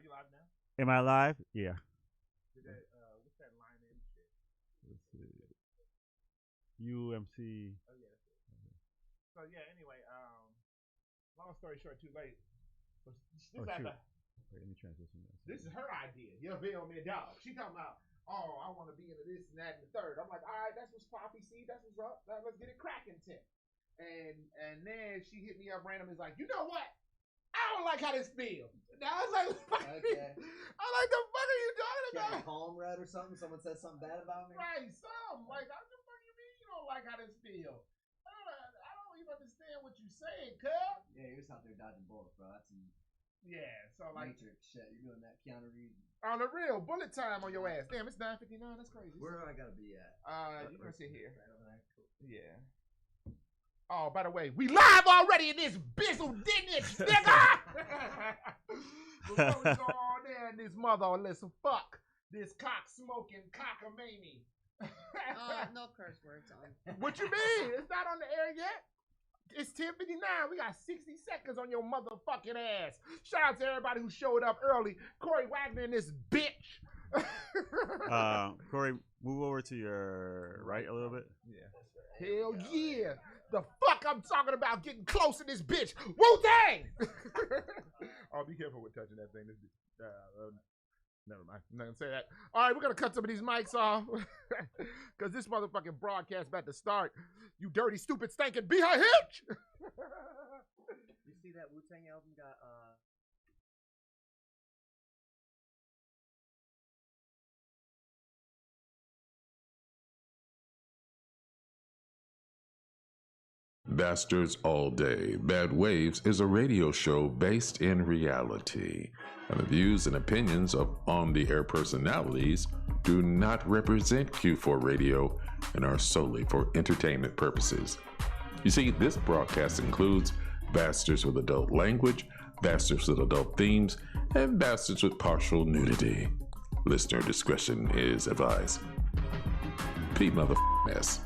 you live now? Am I live? Yeah. Did that, what's that line in shit? Let's see. UMC. Oh yeah. So yeah. Anyway, long story short, too late. This, Wait, let me transition this. This is her idea. You feel me, dog? She talking about, oh, I want to be into this and that and the third. I'm like, all right, that's what's poppy. See, that's what's up. Now let's get it cracking, Tim. And then she hit me up randomly. Is like, you know what? I don't like how this feels. Now I was like, okay. I'm like, the fuck are you talking about? Get a poem read or something? Someone said something bad about me? Right, something. Like, what the fuck you mean you don't like how this feels? I don't even understand what you're saying, cuz. Yeah, you're just out there dodging bullets, bro. That's some so like Matrix shit. You're doing that Keanu Reeves. on the real bullet time on your ass. Damn, it's 9:59. That's crazy. Where do I gotta be at? You're gonna sit here. Right over there. Cool. Yeah. Oh, by the way, we live already in this bizzle dinnish, nigga. Before we go on there in this mother, listen, fuck this cock smoking cockamamie. No curse words on. What you mean? It's not on the air yet. It's 10:59. We got 60 seconds on your motherfucking ass. Shout out to everybody who showed up early. Corey Wagner and this bitch. Corey, move over to your right a little bit. Yeah. Hell yeah. The fuck I'm talking about getting close to this bitch. Wu-Tang! Oh, be careful with touching that thing. Never mind. I'm not going to say that. All right, we're going to cut some of these mics off. Because this motherfucking broadcast about to start. You dirty, stupid, stinking behind hitch! You see that Wu-Tang album got, Bastards All Day, Bad Waves is a radio show based in reality, and the views and opinions of on-the-air personalities do not represent Q4 Radio and are solely for entertainment purposes. You see, this broadcast includes bastards with adult language, bastards with adult themes, and bastards with partial nudity. Listener discretion is advised. Pete motherfucking.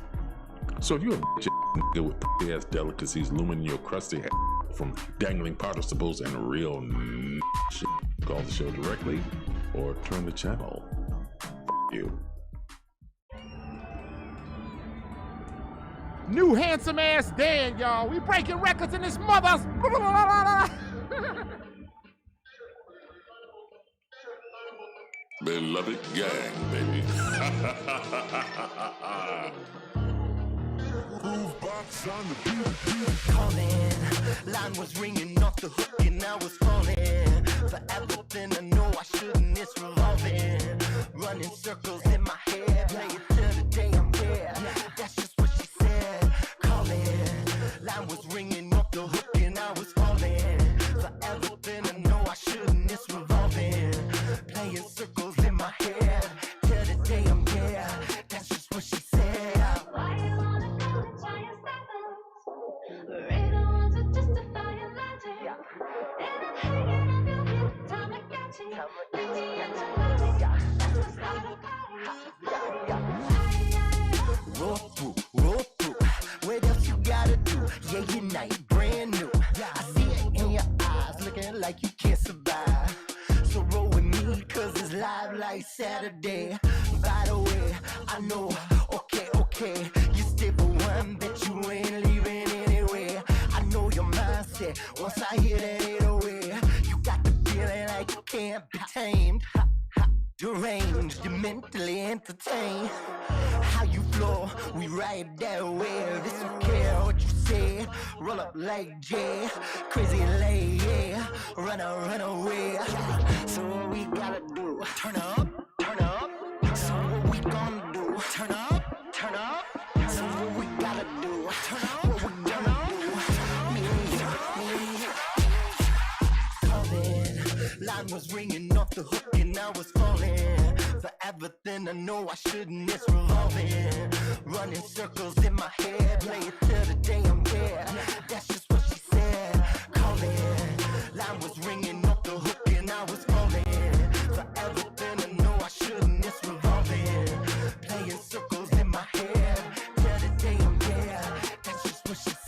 So if you're a bitch nigga with ass delicacies looming in your crusty head from dangling participles and real shit, call the show directly or turn the channel. You. New handsome ass Dan, y'all. We breaking records in this mother. Beloved gang, baby. Calling, line was ringing off the hook and I was falling for everything I know I shouldn't. It's revolving, running circles in my head. Play it till the day I'm dead. That's just what she said. Calling, line was ringing off the hook and I was falling for everything I know I shouldn't. It's revolving, playing circles in my head till the day I'm dead. That's just what she said. Why you wanna go and try your We're the ones who justify your logic. And I'm hanging up your head, time to catch it. Beauty and tomorrow, that's the start of party. Roll through, what else you gotta do? Yeah, you night, brand new. I see it in your eyes, looking like you can't survive. So roll with me, cause it's live like Saturday. By the way, I know, okay, you stay for one, bet you ain't leaving anyway. I know your mindset, once I hear that 808, you got the feeling like you can't be tamed. Deranged, you're mentally entertained. How you flow, we ride that way. This don't care what you say. Roll up like Jay, crazy lady, yeah. Run away. So what we gotta do? Turn up. So what we gonna do? Turn up. So what we gotta do? Turn up. What we gonna do? Me. Calling, line was ringing off the hook and I was falling for everything I know I shouldn't. It's revolving, running circles in my head. Play it till the day I'm dead. That's just what she said. Calling, line was ringing off the hook and I was falling for everything I know I shouldn't. It's revolving, playing circles in my head till the day I'm dead. That's just what she said.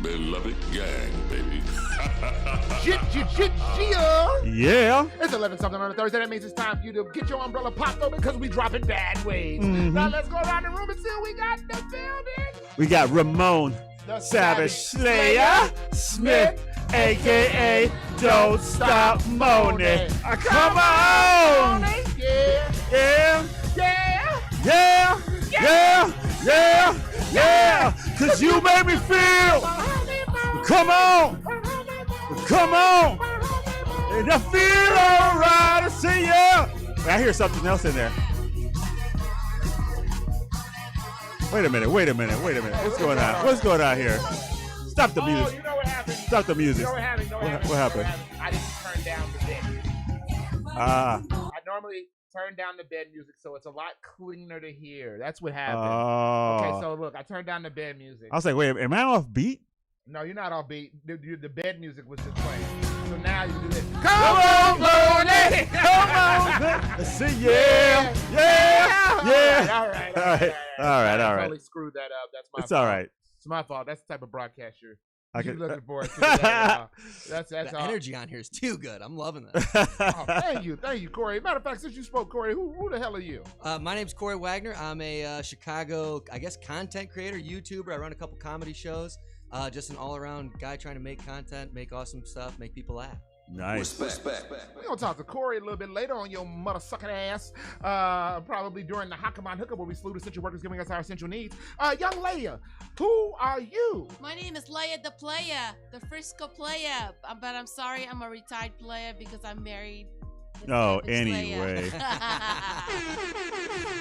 Beloved gang, baby. Yeah. It's 11 something on a Thursday. That means it's time for you to get your umbrella popped open because we dropping bad waves. Now let's go around the room and see what we got in the building. We got Ramon The Savage Slayer Smith, a.k.a. Don't Stop Moaning. Come on. Yeah, Yeah. yeah. Yeah. Yeah. Yeah. Yeah. Because you made me feel. Come on. Come on. And I feel all right. I say yeah. I hear something else in there. Wait a minute. What's going on? What's going on here? Stop the music. You know what happened? Stop the music. You know what happened? What happened? I didn't turn down the bed. Ah. I normally turn down the bed music, so it's a lot cleaner to hear. That's what happened. Oh. Okay, so look, I turned down the bed music. I was like, wait, am I off beat? No, you're not off beat. The bed music was just playing. So now you do this. Come on, Mooney! Come on! I say yeah, yeah. All right. All I right. totally screwed that up. That's my fault. It's all right. It's my fault. That's the type of broadcaster I you're could. looking for. That's The all. energy on here is too good. I'm loving that. Oh, thank you, Corey. Matter of fact, since you spoke, Corey, who the hell are you? My name's Corey Wagner. I'm a Chicago, I guess, content creator, YouTuber. I run a couple comedy shows. Just an all-around guy trying to make content, make awesome stuff, make people laugh. Nice. Respect. We're going to talk to Corey a little bit later on your mother-sucking ass. Probably during the Hakaman Hookup where we salute essential workers giving us our essential needs. Young Leia, who are you? My name is Leia the Player, the Frisco Player. But I'm sorry, I'm a retired player because I'm married. the Oh, Savage anyway. Slayer.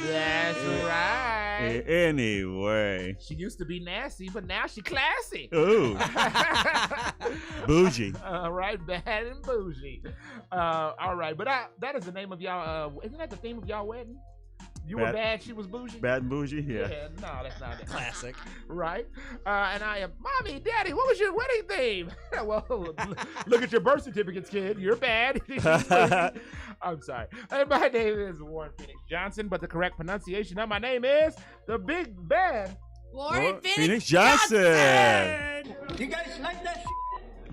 That's right. Anyway. She used to be nasty, but now she classy. Ooh. Bougie. All right, bad and bougie. All right, but that is the name of y'all. Isn't that the theme of y'all wedding? You were bad, she was bougie. Bad and bougie, yeah. No, that's not it. Classic. Right? And I am, Mommy, Daddy, what was your wedding theme? Well, look at your birth certificates, kid. You're bad. I'm sorry. And my name is Warren Phoenix Johnson, but the correct pronunciation of my name is the Big Bad Warren Phoenix Johnson. You guys like that?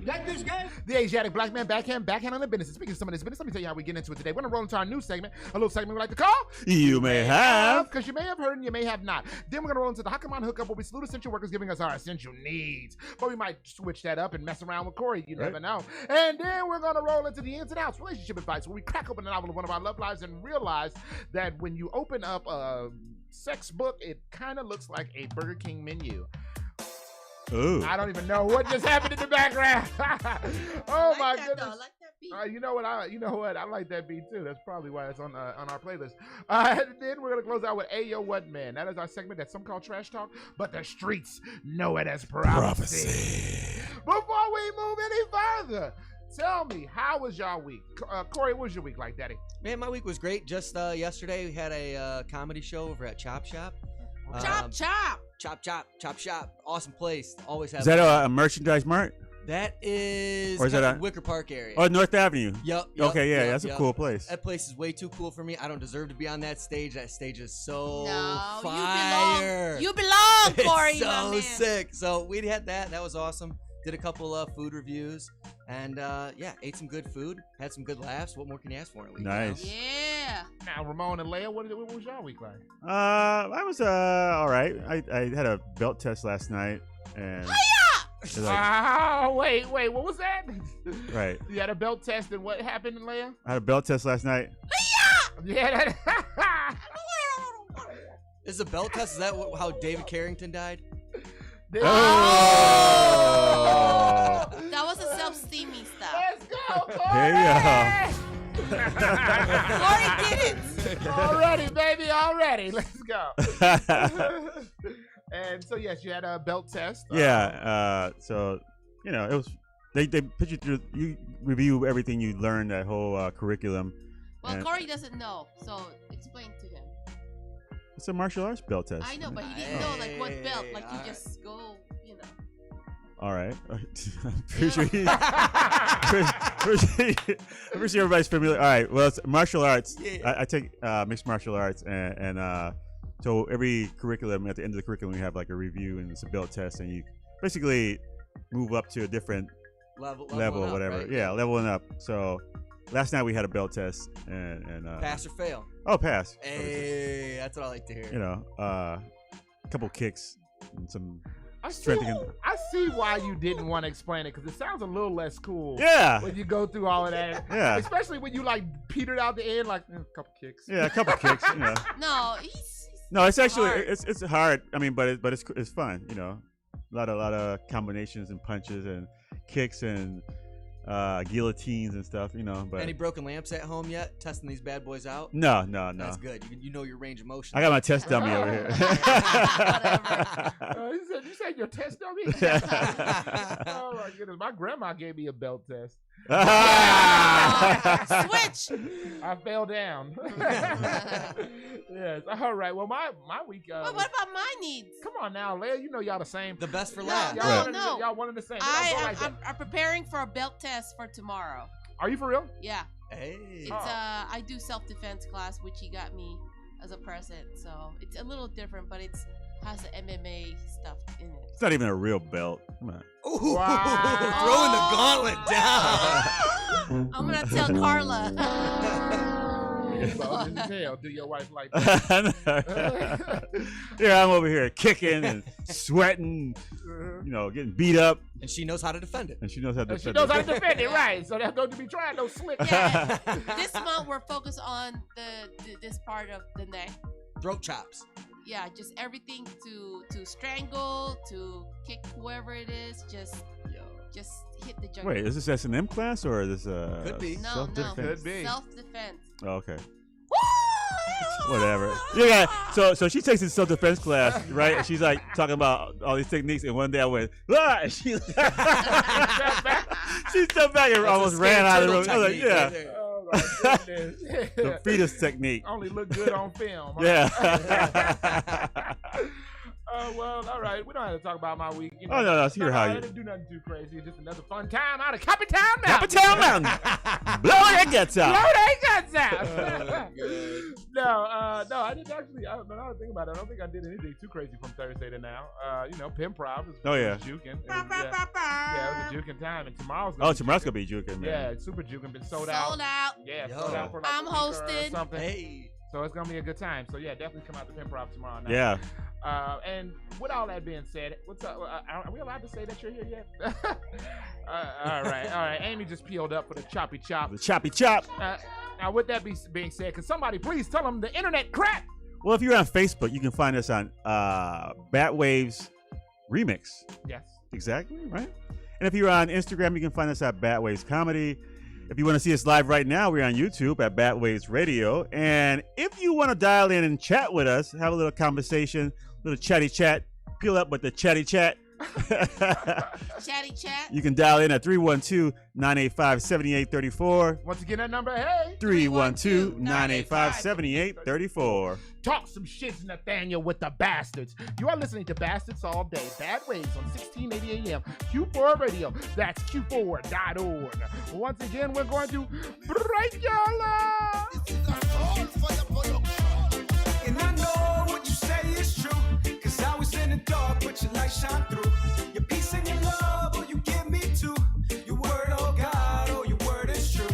Like this guy? The Asiatic black man, backhand on the business. Speaking of some of this business, let me tell you how we get into it today. We're going to roll into our new segment, a little segment we like to call You may have. because you may have heard and you may have not. Then we're going to roll into the Hakaman Hookup where we salute essential workers giving us our essential needs. But we might switch that up and mess around with Corey. You never know. And then we're going to roll into the ins and outs, relationship advice, where we crack open a novel of one of our love lives and realize that when you open up a sex book, it kind of looks like a Burger King menu. Ooh. I don't even know what just happened in the background. Oh my goodness. I like that beat. You know what? I like that beat too. That's probably why it's on our playlist. And then we're gonna close out with Ayo What Man. That is our segment that some call trash talk, but the streets know it as prophecy. Before we move any further, tell me, how was y'all week? Corey, what was your week like, Daddy? Man, my week was great. Just yesterday, we had a comedy show over at Chop Shop. Chop, chop. Chop Shop. Awesome place. Always have. Is that a merchandise mart? That is. Or is kind that of Wicker Park area. Oh, North Avenue. Yep. Okay, yeah, that's a cool place. That place is way too cool for me. I don't deserve to be on that stage. That stage is so No, fire. you belong, Corey. It's my so man. sick. So we had that. That was awesome. Did a couple food reviews, and yeah, ate some good food, had some good laughs. What more can you ask for in a week? Nice. Yeah. Now, Ramon and Leia, what was y'all week like? I was all right. I had a belt test last night, and it's like, Oh, wait, what was that? right. You had a belt test, and what happened, Leia? I had a belt test last night. Yeah, Is a belt test? Is that how David Carrington died? Oh! That was a self-steamy stuff. Let's go, Corey! Hey, Corey did it. Already, baby, already. Let's go. And so, yes, you had a belt test. yeah. So it was they put you through. You review everything you learned, that whole curriculum. Well, and Corey doesn't know, so explain to him. it's a martial arts belt test. I know, but he didn't know like what belt. Like you just go, All right. I'm pretty sure everybody's familiar. All right. Well, it's martial arts. Yeah. I take mixed martial arts, and so every curriculum, at the end of the curriculum, we have like a review, and it's a belt test, and you basically move up to a different level or whatever. Right? Yeah, leveling up. So last night we had a belt test, and Pass or fail. Oh, pass. Hey, that's what I like to hear. You know, a couple kicks and some I see, strength against. I see why you didn't want to explain it, because it sounds a little less cool. Yeah. When you go through all of that. Yeah. Especially when you like petered out the end, like a couple kicks. Yeah, a couple kicks. You know. No, he's No, it's actually hard. it's hard. I mean, but it's fun. You know, a lot of combinations and punches and kicks and guillotines and stuff. You know, but Any broken lamps at home yet? Testing these bad boys out? no. That's good. You know your range of motion. I got my test dummy over here. You said your test dummy? Oh my goodness. My grandma gave me a belt test. Switch. I fell down. Yes. All right. Well, my week. But what about my needs? Come on now, Leah. You know y'all the same. The best for No, last. Y'all, Right. one no. y'all one and the same. They don't go like that. I'm preparing for a belt test for tomorrow. Are you for real? Yeah. Hey. It's I do self-defense class, which he got me as a present. So it's a little different, but it's has the MMA stuff in it. It's not even a real belt. Come on. Ooh, Wow. throwing the gauntlet down. I'm gonna tell Carla. Well, didn't tell. Do your wife like that? Yeah, I'm over here kicking and sweating, you know, getting beat up, And she knows how to defend it. and she knows how to And she defend knows how it. to defend it, right? So that's going to be trying no slick. Yeah. This month we're focused on this part of the neck. Throat chops. Yeah, just everything to strangle, to kick whoever it is. Just hit the jugular. Wait, is this S&M class or is this Could be. No, self-defense? Could be. Self-defense. Oh, okay. Whatever. Yeah. So she takes this self-defense class, right? And she's like talking about all these techniques. And one day I went, ah! And she stepped back and almost ran out of the room. I was like, yeah, Oh my goodness. the fetus technique. Only look good on film. Huh? Yeah. Well, all right. We don't have to talk about my week. You know, Oh, no, let's hear how I you- didn't do nothing too crazy. It's just another fun time out of Capitan Mountain. Capitan Mountain. Blow their guts Blow out. they guts out. good. No, I didn't actually. Now that I think about it, I don't think I did anything too crazy from Thursday to now. You know, Pimprov was, Oh, yeah. was juking. It was, yeah, it was a juking time. And tomorrow's Oh, tomorrow's going to be juking, man. Yeah, it's super juking. Been sold out. Sold out. Yeah, Yo. sold out for like I'm a week or hosting. something. Hey. So it's gonna be a good time. So yeah, definitely come out to Pimprov tomorrow night. Yeah. And with all that being said, what's up? Are we allowed to say that you're here yet? All right. Amy just peeled up for the choppy chop. The choppy chop. Now, with that being said, can somebody please tell them the internet crap? Well, if you're on Facebook, you can find us on Batwaves Remix. Yes. Exactly, right? And if you're on Instagram, you can find us at Batwaves Comedy. If you want to see us live right now, we're on YouTube at Batwaves Radio. And if you want to dial in and chat with us, have a little conversation, little chatty chat, peel up with the chatty chat. Chatty chat. You can dial in at 312-985-7834. Once again, that number, hey, 312-985-7834. talk some shit, Nathaniel, with the bastards. You are listening to Bastards All Day. Bad Waves on 1680 AM. Q4 Radio. That's Q4.org. Once again, we're going to break your love. And I know what you say is true, 'cause I was in the dark, but your light shine through. Your peace and your love, oh, you give me too. Your word, oh God, oh, your word is true.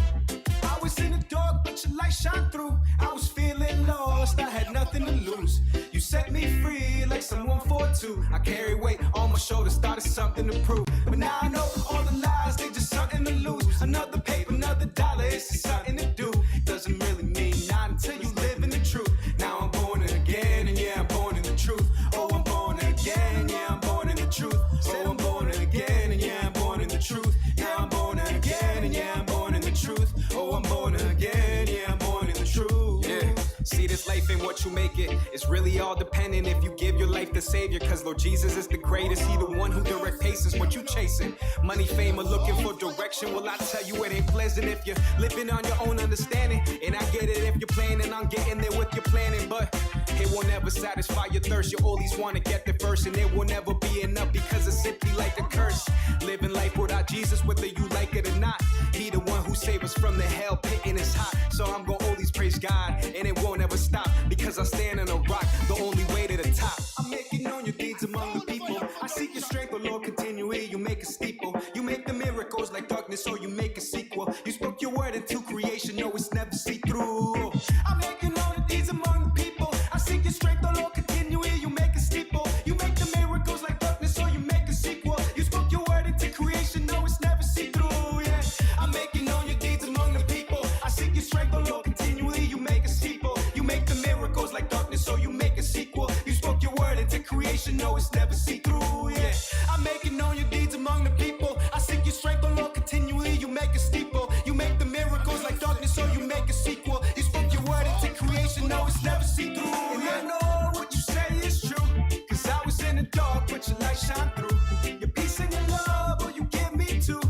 I was in the dark, but your light shine through. I was feeling lost, I had nothing to lose. You set me free like someone for two. I carry weight on my shoulders, started something to prove. But now I know all the lies, they just something to lose. Another paper, another dollar, it's just something to do. Doesn't really mean nothing until you live in the truth. Now I'm born again, and yeah, I'm born in the truth. Oh, I'm born again, yeah, I'm born in the truth. Oh, I'm born again, and yeah, I'm born in the truth. Now I'm born again, and yeah, I'm born in the truth. Oh, I'm born again, yeah, I'm born in the truth. Yeah. See, this life ain't what you make it. It's really all dependent if you give your life to Savior. 'Cause Lord Jesus is the greatest. He the one who direct paces what you chasing. Money, fame, or looking for direction. Well, I tell you it ain't pleasant if you're living on your own understanding. And I get it if you're planning on getting there with your planning. But it won't ever never satisfy your thirst. You always wanna get there first, and it will never be enough because it's simply like a curse. Living life without Jesus, whether you like it or not. He the one who saved us from the hell pit and it's hot. So I'm gonna always praise God, and it won't ever stop because I stand on a rock, the only way to the top. I'm making known your deeds among the people. I seek your strength, O Lord, continually. You make a steeple. You make the miracles like darkness, so you make a sequel. You spoke your word into creation, no, it's never see through. I'm making known your deeds among the people. I seek your strength, O Lord, continually. You make a steeple. You make the miracles like darkness, so you make a sequel. You spoke your word into creation, no, it's never see through. Yeah, I'm making known your deeds among the people. I seek your strength, O Lord, continually. You make a steeple. You make the miracles like darkness, so you make a sequel. You spoke your word into creation, no, it's never see through. Yeah, I'm making known your deeds among the people. I seek your strength, O Lord, continually. You make a steeple. You make the miracles like darkness, so you make a sequel. You spoke your word into creation, no, it's never see through. And I know what you say is true, cause I was in the dark, but your light shine through. Your peace and your love, oh, you give me too.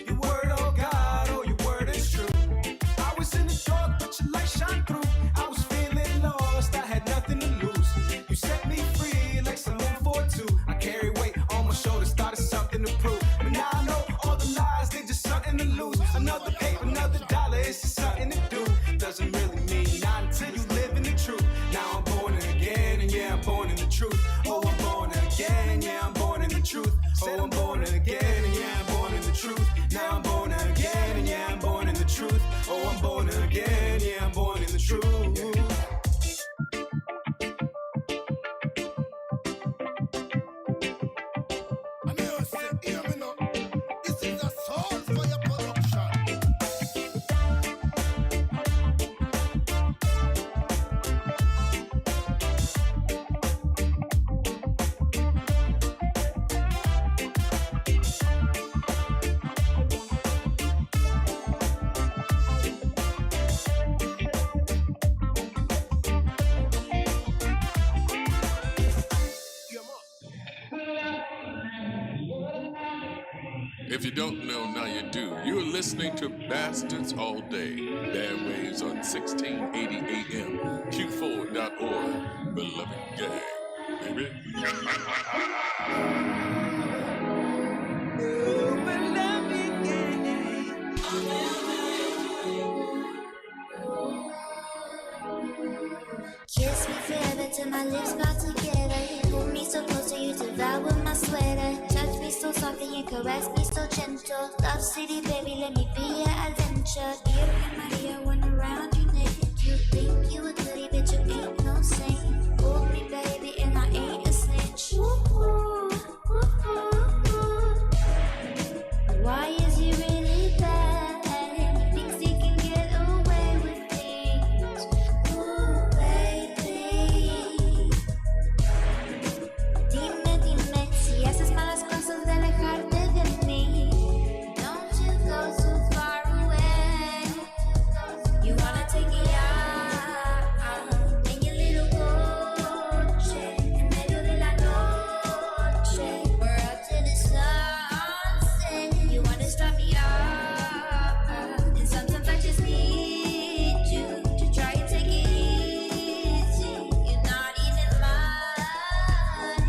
Your word, oh God, oh, your word is true. I was in the dark, but your light shine through. I was feeling lost, I had nothing to lose. You set me free like some 142. I carry weight on my shoulders, thought it's something to prove. But now I know all the lies, they just something to lose. Another paper, another dollar, it's just something to do. Doesn't really mean not until you live in the truth. Now I'm born again, and yeah, I'm born in the truth. Oh, I'm born again, yeah, I'm born in the truth. Oh, I'm born again, and yeah, I'm born in the truth. Now I'm born again, and yeah, I'm born in the truth. Oh, I'm born again, yeah, I'm born in the truth. If you don't know, now you do. You're listening to Bastards All Day. Bad Waves on 1680 AM. Q4.org. Beloved gang. Baby. Kiss me forever till my lips part together. Hold me so close to you, devour my sweater. Touch me so softly and caress me so gentle. Love city, baby, let me be your adventure. Dear Maria, when around you naked. You think you a goodie, bitch, you ain't no saint. Hold me, baby, and I ain't a snitch. Ooh, ooh, ooh, ooh. Why is he really bad? He thinks he can get away with things. Ooh, baby. Dime, si haces malas cosas de alejarte de mí. Don't you go too far away. You wanna take it out in your little coche, en medio de la noche. We're up to the sunset. You wanna stop me up, and sometimes I just need you to try and take it easy. You're not even mine.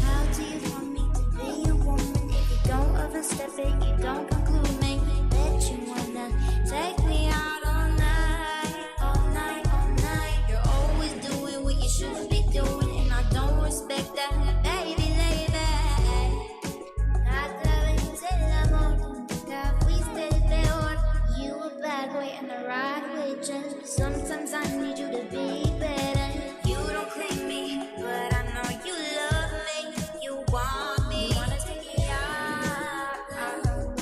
How do you want me to be a woman if you don't overstep it, you don't conclude me? Bet you wanna take me out all night, all night, all night. You're always doing what you should be doing, and I don't respect that, baby, baby. Cada vez el amor nunca fuiste el peor. You a bad boy and a right waitress, but sometimes I need you to be better. You don't claim me, but I know you love me. You want me. You wanna take it out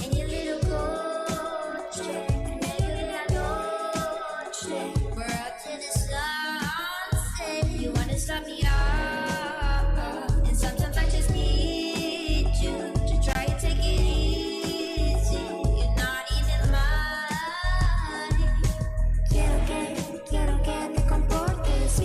in your little coche, en medio de la noche. We're up to the sunset. You wanna stop me up, and sometimes I just need you to try and take it easy. You're not even mine. Quiero que te comportes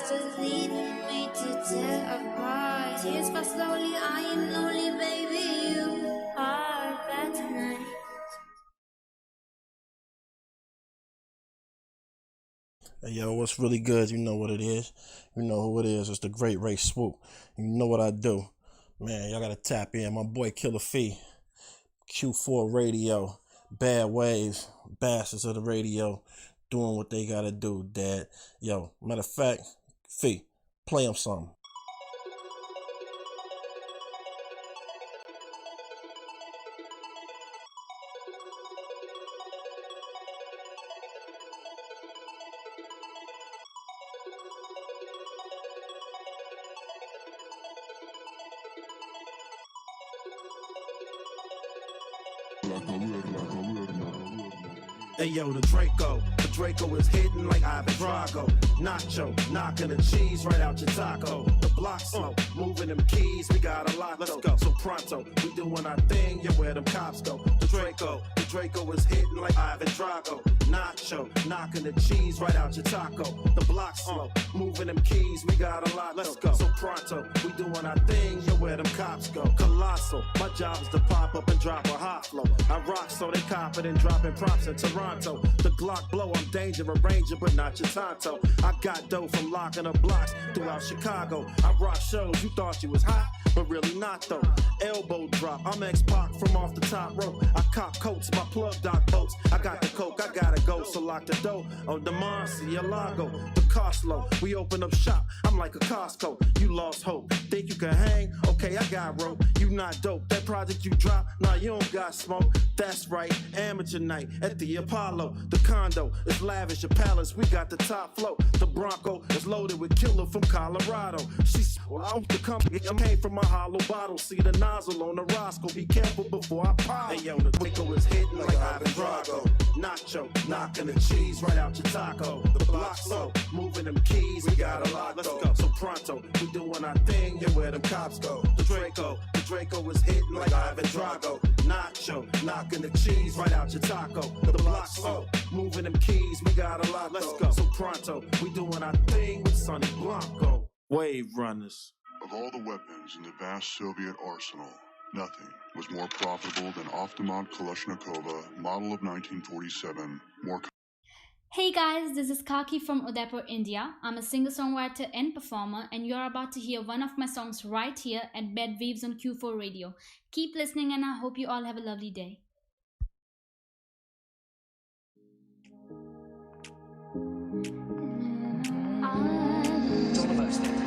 just leaving me to tear apart. Tears fall slowly, I am lonely, baby. You are bad tonight. Hey, yo, what's really good? You know what it is. You know who it is. It's the Great Ray Swoop. You know what I do. Man, y'all gotta tap in. My boy Killer Fee. Q4 Radio. Bad Waves. Bastards of the radio. Doing what they gotta do, Dad. Yo, matter of fact, Fee, play him something. Hey yo, the Draco is hitting like Ivan Drago. Nacho, knocking the cheese right out your taco. The block smoke, moving them keys, we got a lot. Let's go. So pronto, we doing our thing, yeah, where them cops go. The Draco is hitting like Ivan Drago. Nacho, knocking the cheese right out your taco. The block smoke, moving them keys, we got a lot. Let's go. So pronto, we doing our thing, yeah, where them cops go. Colossal, my job is to pop up and drop a hot flow. I rock so they cop it and dropping props in Toronto. The Glock blow, I'm danger, a ranger, but not your Tonto. I got dough from locking up blocks throughout Chicago. I rock shows, you thought you was hot, but really not though. Elbow drop, I'm X-Pac from off the top rope. I cop coats, my plug dock boats. I got the coke, I gotta go, so lock the door on the Murcielago. The cost low, we open up shop, I'm like a Costco. You lost hope, think you can hang? Okay, I got rope. You not dope, that project you drop, nah, you don't got smoke. That's right, amateur night at the Apollo. The condo is lavish, a palace, we got the top floor. The Bronco is loaded with killer from Colorado. She's out the company, I came from a hollow bottle. See the nozzle on the Roscoe, be careful before I pop. Hey yo, the Draco is hitting like Ivan Drago. Nacho, knocking the cheese right out your taco. The block slow, moving them keys, we got a lot. Let's go. So pronto, we doing our thing, yeah, where them cops go. The Draco is hitting like Ivan Drago. Nacho, knocking the cheese right out your taco. The block slow, moving them keys, we got a lot. Let's go. So pronto, we doing our thing with Sonny Blanco. Wave runners. Of all the weapons in the vast Soviet arsenal, nothing was more profitable than Avtomat Kalashnikova, model of 1947. Hey guys, this is Kaki from Udaipur, India. I'm a singer-songwriter and performer, and you're about to hear one of my songs right here at B.A.D Waves on Q4 Radio. Keep listening, and I hope you all have a lovely day. It's all about standing.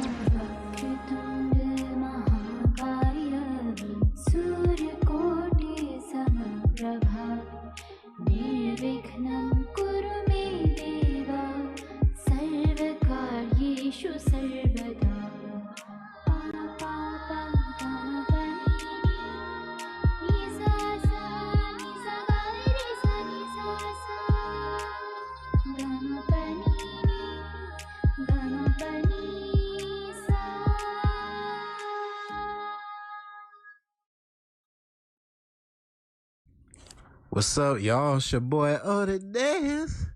What's up, y'all? It's your boy Oda Dance,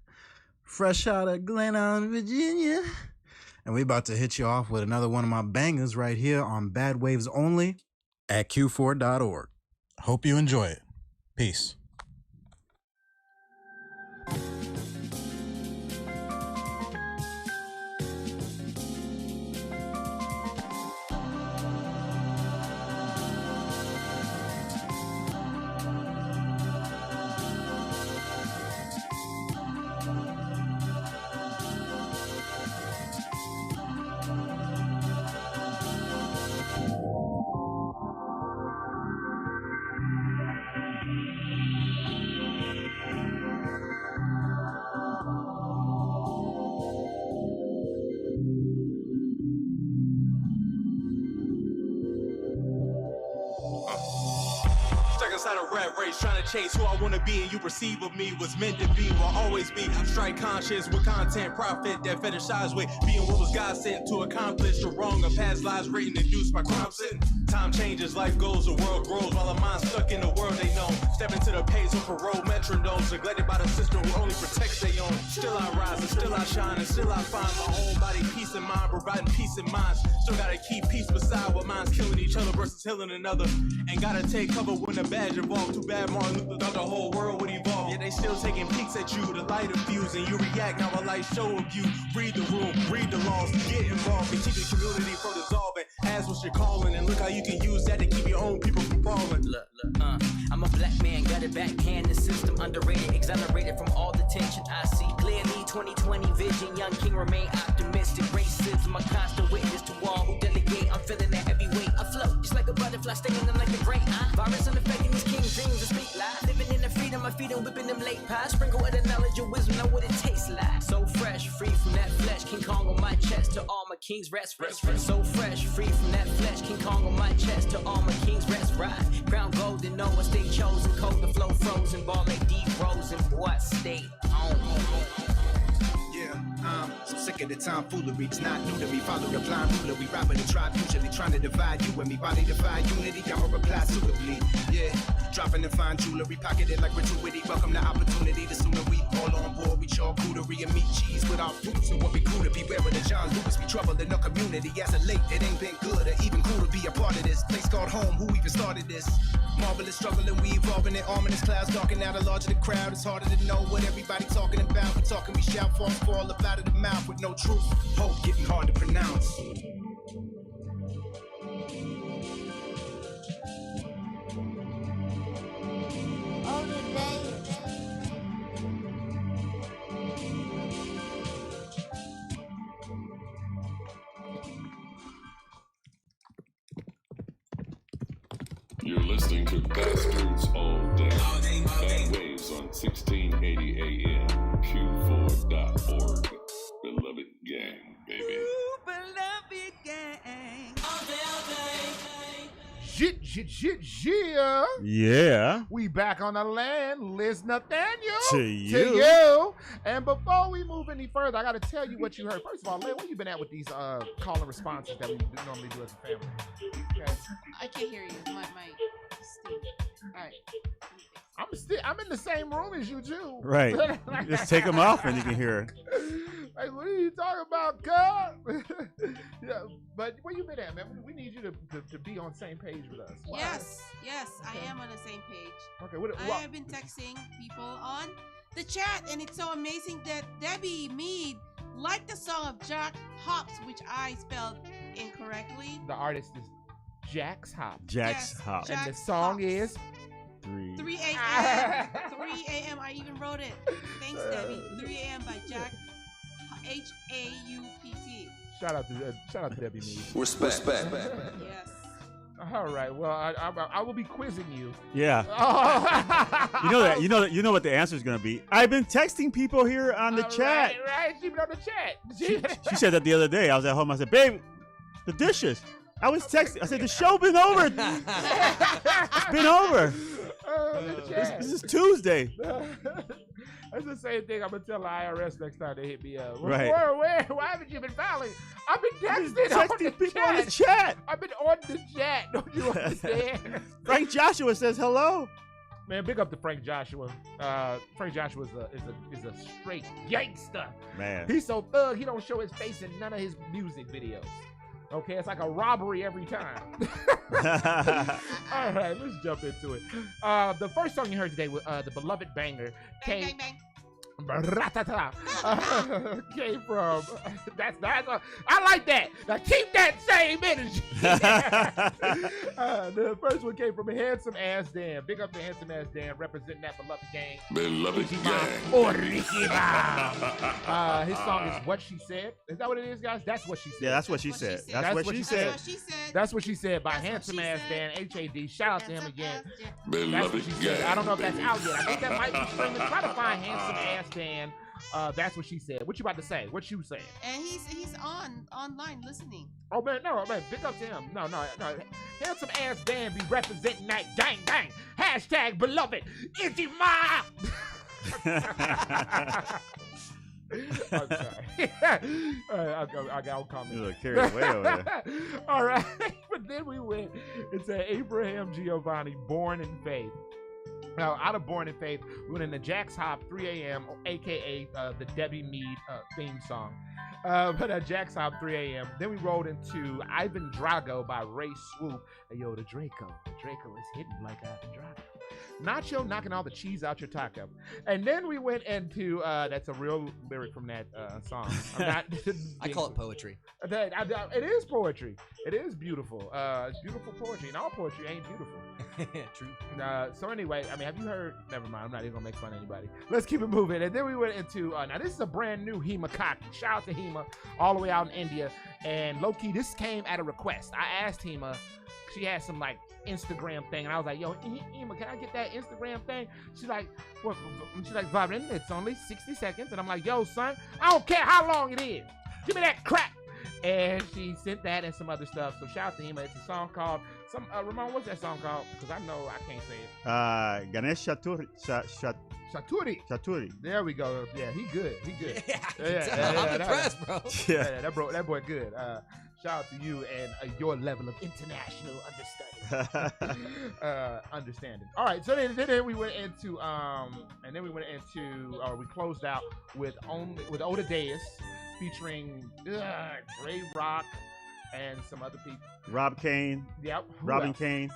fresh out of Glen Allen, Virginia. And we about to hit you off with another one of my bangers right here on B.A.D Waves only at Q4.org. Hope you enjoy it. Peace. Inside a rat race, trying to chase who I want to be, and you perceive of me was meant to be, will always be. Strike conscious with content, profit that fetishize with being what was God sent to accomplish the wrong of past lives written, induced by crime sitting. Time changes, life goes, the world grows, while a mind stuck in the world they know. Step into the pace of parole, veteran those neglected by the system who only protects their own. Still I rise and still I shine and still I find my own body peace and mind, providing peace in minds. Still gotta keep peace beside what minds killing each other versus healing another. And gotta take cover when the badge involved. Too bad Martin Luther thought the whole world would evolve. Yet they still taking peeks at you, the light of views, and you react now a light show of you. Read the room, read the laws, get involved and keep the community from dissolving. Ask what you're calling and look how you can use that to keep your own people from falling. Look, I'm a black man, got it backhand, the system underrated, exonerated from all the tension I see clearly. 2020 vision, young king remain optimistic. Racism, a constant witness to all who delegate. I'm feeling that heavy weight. I float just like a butterfly, stinging them like a great virus unaffecting these king's dreams to speak live. Living in the freedom, I feed them, whipping them late pies. Sprinkle with the knowledge of wisdom, know what it tastes like. So fresh, free from that flesh, King Kong on my chest to all my kings rest. So fresh, free from that flesh, King Kong on my chest to all my kings rest. Ride, crown golden, know I stay chosen. Cold the flow frozen, ball like deep frozen. What state on? So sick of the tomfoolery, it's not new to me. Follow the blind ruler, we robbing the tribe, usually trying to divide you and me. While they divide unity, I'ma reply suitably. Yeah, dropping the fine jewelry, pocketed like gratuity. Welcome the opportunity, the sooner we all on board, we charcuterie and meat cheese with our fruits and what we cool to be. Where the John Lewis be trouble in the community. As of late, it ain't been good or even cool to be a part of this place called home. Who even started this? Marvelous struggle and we evolving in ominous clouds, darking out a larger the crowd. It's harder to know what everybody talking about. We talking, we shout, false fall up out of the mouth with no truth. Hope getting hard to pronounce. You're listening to Bastards All Day. Bad Waves on 1680 AM, Q4.org. Beloved gang, baby. Ooh, beloved gang. All day, all day. Yeah. We back on the land, Liz Nathaniel. To you. And before we move any further, I got to tell you what you heard. First of all, Liz, where you been at with these call and responses that we normally do as a family? Okay. I can't hear you. My Steve. All right. I'm in the same room as you too. Right. Just take them off and you can hear it. Like, what are you talking about, cuz? Yeah, but where you been at, man? We need you to be on the same page with us. Why? Yes, I am on the same page. Okay, I have been texting people on the chat, and it's so amazing that Debbie Mead liked the song of Jack Hops, which I spelled incorrectly. The artist is Jax Hop. Jax Hop. And the song is 3 a.m. 3 a.m. I even wrote it. Thanks, Debbie. 3 a.m. by Jack H-A-U-P-T. Shout out to Debbie Mead. Respect. Yes. All right. Well, I will be quizzing you. Yeah. You know what the answer is going to be. I've been texting people here on the chat. Right. She's been on the chat. She said that the other day. I was at home. I said, babe, the dishes. I was texting. I said, the show been over. It's been over. This is Tuesday. That's the same thing I'm going to tell the IRS next time they hit me up. Right. Why haven't you been filing? I've been texting people on the chat. I've been on the chat. Don't you understand? Frank Joshua says hello. Man, big up to Frank Joshua. Frank Joshua is a straight gangster. Man. He's so thug, he don't show his face in none of his music videos. Okay, it's like a robbery every time. All right, let's jump into it. The first song you heard today was the beloved banger. Bang, bang, bang. Came from that's I like that. Now keep that same energy. The first one came from Handsome Ass Dan. Big up to Handsome Ass Dan, representing that beloved gang. Beloved gang. His song is What She Said. Is that what it is, guys? That's what she said. Yeah, that's what she said. That's what she said. That's what she said by Handsome Ass Dan, H-A-D. Shout out to him again. Beloved gang. I don't know if that's out yet. I think that might be streaming. Try to find Handsome Ass Dan. That's what she said. What you about to say? What you saying? And he's online listening. Oh man, no, man, big up to him. No. Handsome Ass Dan be representing that gang. Hashtag beloved. Is he my? I'm sorry. I'll comment. You look carried away over there. All right, but then we went into Abraham Giovanni, Born in Faith. Now, out of Born in Faith, we went into Jack's Hop 3 a.m., a.k.a. The Debbie Mead theme song. But Jack's Hop 3 a.m. Then we rolled into Ivan Drago by Ray Swoop. Hey, yo, the Draco. The Draco is hidden like Ivan Drago. Nacho knocking all the cheese out your taco. And then we went into, that's a real lyric from that song. I'm not I call it poetry. It is poetry. It is beautiful. It's beautiful poetry. And all poetry ain't beautiful. True. So anyway, I mean, have you heard? Never mind. I'm not even gonna make fun of anybody. Let's keep it moving. And then we went into now this is a brand new Hema Kaki. Shout out to Hema, all the way out in India. And low key, this came at a request. I asked Hema. She had some like Instagram thing, and I was like, "Yo, Hema, can I get that Instagram thing?" She's like, "What?" She's like, "Vibin, it's only 60 seconds." And I'm like, "Yo, son, I don't care how long it is. Give me that crap." And she sent that and some other stuff. So shout out to Hema. It's a song called Ramon. What's that song called? Because I know I can't say it. Ganesh Chaturi. Chaturi. There we go. Yeah, he good. Yeah, I'm impressed, bro. Yeah, that boy good. Shout out to you and your level of international understanding. All right, so then we went into we closed out with Oda Deus featuring Dre Rock and some other people. Rob Kane. Yep. Robin Kane.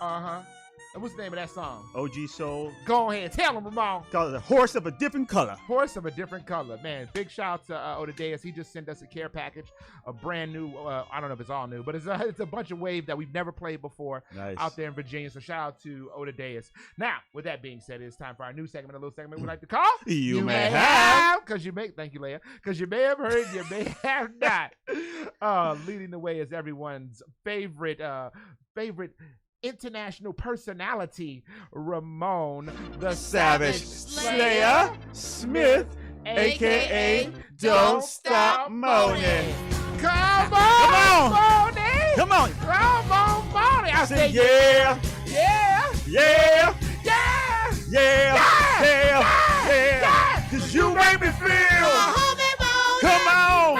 And what's the name of that song? OG Soul. Go ahead, tell him, Ramon. Called it Horse of a Different Color. Horse of a Different Color. Man, big shout out to Oda Deus. He just sent us a care package, a brand new, I don't know if it's all new, but it's a bunch of wave that we've never played before out there in Virginia. So shout out to Oda Deus. Now, with that being said, it's time for our new segment, a little segment we like to call You May Have. Thank you, Leia. Because you may have heard, you may have not. Leading the way is everyone's favorite international personality, Ramon the Savage Slayer Smith, aka Don't Stop Moaning. Come on, Moaning! Come on, Moaning! I say yeah, yeah, yeah, yeah, yeah. Cause you make me feel. Come on,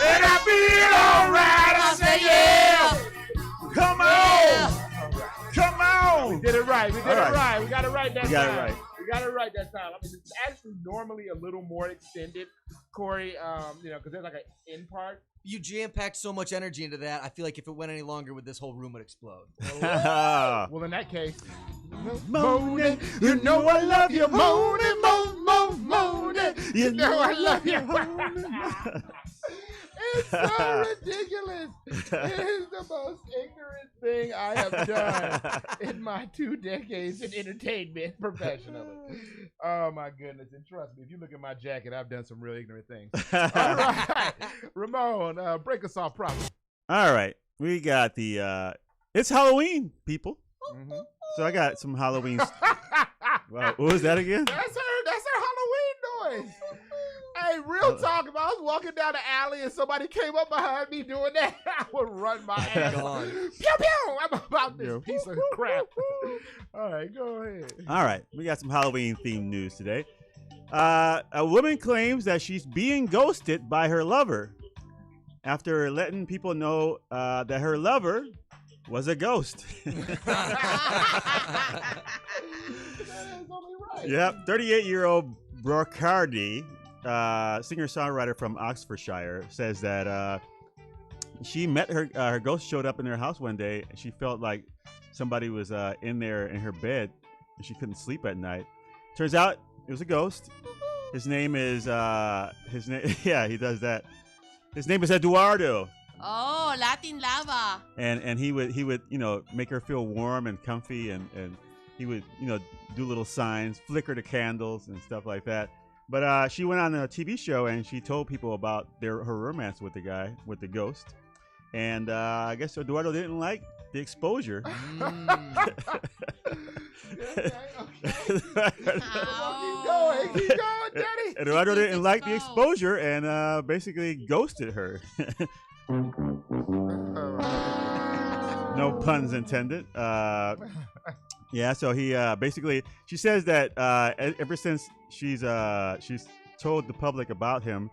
and I feel alright. I say yeah. Come on! We did it right. We got it right that time. We got it right. I mean, it's actually normally a little more extended, Corey, because there's like an end part. You jam-packed so much energy into that, I feel like if it went any longer, this whole room would explode. Well, in that case, moaning, you know I love you, moaning, moaning, you know I love you. It's so ridiculous. It is the most ignorant thing I have done in my 2 decades in entertainment professionally. Oh, my goodness. And trust me, if you look at my jacket, I've done some real ignorant things. All right. Ramon, break us off properly. All right. We got the, it's Halloween, people. Mm-hmm. So I got some Halloween. Wow, what was that again? That's her Halloween noise. Hey, real talk, if I was walking down the alley and somebody came up behind me doing that, I would run my ass. Pew, pew! I'm about this piece of crap. All right, go ahead. All right, we got some Halloween themed news today. A woman claims that she's being ghosted by her lover after letting people know that her lover was a ghost. That is only right. Yep, 38-year-old Brocardi, singer-songwriter from Oxfordshire, says that she met her ghost showed up in her house one day, and she felt like somebody was in there in her bed, and she couldn't sleep at night. Turns out it was a ghost. His name is yeah, he does that. His name is Eduardo. Oh, Latin lava. And he would make her feel warm and comfy, and he would do little signs, flicker the candles and stuff like that. But she went on a TV show and she told people about her romance with the ghost. And I guess Eduardo didn't like the exposure. Okay. Keep going, Daddy. Eduardo didn't like the exposure and basically ghosted her. No puns intended. Yeah, so he basically, she says that ever since she's told the public about him,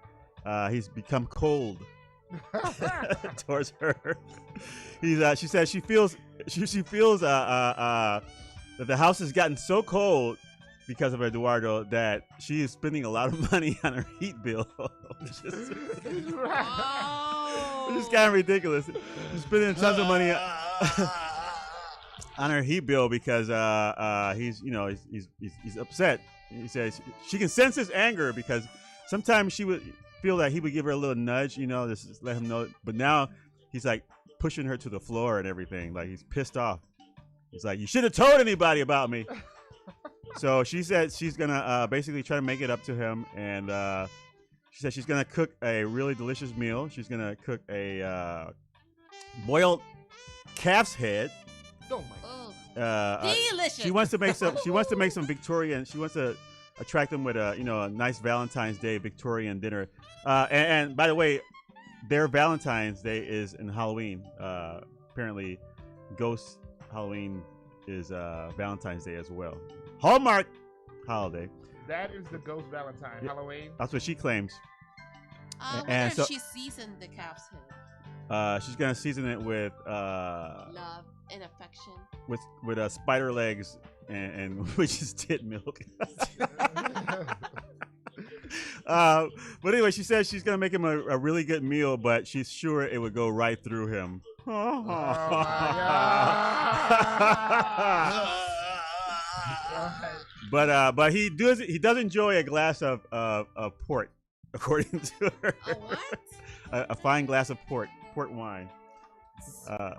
he's become cold towards her. She says she feels that the house has gotten so cold because of Eduardo that she is spending a lot of money on her heat bill. Which is kind of ridiculous. She's spending tons of money on her heat bill because he's upset. He says she can sense his anger because sometimes she would feel that he would give her a little nudge, just let him know. But now he's like pushing her to the floor and everything. Like he's pissed off. He's like, you should have told anybody about me. So she said she's gonna basically try to make it up to him, and she said she's gonna cook a really delicious meal. She's gonna cook a boiled calf's head. Oh my. Delicious. She wants to make some. She wants to make some Victorian. She wants to attract them with a nice Valentine's Day Victorian dinner. And by the way, their Valentine's Day is in Halloween. Apparently, Ghost Halloween is Valentine's Day as well. Hallmark holiday. That is the Ghost Valentine Halloween. That's what she claims. I wonder And if so- she seasoned the calf's head. She's gonna season it with Love and affection. with spider legs and which is tit milk. But anyway, she says she's gonna make him a really good meal, but she's sure it would go right through him. Oh my God. But he does enjoy a glass of port, according to her. A what? A fine glass of port wine.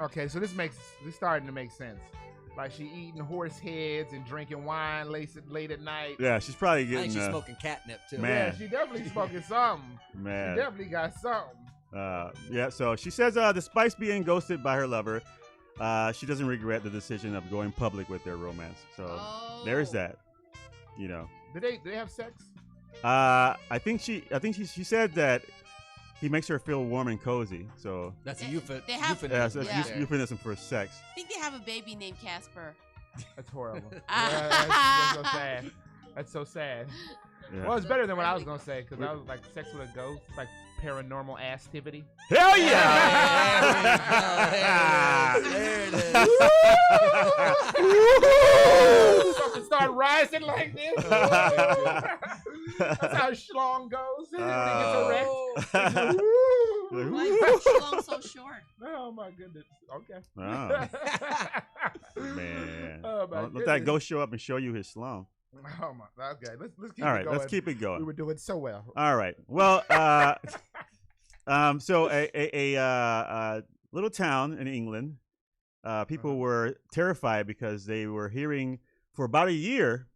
Okay, so this starting to make sense. Like she eating horse heads and drinking wine late at night. Yeah, she's probably I think getting. she's smoking catnip too. Man. Yeah, she definitely smoking something. Man. She definitely got something. Yeah, so she says despite being ghosted by her lover, she doesn't regret the decision of going public with their romance. So there's that. Do they have sex? I think she said that he makes her feel warm and cozy. So That's a They euphemism. have- yeah, so it's Yeah. euphemism for sex. I think they have a baby named Casper. That's horrible. That's so sad. That's so sad. Yeah. Well, it's better than what I was gonna say because I was like sex with a ghost, it's like Paranormal Activity. Hell yeah! There it is. Something start rising like this. That's how Schlong goes. When he gets erect. Why is Schlong so short? Oh my goodness. Okay. Oh. Man. Oh, my Let that goodness. ghost show up and show you his slum. Oh my. Okay. Let's keep All it right, going. let's keep it going. We were doing so well. All right. Well, so a little town in England, people were terrified because they were hearing for about a year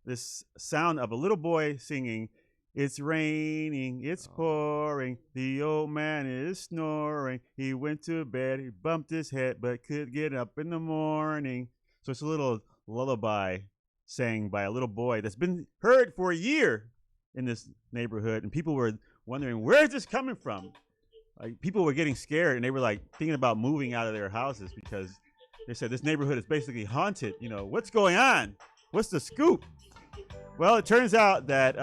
this sound of a little boy singing, "It's raining, it's pouring, the old man is snoring. He went to bed, he bumped his head, but could get up in the morning." So it's a little lullaby sang by a little boy that's been heard for a year in this neighborhood, and people were wondering, where is this coming from? Like, people were getting scared, and they were like thinking about moving out of their houses because they said this neighborhood is basically haunted. What's going on? What's the scoop? Well, it turns out that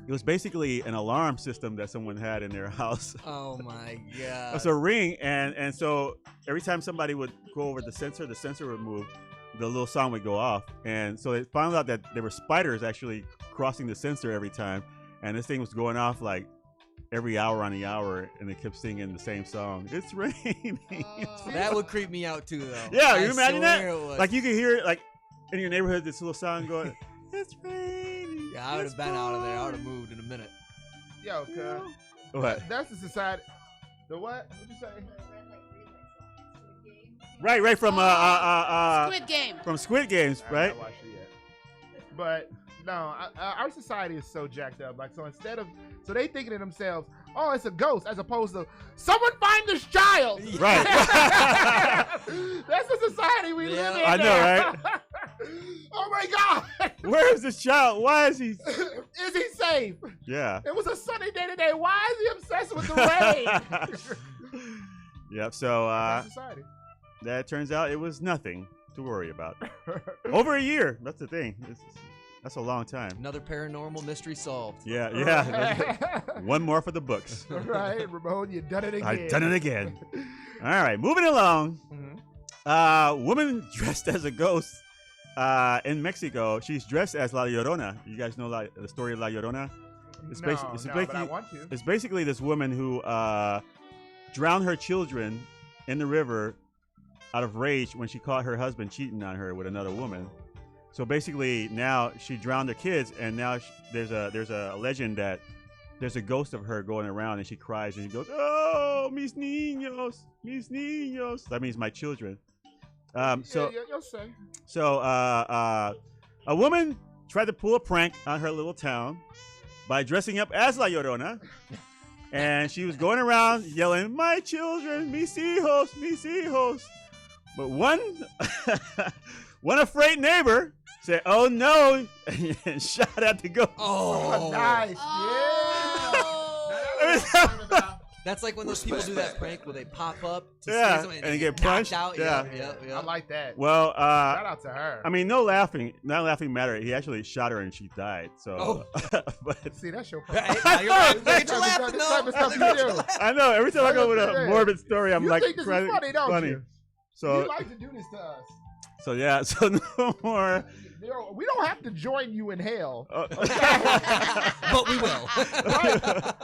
it was basically an alarm system that someone had in their house. Oh my God. It's a ring, and so every time somebody would go over the sensor would move, the little song would go off. And so they found out that there were spiders actually crossing the sensor every time, and this thing was going off like every hour on the hour, and they kept singing the same song. It's raining. That would creep me out too, though. Yeah, I you imagine swear that? it would. Like you could hear it like in your neighborhood, this little song going, "It's raining." Yeah, I would have been out of there. I would have moved in a minute. Yo, cuz. What? That's the society. The what? What'd you say? Right from Squid Game. From Squid Games, I right? haven't watched it yet. But no, our society is so jacked up. Like, so they thinking to themselves, "Oh, it's a ghost," as opposed to someone find this child. Right. That's the society we live in. I know, now. right? Oh my God. Where is this child? Why is he? Is he safe? Yeah. It was a sunny day today. Why is he obsessed with the rain? Yep. So That's society. that turns out it was nothing to worry about. Over a year. That's the thing. That's a long time. Another paranormal mystery solved. Yeah. One more for the books. Right, Ramon, you done it again. I've done it again. All right, moving along. Mhm. Woman dressed as a ghost in Mexico. She's dressed as La Llorona. You guys know the story of La Llorona? But I want to. It's basically this woman who drowned her children in the river out of rage when she caught her husband cheating on her with another woman. So basically, now she drowned her kids, and now there's a legend that there's a ghost of her going around, and she cries and she goes, "Oh, mis niños, mis niños." That means my children. You'll say. So a woman tried to pull a prank on her little town by dressing up as La Llorona, and she was going around yelling, "My children, mis hijos, mis hijos." But one afraid neighbor said, "Oh no," and shot at the ghost. Oh, nice. Yeah. That's like when those people do that prank where they pop up to Yeah, and and get knocked punched. out. Yeah. Yeah. I like that. Well, shout out to her. I mean, not laughing matter. He actually shot her and she died. So, but see, that's your problem. You're laughing, I know. Every time I go with a morbid story, I'm you like, think this is funny, don't you? So you like to do this to us. So yeah, so no more. We don't have to join you in hell, but we will. Right?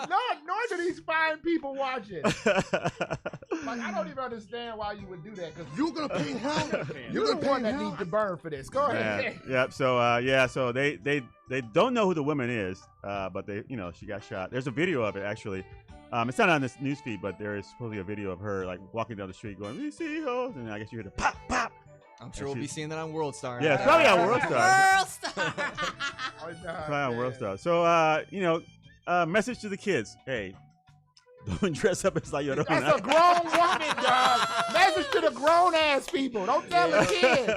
Nor do these fine people watching. Like, I don't even understand why you would do that, because you're gonna pay hell. You're the one that needs to burn for this. Go ahead. Yep. So so they don't know who the woman is, but she got shot. There's a video of it actually. It's not on this newsfeed, but there is supposedly a video of her like walking down the street going, "We see hoes," and I guess you hear the pop pop. I'm sure we'll be seeing that on World Star. Yeah, it's probably on World Star. World Star. Probably on World Star. So message to the kids: hey, don't dress up as La Llorona. That's a grown woman, dog. Message to the grown ass people. Don't tell the kids.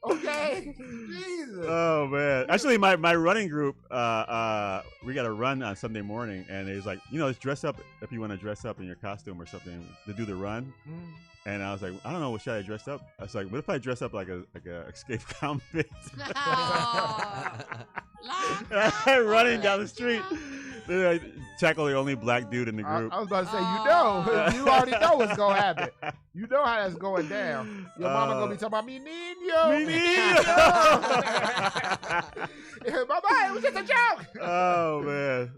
Okay. Jesus. Oh man. Actually, my running group, we got a run on Sunday morning, and it was like, let's dress up if you want to dress up in your costume or something to do the run. And I was like, I don't know, what should I dress up? I was like, what if I dress up like a escaped convict? Running down the street. I tackle the only black dude in the group. I was about to say, you already know what's gonna happen. You know how that's going down. Your mama gonna be talking about me niño. Bye-bye, it was just a joke. Oh man.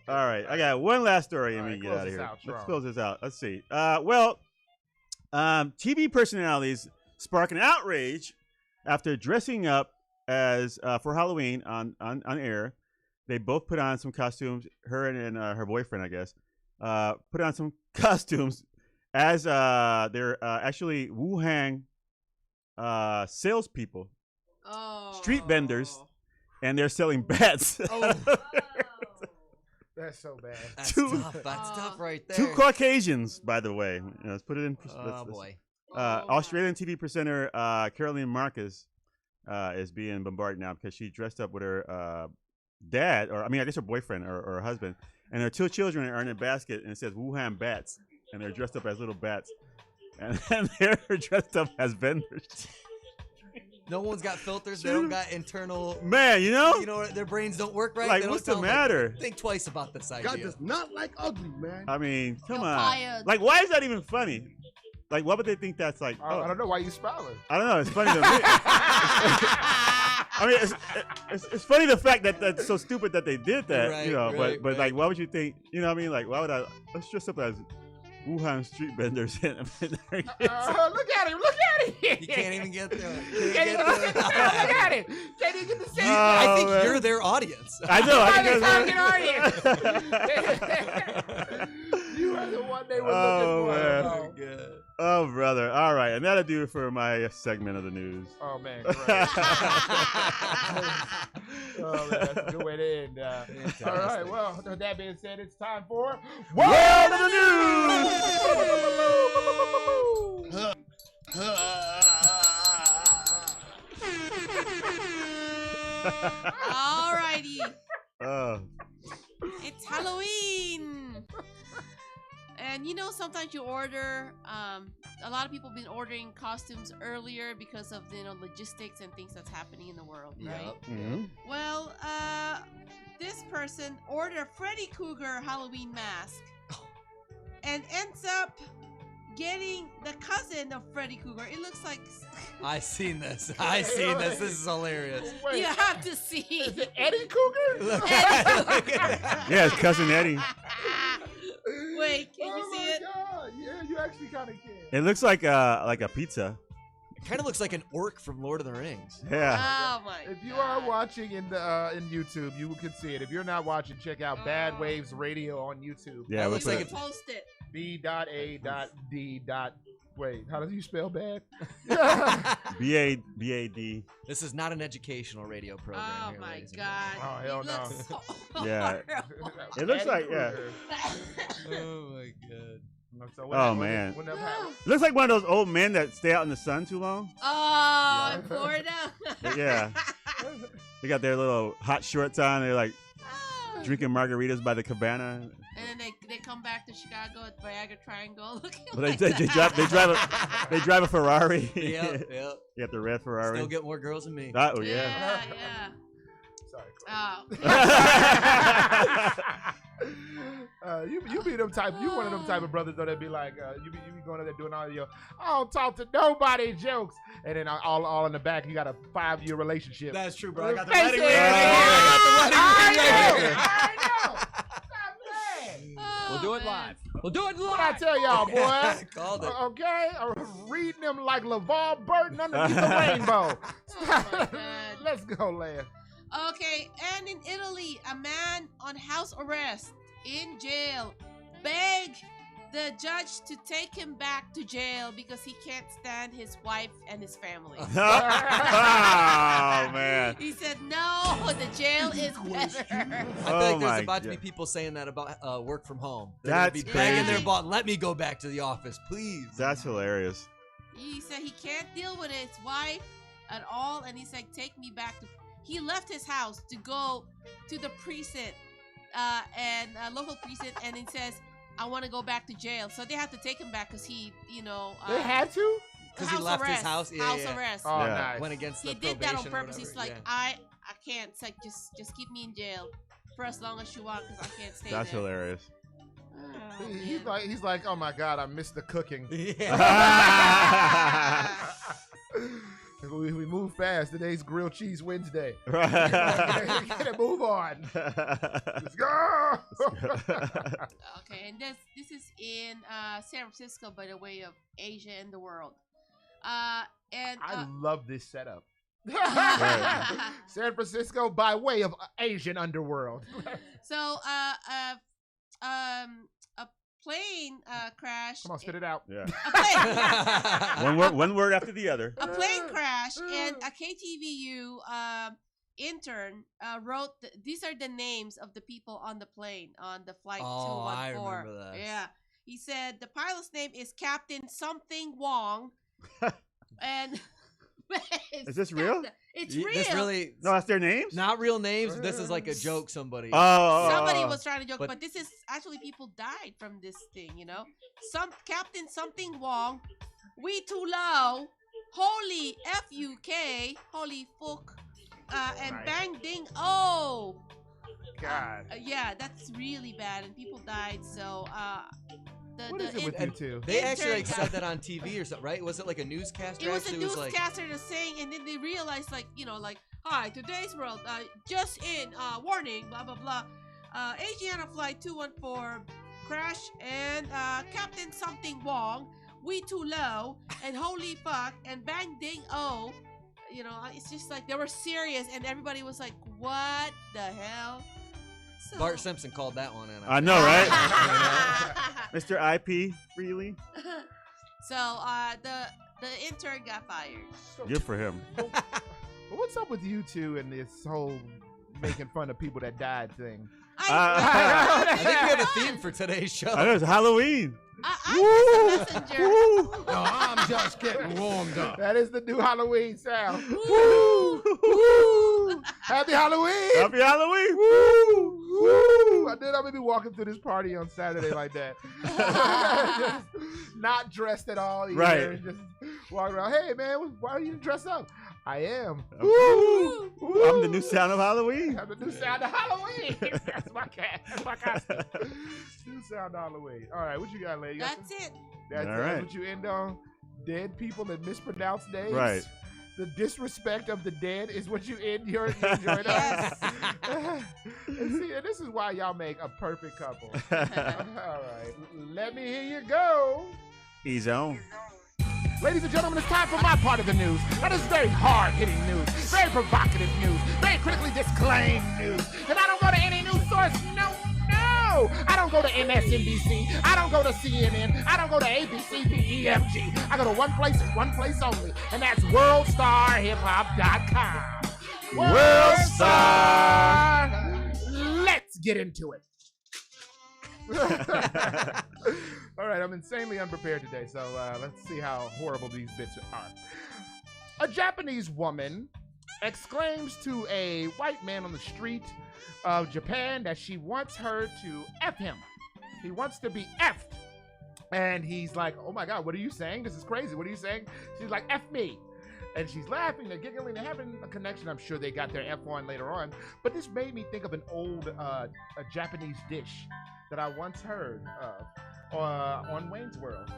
All right, I got one last story and we get out of here. Let's close this out. Let's see. TV personalities spark an outrage after dressing up as for Halloween on air. They both put on some costumes. Her and her boyfriend, I guess, put on some costumes as they're actually Wuhan salespeople, street vendors, and they're selling bats. That's so bad. That's tough. That's tough right there. 2 Caucasians, by the way. Let's put it in. Boy. Australian TV presenter Caroline Marcus is being bombarded now because she dressed up with her dad, or I guess her boyfriend or her husband, and her 2 children are in a basket, and it says Wuhan bats, and they're dressed up as little bats, and they're dressed up as vendors. No one's got filters. They don't got internal. Man, their brains don't work right. Like, they don't what's the matter? Think twice about this idea. God does not like ugly, man. I mean, come You're on. fired. Like, why is that even funny? Like, what would they think that's like? I don't know why you smiling. I don't know. It's funny to me. I mean, it's funny the fact that that's so stupid that they did that, Right, but like, why would you think? You know what I mean? Like, why would I? Let's dress up as Wuhan street vendors. Look at him! Look at him! You can't even get there. Look at him! Can't even get the same. I think you're their audience. I know. You are the one they were looking for. Man. Good. Oh, brother. All right. And that'll do it for my segment of the news. Oh, man. Great. Oh, man. That's a good way to end. All right. Well, with that being said, it's time for World of the News! Alrighty. Oh. It's Halloween. And sometimes you order, a lot of people have been ordering costumes earlier because of, logistics and things that's happening in the world, right? Mm-hmm. Well, this person ordered a Freddy Krueger Halloween mask and ends up getting the cousin of Freddy Krueger. It looks like I seen this. This is hilarious. Wait, you have to see. is it Eddie Cougar? Look at that. Yeah, it's cousin Eddie. Wait, can you see it? God. Yeah, you actually kind of can. It looks like a pizza. It kind of looks like an orc from Lord of the Rings. Yeah. Oh my! If you are watching in YouTube, you can see it. If you're not watching, check out Bad Waves Radio on YouTube. Yeah, It we looks put like it. Post it. B.A.D. Wait, how do you spell bad? B.A.D. This is not an educational radio program. Oh here, my ladies and God! Oh, hell It no. looks so Yeah. horrible. It looks Eddie like Krueger. Oh my God. So Oh, man. When that happens- It looks like one of those old men that stay out in the sun too long. Oh, in Florida. Yeah. They got their little hot shorts on. They're like drinking margaritas by the cabana. And then they come back to Chicago at Viagra Triangle looking But like they that. drive a Ferrari. Yep. You got the red Ferrari. Still get more girls than me. Oh yeah. Yeah. Sorry. You be them type. You one of them type of brothers though that be like, you be going in there doing all your, I don't talk to nobody jokes, and then all in the back you got a 5-year relationship. That's true, bro. I got the Face wedding it. ring. I know. We'll do it live. We'll do it live. What I tell y'all, boy? Called it. Okay, reading them like LeVar Burton underneath the rainbow. Let's go, Lan. Okay, and in Italy, a man on house arrest in jail begged the judge to take him back to jail because he can't stand his wife and his family. Oh man. He said, no, the jail is better. I feel Oh like my there's about to be God. people saying that about work from home. They're That's gonna be begging their crazy. boss, let me go back to the office, please. That's hilarious. He said he can't deal with his wife at all, and he's like, take me back to... He left his house to go to the precinct, local precinct, and he says, I want to go back to jail. So they have to take him back because he, They had to? Because he left his house. Yeah, house yeah. arrest. Oh, Yeah. nice. Went against the He did that on probation or purpose. He's whatever, like, yeah. I can't. It's like, just keep me in jail for as long as you want because I can't stay That's there. hilarious. Oh, He's like, oh my God, I missed the cooking. We move fast. Today's grilled cheese Wednesday. Get it, move on. Let's go. Okay, and this is in San Francisco by the way of Asia and the world. And I love this setup. San Francisco by way of Asian underworld. so a plane crash. Come on, spit it out. Yeah. A plane. one word after the other. A plane crash, and a KTVU intern wrote. These are the names of the people on the plane on the flight 214. I remember that. Yeah, he said the pilot's name is Captain Something Wong, and Is this real? It's real. This really No, that's their names? not real names. This is like a joke. Somebody. Somebody was trying to joke, But- but this is actually people died from this thing, you know. Captain Something Wong, we too low, holy FUK, holy fuck, and Nice. bang ding oh. God. Yeah, that's really bad, and people died. So What is it with you two? They actually intern like said that on TV or something, right? Was it like a newscaster? It was a actually newscaster that's saying, and then they realized, like, hi, today's world, just in, warning, blah, blah, blah. Asiana Flight 214 crash, and Captain Something Wong, we too low, and holy fuck, and bang ding oh. It's just like, they were serious, and everybody was like, what the hell? So, Bart Simpson called that one in. I know, right? Mr. IP Freely. So, the intern got fired. Good for him. But what's up with you two and this whole making fun of people that died thing? I think we have a theme for today's show. I know it's Halloween. I'm just a messenger. No, I'm just getting warmed up. That is the new Halloween sound. Woo! Woo! Happy Halloween! Happy Halloween! Woo! Woo! I'm gonna be walking through this party on Saturday like that. Just not dressed at all. Either. Right. Just walking around. Hey man, why are you dressed up? I am. Ooh, I'm the new sound of Halloween. I'm the new sound of Halloween. That's my cat. That's my costume. New sound of Halloween. All right, what you got, lady? That's it. That's All right. what you end on. Dead people and mispronounced names. Right. The disrespect of the dead is what you end your joint on. And see, and this is why y'all make a perfect couple. All right, let me hear you go. He's on. Ladies and gentlemen, it's time for my part of the news. That is very hard-hitting news, very provocative news, very critically disclaimed news. And I don't go to any news source. No. I don't go to MSNBC. I don't go to CNN. I don't go to ABC, BEMG. I go to one place and one place only, and that's WorldStarHipHop.com. WorldStar. Let's get into it. All right, I'm insanely unprepared today, so let's see how horrible these bits are. A Japanese woman exclaims to a white man on the street of Japan that she wants her to F him. He wants to be F'd. And he's like, oh my God, what are you saying? This is crazy. What are you saying? She's like, F me. And she's laughing, they're giggling, they're having a connection. I'm sure they got their F on later on. But this made me think of an old a Japanese dish that I once heard of on Wayne's World.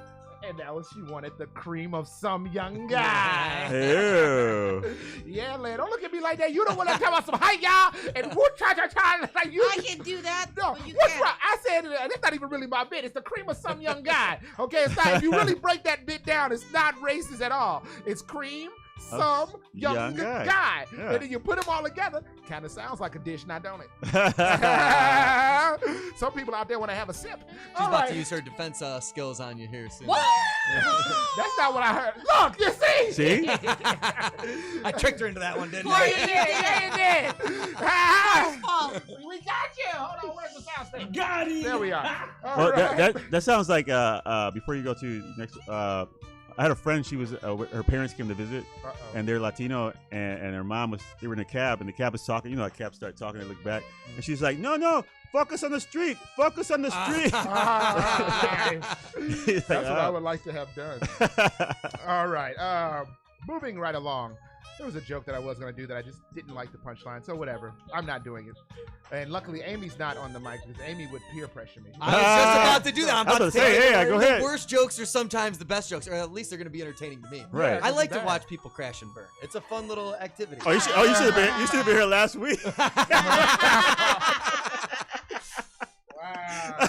And that was she wanted the cream of some young guy. Ew. Yeah, man, don't look at me like that. You don't want to tell us some hi y'all and woo cha cha cha like you. I can do that. No, but you what's can't. wrong? I said it's not even really my bit. It's the cream of some young guy. Okay, it's not. If you really break that bit down, it's not racist at all. It's cream. Some young guy. Yeah. And then you put them all together, kind of sounds like a dish now, don't it? Some people out there want to have a sip. She's about to use her defense skills on you here soon. What? That's not what I heard. Look, you see? See? I tricked her into that one, didn't Yeah, I? you did. We got you. Hold on, where's the sound station? Got it. There we are. All Well, right. that sounds like before you go to next. I had a friend. She was her parents came to visit, and they're Latino, and her mom was. They were in a cab, and the cab was talking. You know, how cabs start talking. They look back, and she's like, "No, focus on the street. Focus on the street." That's what I would like to have done. All right. Moving right along. There was a joke that I was going to do that I just didn't like the punchline, so whatever. I'm not doing it. And luckily, Amy's not on the mic because Amy would peer pressure me. I was just about to do that. I'm about to say, hey, go ahead. The worst jokes are sometimes the best jokes, or at least they're going to be entertaining to me. Right. I like to watch people crash and burn. It's a fun little activity. Oh, you should have been. You should have been here last week. Wow.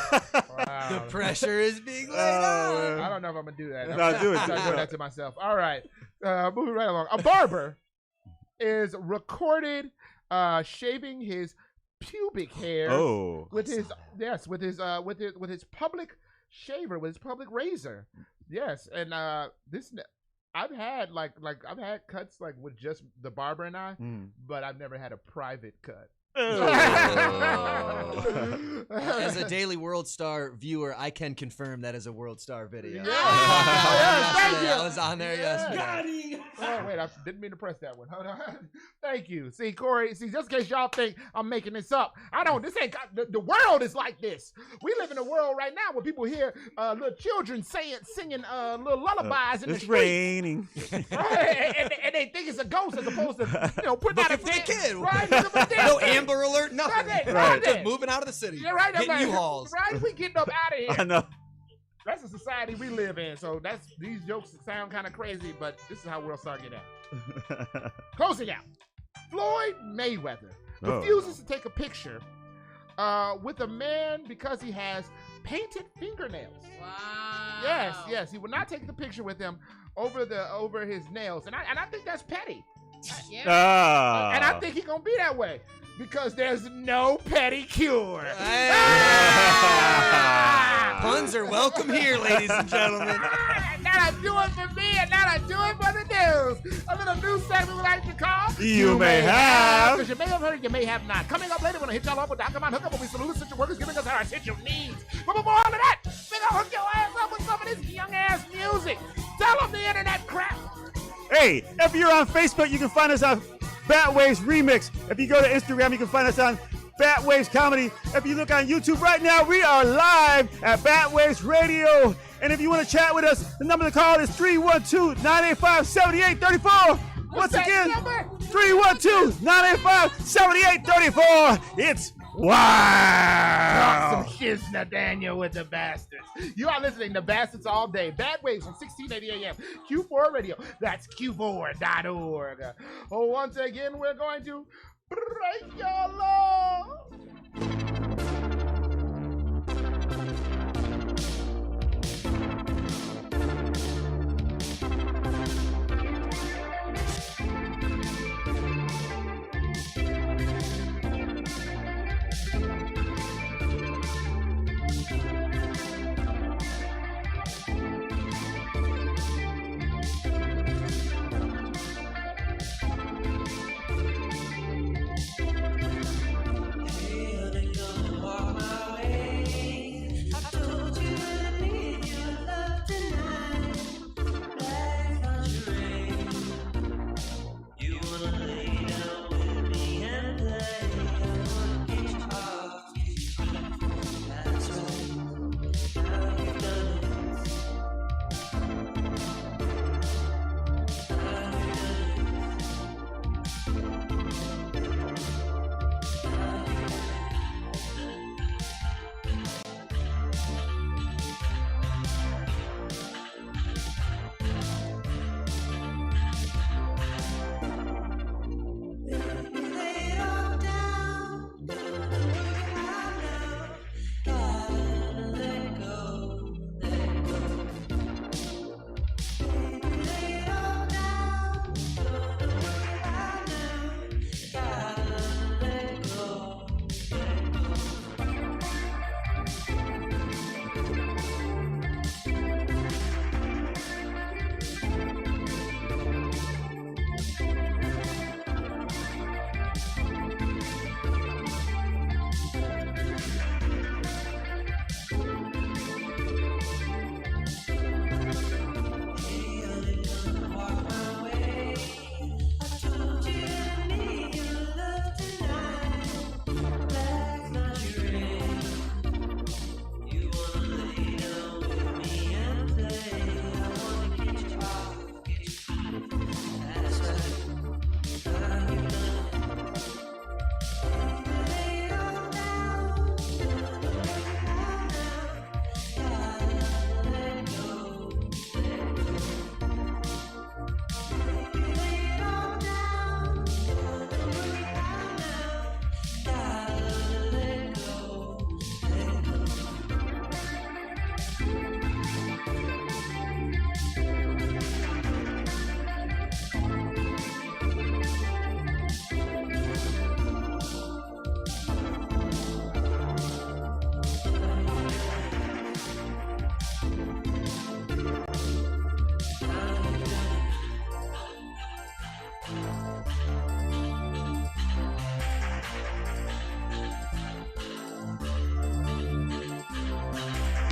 The pressure is being laid on. I don't know if I'm going to do that. No, I'm do it. not doing that to myself. All right. Moving right along. A barber is recorded shaving his pubic hair with his public shaver, with his public razor. Yes, and this I've had I've had cuts like with just the barber and I, but I've never had a private cut. As a daily World Star viewer, I can confirm that is a World Star video. Yes, thank you. I was on there Yeah. yesterday. Oh, wait, I didn't mean to press that one. Hold on. Thank you. See, Corey, just in case y'all think I'm making this up, I don't. This ain't the world is like this. We live in a world right now where people hear little children singing little lullabies in the It's street. raining. Right? and they think it's a ghost as opposed to, putting out a for the kid. Right? No Amber Alert, nothing. Right. Just moving out of the city. You're right. Getting U-Hauls. Right? We getting up out of here. I know. That's the society we live in. So these jokes sound kind of crazy, but this is how World Star get out. Closing out. Floyd Mayweather refuses to take a picture with a man because he has painted fingernails. Wow. Yes. He will not take the picture with him over his nails, and I think that's petty. Yeah. And I think he's gonna be that way because there's no pedicure. Puns are welcome here, ladies and gentlemen. Now I do it for me, and now I do it for the news. A little news segment we like to call You May Have. Because you may have heard, you may have not. Coming up later, we're gonna hit y'all up with Come On Hook Up, when we salute essential workers giving us our essential needs. But before all of that, we're gonna hook your ass up with some of this young ass music. Tell them the internet crap. Hey, if you're on Facebook, you can find us on Batwaves Remix. If you go to Instagram, you can find us on Batwaves Comedy. If you look on YouTube right now, we are live at Batwaves Radio. And if you want to chat with us, the number to call is 312-985-7834. Once that again, number? 312-985-7834. It's wow. Some shiz, Nathaniel, with the bastards. You are listening to Bastards All Day. Bad Waves from 1680 AM. Q4 Radio. That's Q4.org. Oh, once again, we're going to break your law.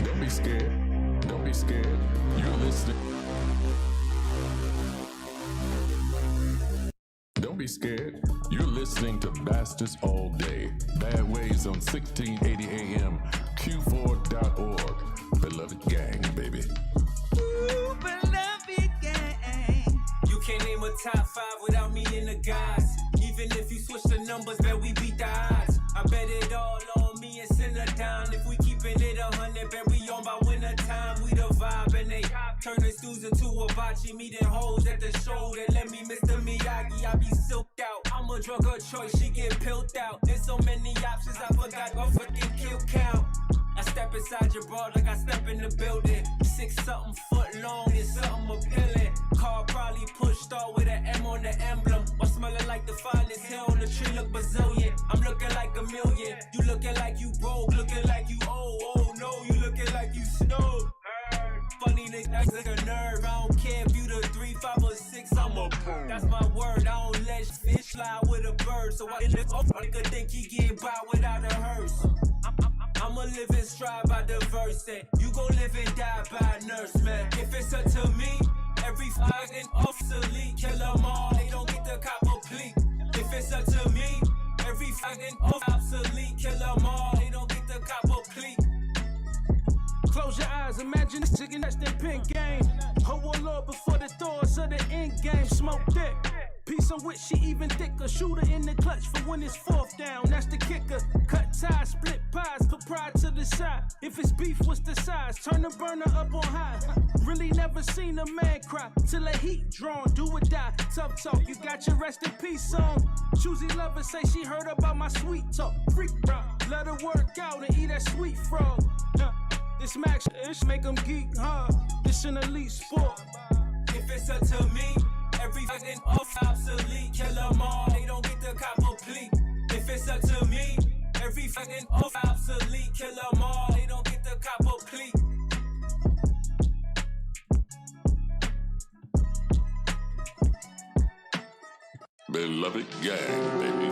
Don't be scared. Don't be scared. You're listening. Don't be scared. You're listening to Bastards All Day. Bad Waves on 1680 AM. Q4.org. Beloved gang, baby. Ooh, beloved gang. You can't name a top 5 without me in the guys. Even if you switch the numbers, bet we beat the odds. I bet it all on me and send her down. If we keeping it 100, bet we on by winter time. We the vibe and they turn the stews into a bocce. Meeting hoes at the show that let me Mr. Miyagi. I be silked out. I'm a drug of choice, she get pilled out. There's so many options, I forgot my fucking kill count. I step inside your bra like I step in the building. 6-something foot long and something appealing. Car probably pushed off with an M on the emblem. Or smelling like the finest hill on the tree look bazillion. I'm looking like a million. You looking like you broke, looking like you old. Oh no, you looking like you snowed. Funny niggas like a nerve. I don't care if you the 3, 5, or 6. I'm a bird. That's my word. I don't let fish fly with a bird. So I nigga think he getting by without a hearse. I'ma live and strive by diversity. You gon' live and die by a nurse, man. If it's up to me, every fucking obsolete. Kill them all, they don't get the cop a plea. If it's up to me, every fucking obsolete. Kill them all, they don't get the cop a plea. Close your eyes, imagine this chicken that's their pink gang. name. Oh, Lord, before the doors of the end game, smoke dick. Piece on which she even thicker. Shooter in the clutch for when it's fourth down. That's the kicker. Cut ties, split pies, put pride to the side. If it's beef, what's the size? Turn the burner up on high. Really never seen a man cry till the heat drawn. Do or die. Tough talk, you got your rest in peace on. Choosy lover say she heard about my sweet talk. Freak bro, let her work out and eat that sweet frog. This max ish make them geek, huh? This an elite sport. If it's up to me, every fucking off obsolete, kill them all, they don't get the copper plea. If it's up to me, every fucking off obsolete, kill them all, they don't get the copper plea. Beloved gang, baby.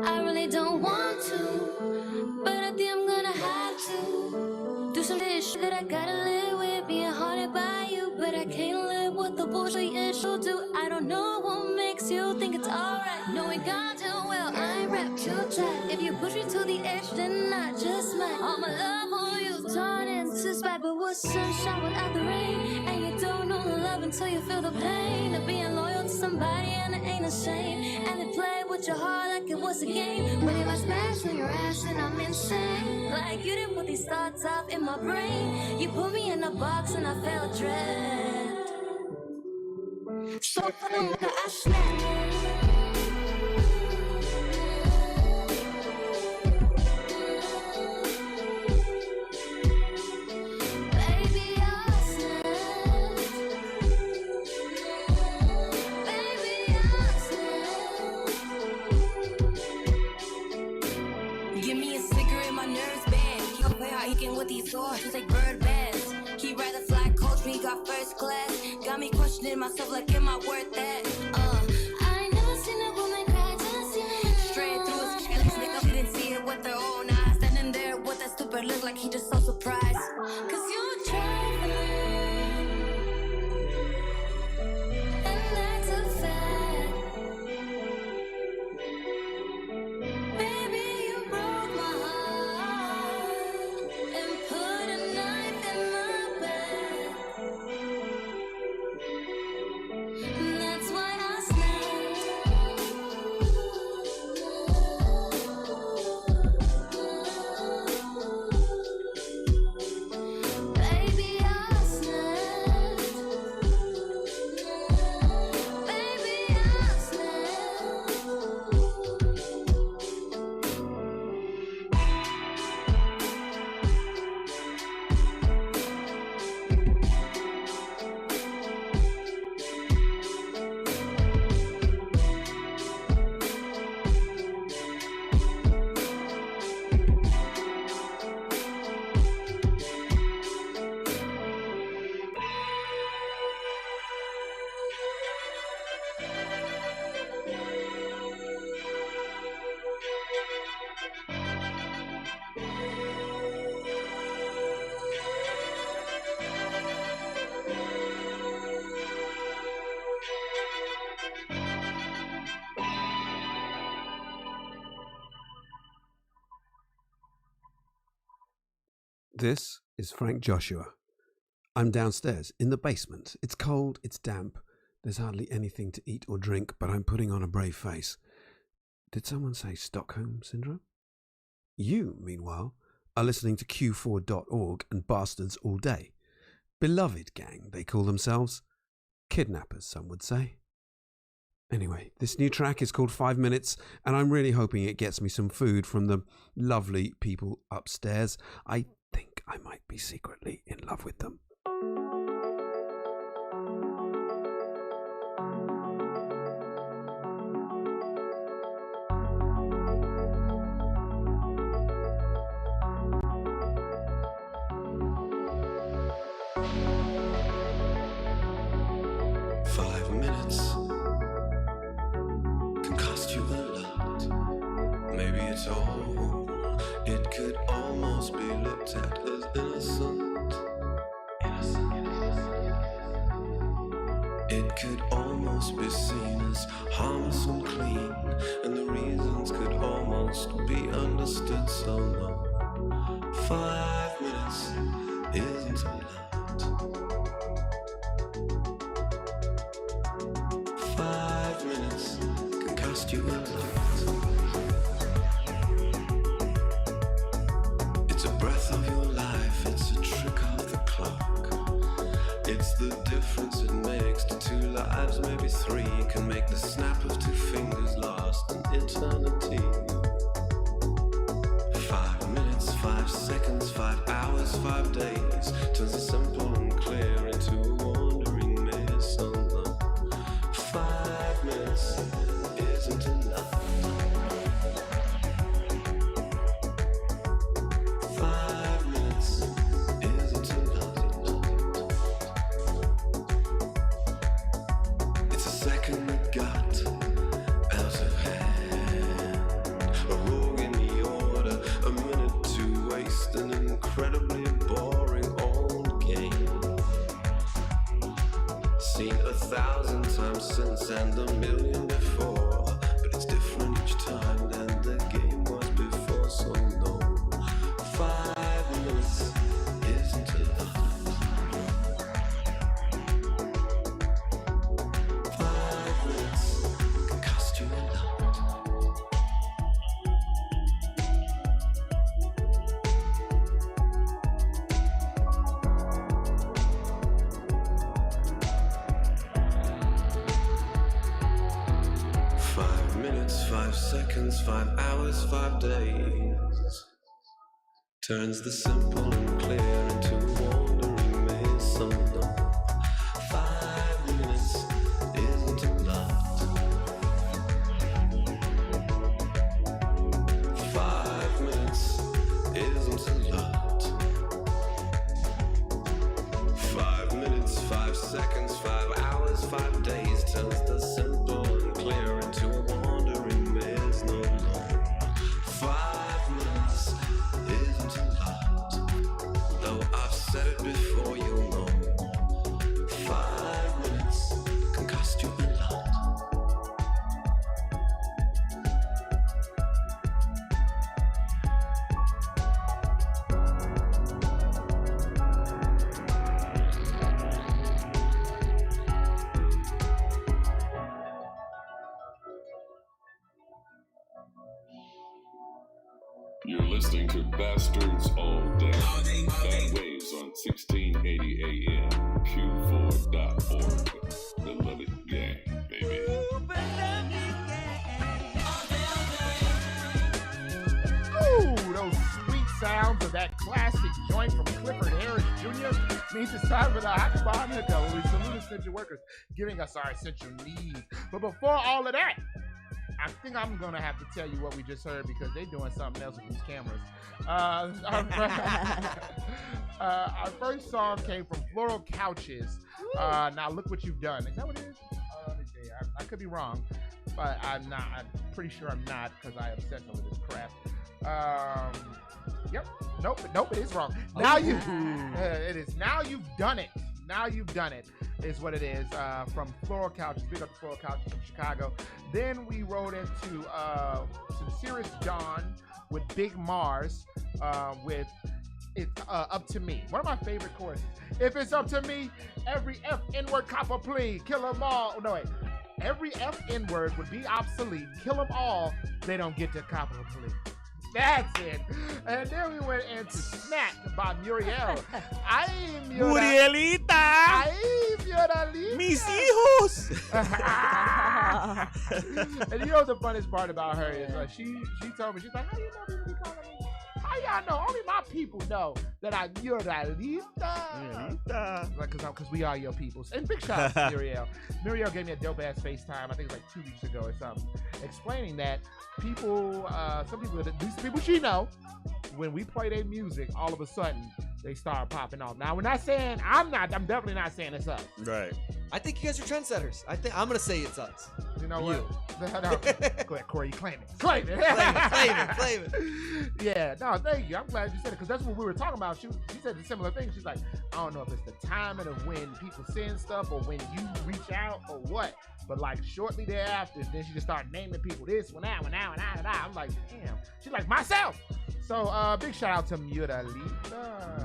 I really don't want to, but I think I'm gonna have to do some shit that I gotta live with, being haunted by you, but I can't live with the bullshit issue too. I don't know what makes you think it's alright, knowing God too well, I ain't wrapped too tight. If you push me to the edge, then I just might. All my love for you turn into spite, but what's sunshine without the rain? And you don't know the love until you feel the pain of being loyal to somebody and it ain't a shame. And they play with your heart like it was a game, but if I smash on your ass, then I'm insane. Like you didn't put these thoughts up in my brain. You put me in a box and I felt dread. So I snapped. With these thoughts, just like bird baths. He'd rather fly coach me, got first class. Got me questioning myself like, am I worth that? I ain't never seen a woman cry just yet. Straight through his chest, nigga didn't see it with their own eyes. Standing there with that stupid look like he just so surprised. Cause you're traveling, and that's a fact. Baby, you broke my heart and put a knife in my back. And that's why I snapped. Baby, I snapped. Baby, I snapped. 'This is Frank Joshua. I'm downstairs in the basement. It's cold, it's damp. There's hardly anything to eat or drink, but I'm putting on a brave face. Did someone say Stockholm Syndrome? You, meanwhile, are listening to Q4.org and Bastards All Day. Beloved gang, they call themselves. Kidnappers, some would say. Anyway, this new track is called 5 Minutes, and I'm really hoping it gets me some food from the lovely people upstairs. I think I might be secretly in love with them. It could almost be seen as harmless and clean, and the reasons could almost be understood so long. 5 minutes. isn't a lot. 5 minutes can cost you a lot. It's a breath of your life, it's a trick of the clock. It's the difference it makes to 2 lives, maybe 3. Can make the snap of 2 fingers last an eternity. 5 minutes, 5 seconds, 5 hours, 5 days turns the simple and clear into a wandering maze. 5 minutes isn't enough. 5 minutes isn't enough. It's a second that got out of hand. A rogue in the order, a minute to waste, an incredibly boring old game. Seen 1,000 times since and 1,000,000 before, but it's different each time than the game was before. So no, 5 minutes isn't enough. 5 minutes can cost you a lot. 5 minutes, 5 seconds, 5 hours, 5 days turns the simple and clear into a wandering maze. So no, 5 minutes isn't a lot. 5 minutes isn't a lot. 5 minutes, 5 seconds, 5 hours, 5 days turns the simple and clear into a wandering maze. No, no. 5 minutes isn't a lot. Though I've said it before, you'll know. 5 minutes can cost you a lot. You're listening to Bastards All Day. Bad Waves on 1680 AM, Q4.org. The Love It Gang, baby. Ooh, those sweet sounds of that classic joint from Clifford Harris Jr. means it's time for the Hot Spot Hookup, where we salute essential workers, giving us our essential needs. But before all of that, I think I'm gonna have to tell you what we just heard because they're doing something else with these cameras. Our first song came from Floral Couches. Now look what you've done. Is that what it is? I could be wrong, but I'm not. I'm pretty sure I'm not because I obsess over this crap. Yep. Nope. It is wrong. Now you. It is. Now you've done it. Now you've done it. Is what it is. From Floral Couches. Big up the Floral Couches from Chicago. Then we rode into some Serious Dawn with Big Mars with It's Up to Me. One of my favorite choruses. If it's up to me, every F N-word copper plea, kill them all. No, wait. Every F N-word would be obsolete. Kill them all. They don't get to copper plea. That's it. And then we went into Snack by Muriel. Ay, Murielita. Ay, Murielita. Mis hijos. And you know what the funniest part about her is she told me, she's like, how you know people be calling me? How y'all know? Only my people know that I'm Murielita. Like, because we are your peoples. And big shout out to Muriel. Muriel gave me a dope ass FaceTime, I think it was like 2 weeks ago or something, explaining that people, some people, these people she know, when we play their music, all of a sudden they start popping off. Now, we're not saying, I'm definitely not saying it's us. Right. I think you guys are trendsetters. I'm gonna say it's us. You know what? No. Go ahead, Corey, you claim it. Claim it. Claim it. Yeah, no, thank you. I'm glad you said it because that's what we were talking about. She said a similar thing. She's like, I don't know if it's the timing of when people send stuff or when you reach out or what. But like shortly thereafter, then she just started naming people this one, that one, that one, that. I'm like, damn. She's like, myself. So big shout out to Murielita.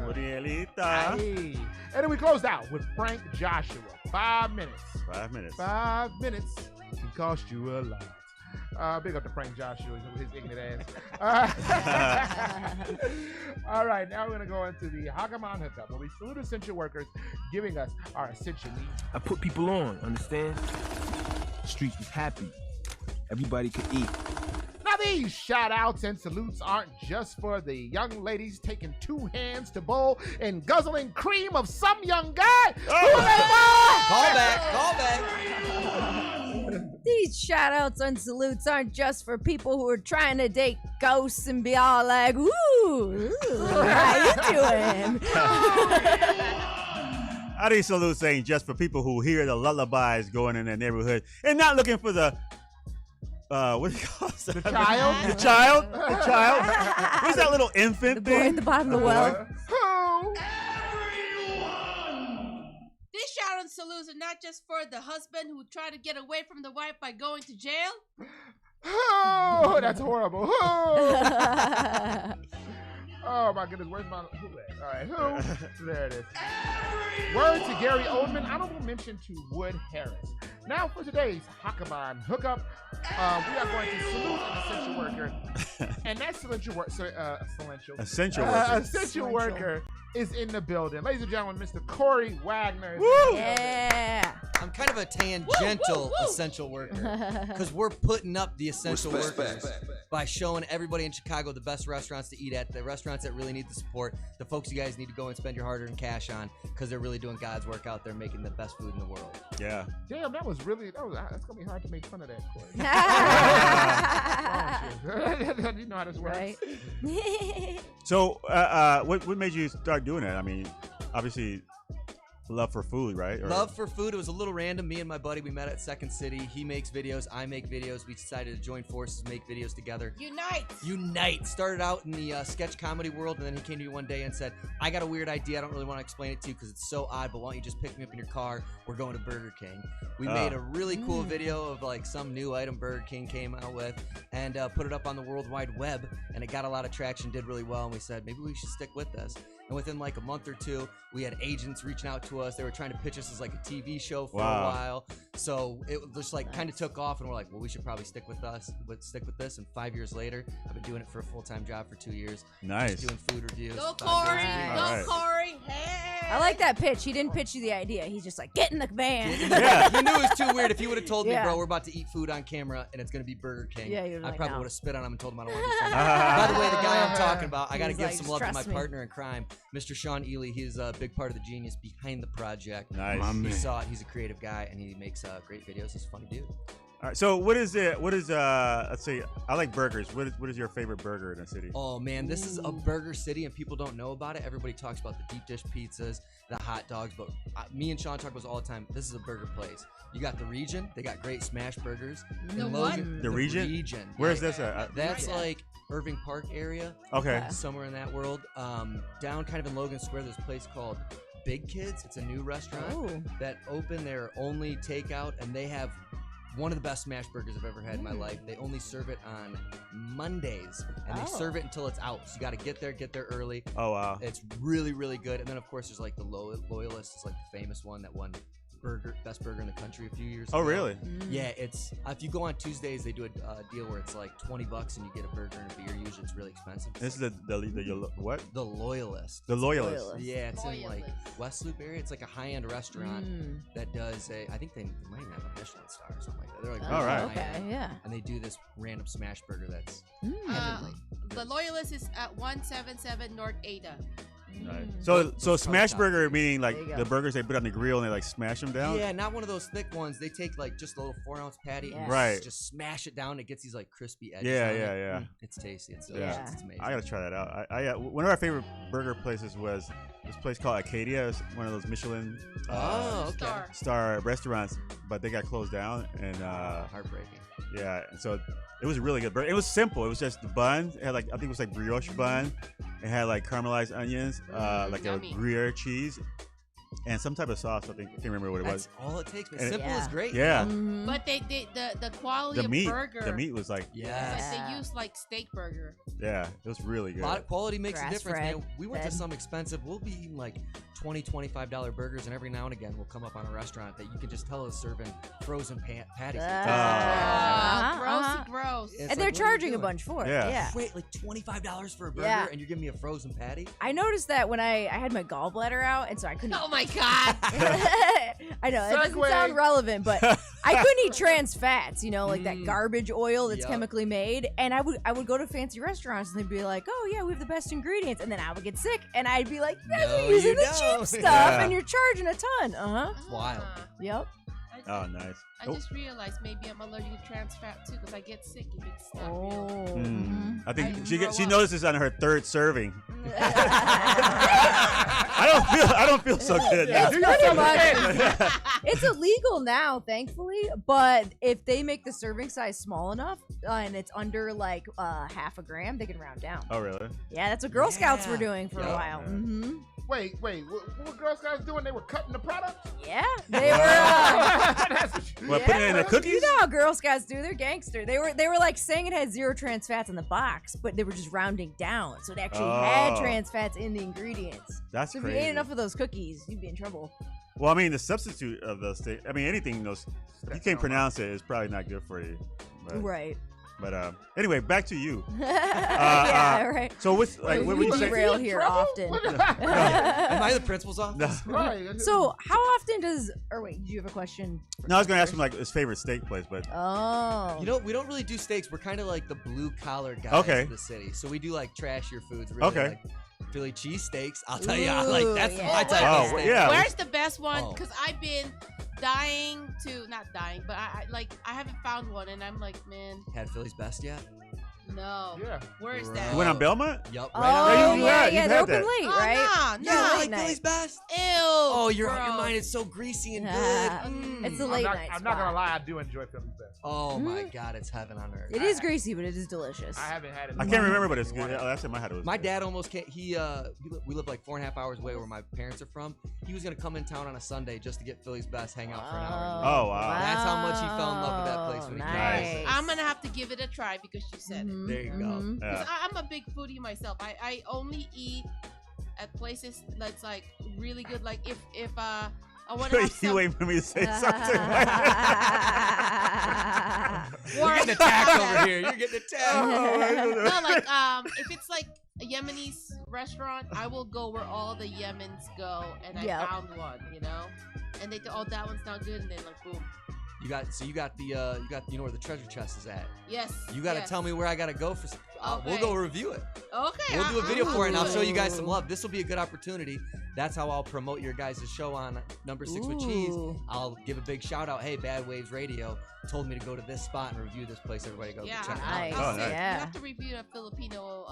Murielita. Hey. And then we closed out with Frank Joshua. 5 minutes. 5 minutes. 5 minutes can cost you a lot. Big up to Frank Joshua with his ignorant ass. All right, now we're going to go into the Hagaman hookup, where we salute essential workers giving us our essential needs. I put people on, understand? The streets was happy. Everybody could eat. Now these shout outs and salutes aren't just for the young ladies taking 2 hands to bowl and guzzling cream of some young guy. Call back. These shout outs and salutes aren't just for people who are trying to date ghosts and be all like, ooh, how you doing? How these salutes ain't just for people who hear the lullabies going in their neighborhood and not looking for the what do you call it? The child? The child? The child? What's that little infant The boy thing? at the bottom of the well. These shout and salutes are not just for the husband who tried to get away from the wife by going to jail. Oh, that's horrible. Oh, oh my goodness, where's my who? All right, who? There it is. Word to Gary Oldman. Honorable mention to Wood Harris. Now for today's Hakaman hookup, we are going to salute an essential worker, and that essential worker is in the building. Ladies and gentlemen, Mr. Corey Wagner. Woo! Yeah. I'm kind of a tangential essential worker because we're putting up the essential workers by showing everybody in Chicago the best restaurants to eat at, the restaurants that really need the support, the folks you guys need to go and spend your hard-earned cash on because they're really doing God's work out there making the best food in the world. Yeah. Damn, that's gonna be hard to make fun of that, Corey. You know how this works. Right. So, what made you start doing that? I mean, obviously, love for food, right? Love for food. It was a little random. Me and my buddy, we met at Second City. He makes videos. I make videos. We decided to join forces, make videos together. Unite. Started out in the sketch comedy world, and then he came to me one day and said, I got a weird idea. I don't really want to explain it to you because it's so odd, but why don't you just pick me up in your car? We're going to Burger King. We made a really cool video of like some new item Burger King came out with and put it up on the World Wide Web, and it got a lot of traction, did really well, and we said, maybe we should stick with this. And within like a month or two, we had agents reaching out to us. They were trying to pitch us as like a TV show for a while. So it just like kind of took off, and we're like, well, we should probably stick with this. And 5 years later, I've been doing it for a full-time job for 2 years. Nice. Just doing food reviews. Go Corey! Right. Corey! Hey! I like that pitch. He didn't pitch you the idea. He's just like, get in the van. Yeah. He knew it was too weird. If he would have told me, Yeah. bro, we're about to eat food on camera and it's going to be Burger King, Yeah, you'd I like, probably no. would have spit on him and told him I don't want to do something. By the way, the guy I'm talking about, I got to He's give like, some just love to my trust me. partner in crime, Mr. Sean Ely. He's a big part of the genius behind the project. Nice. My He man. saw it. He's a creative guy and he makes great videos. He's a funny dude. All right. So, what is let's say, I like burgers. What is your favorite burger in the city? Oh man, this is a burger city and people don't know about it. Everybody talks about the deep dish pizzas, the hot dogs, but me and Sean talk about this all the time. This is a burger place. You got the Region. They got great smash burgers. The In what? Logan, The Region? Region. Where's Yeah. this at? That's like Irving Park area. Okay. Somewhere in that world. Down kind of in Logan Square, there's a place called Big Kids. It's a new restaurant that opened their only takeout, and they have one of the best smash burgers I've ever had in my life. They only serve it on Mondays, and they serve it until it's out. So you got to get there early. Oh, wow. It's really, really good. And then, of course, there's like the Loyalist. It's like the famous one that won best burger in the country a few years ago. Oh, really? Yeah, it's if you go on Tuesdays, they do a deal where it's like $20 and you get a burger and a beer. Usually, it's really expensive. This is the what? The Loyalist. The Loyalist. Yeah, it's in like West Loop area. It's like a high-end restaurant that does I think they might even have a Michelin star or something like that. They're like All right. Okay, yeah. and they do this random smash burger that's heavenly. The Loyalist is at 177 North Ada. Right. So smash top. burger meaning like There you go. the burgers they put on the grill and they like smash them down. Yeah, not one of those thick ones. They take like just a little 4-ounce patty and Right. just smash it down. It gets these like crispy edges. Yeah, on yeah, it. yeah. It's tasty. It's Yeah. delicious. It's amazing. I gotta try that out. I one of our favorite burger places was this place called Acadia. It's one of those Michelin star restaurants, but they got closed down and heartbreaking. Yeah, and so it was a really good burger. It was simple. It was just the bun. It had like I think it was like brioche bun. It had like caramelized onions, like yummy. a Gruyere cheese, and some type of sauce. I think I can't remember what it was. That's all it takes. And Simple is great. Yeah. But the quality The meat. of burger. The meat was like. It's like they use like steak burger. Yeah, it was really good. A lot of quality makes a Grass difference, fed, man. We went to fed. some expensive. We'll be eating like $20, $25 burgers, and every now and again we'll come up on a restaurant that you can just tell is serving frozen patties. Gross. It's And they're like, what are you charging a doing? bunch for it. Yeah. Wait, like $25 for a burger, Yeah. and you're giving me a frozen patty? I noticed that when I had my gallbladder out, and so I couldn't. Oh my god! I know it doesn't Segue. sound relevant, but I couldn't eat trans fats. You know, like that garbage oil that's Yup. chemically made. And I would go to fancy restaurants and they'd be like, "Oh yeah, we have the best ingredients," and then I would get sick, and I'd be like, "You guys No, are using you the don't." cheap stuff, Yeah. and you're charging a ton." It's wild. Yep. Oh, nice. I just realized maybe I'm allergic to trans fat too because I get sick if it's not Oh. real. I think I she grow up. notices on her third serving. I don't feel so good. It's now. pretty much. It's illegal now, thankfully. But if they make the serving size small enough and it's under like half a gram, they can round down. Oh, really? Yeah, that's what Girl Scouts were Yeah. doing for a Yup. while. Mm-hmm. Wait, what were Girl Scouts doing? They were cutting the product? Yeah, they were. That's what you- What, putting it in the You cookies? know how Girl Scouts do? They're gangster. They were like saying it had 0 trans fats in the box, but they were just rounding down, so it actually had Oh. trans fats in the ingredients. That's So if you crazy. ate enough of those cookies, you'd be in trouble. Well, I mean, the substitute of those things. I mean, anything those you can't pronounce it is probably not good for you. But, Right. But anyway, back to you. Yeah, right. So what's like? What would you say? derail here often. Am I the principal's office? Right. So how often does? Or wait, do you have a question? No, I was gonna ask him like his favorite steak place, but Oh. You know, we don't really do steaks. We're kind of like the blue collar guys Okay. of the city. So we do like trashier foods. Really, Okay. like Philly cheesesteaks. I'll tell you, like that's Ooh, my yeah. type Oh, of steak. yeah. Where's the best one? Oh. Because I've been dying to, not dying, but I haven't found one, and I'm like, man, Had Philly's best yet? no. Yeah. Where is Bro. that? you went on Belmont. Yup. Oh, Right on Yeah, the you yeah, had- yeah. you've They're had open that. late, Oh, right? no, You no. don't late like night. Philly's best? Ew. Oh, your gross. mind is so greasy and Yeah. good. Mm. It's a late night I'm not gonna spot. lie, I do enjoy Philly's best. Oh my God, it's heaven on earth. It is greasy, but it is delicious. I haven't had it. I can't remember, but it's good. Last time I had it was My good. dad almost can't. We live like 4.5 hours away where my parents are from. He was gonna come in town on a Sunday just to get Philly's best, hang out for an hour. Oh, wow. That's how much he fell in love with that place when he came. Nice. I'm gonna have to give it a try because you said it. There you go. Yeah. 'Cause I'm a big foodie myself. I only eat at places that's like really good. Like if I want to have You some. wait for me to say something. You're getting attacked over here. You're getting attacked. No, like if it's like a Yemenis restaurant, I will go where all the Yemens go, and I Yep. found one, you know, and they oh that one's not good, and then like boom, You got you know where the treasure chest is at. yes. You got to yes. tell me where I got to go for. We'll Okay. go review it. Okay, We'll do a video for it, and I'll show you guys some Ooh. love. This will be a good opportunity. That's how I'll promote your guys' show on Number 6 with Cheese. Ooh. I'll give a big shout out. Hey, Bad Waves Radio told me to go to this spot and review this place. Everybody go Yeah, check it Nice. out. Oh, I'll say, nice. Yeah. You have to review the Filipino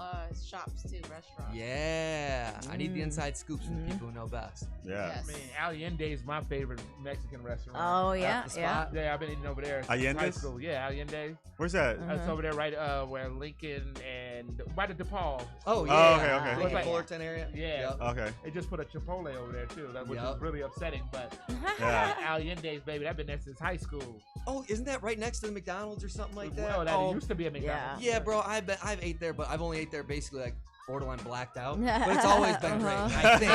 shops too, restaurants. Yeah, I need the inside scoops from the Mhm. people who know best. Yeah. Yes. Man, Allende is my favorite Mexican restaurant. Oh yeah, That's the yeah. spot. Yeah, I've been eating over there since high Allende's? school. Yeah, Allende. Where's that? Uh-huh. It's over there right where Lincoln and by the DePaul. Oh, Oh, yeah. okay, okay. Looks like- Fullerton area. Yeah. Yep. Okay. They just put a Chipotle over there too, which Yup. is really upsetting. But Yeah. Allende's, baby, I've been there since high school. Oh, isn't that right next to the McDonald's or something like that? Well, that Oh, used to be a McDonald's. yeah, bro. I've ate there, but I've only ate there basically like borderline blacked out. But it's always been great. I think.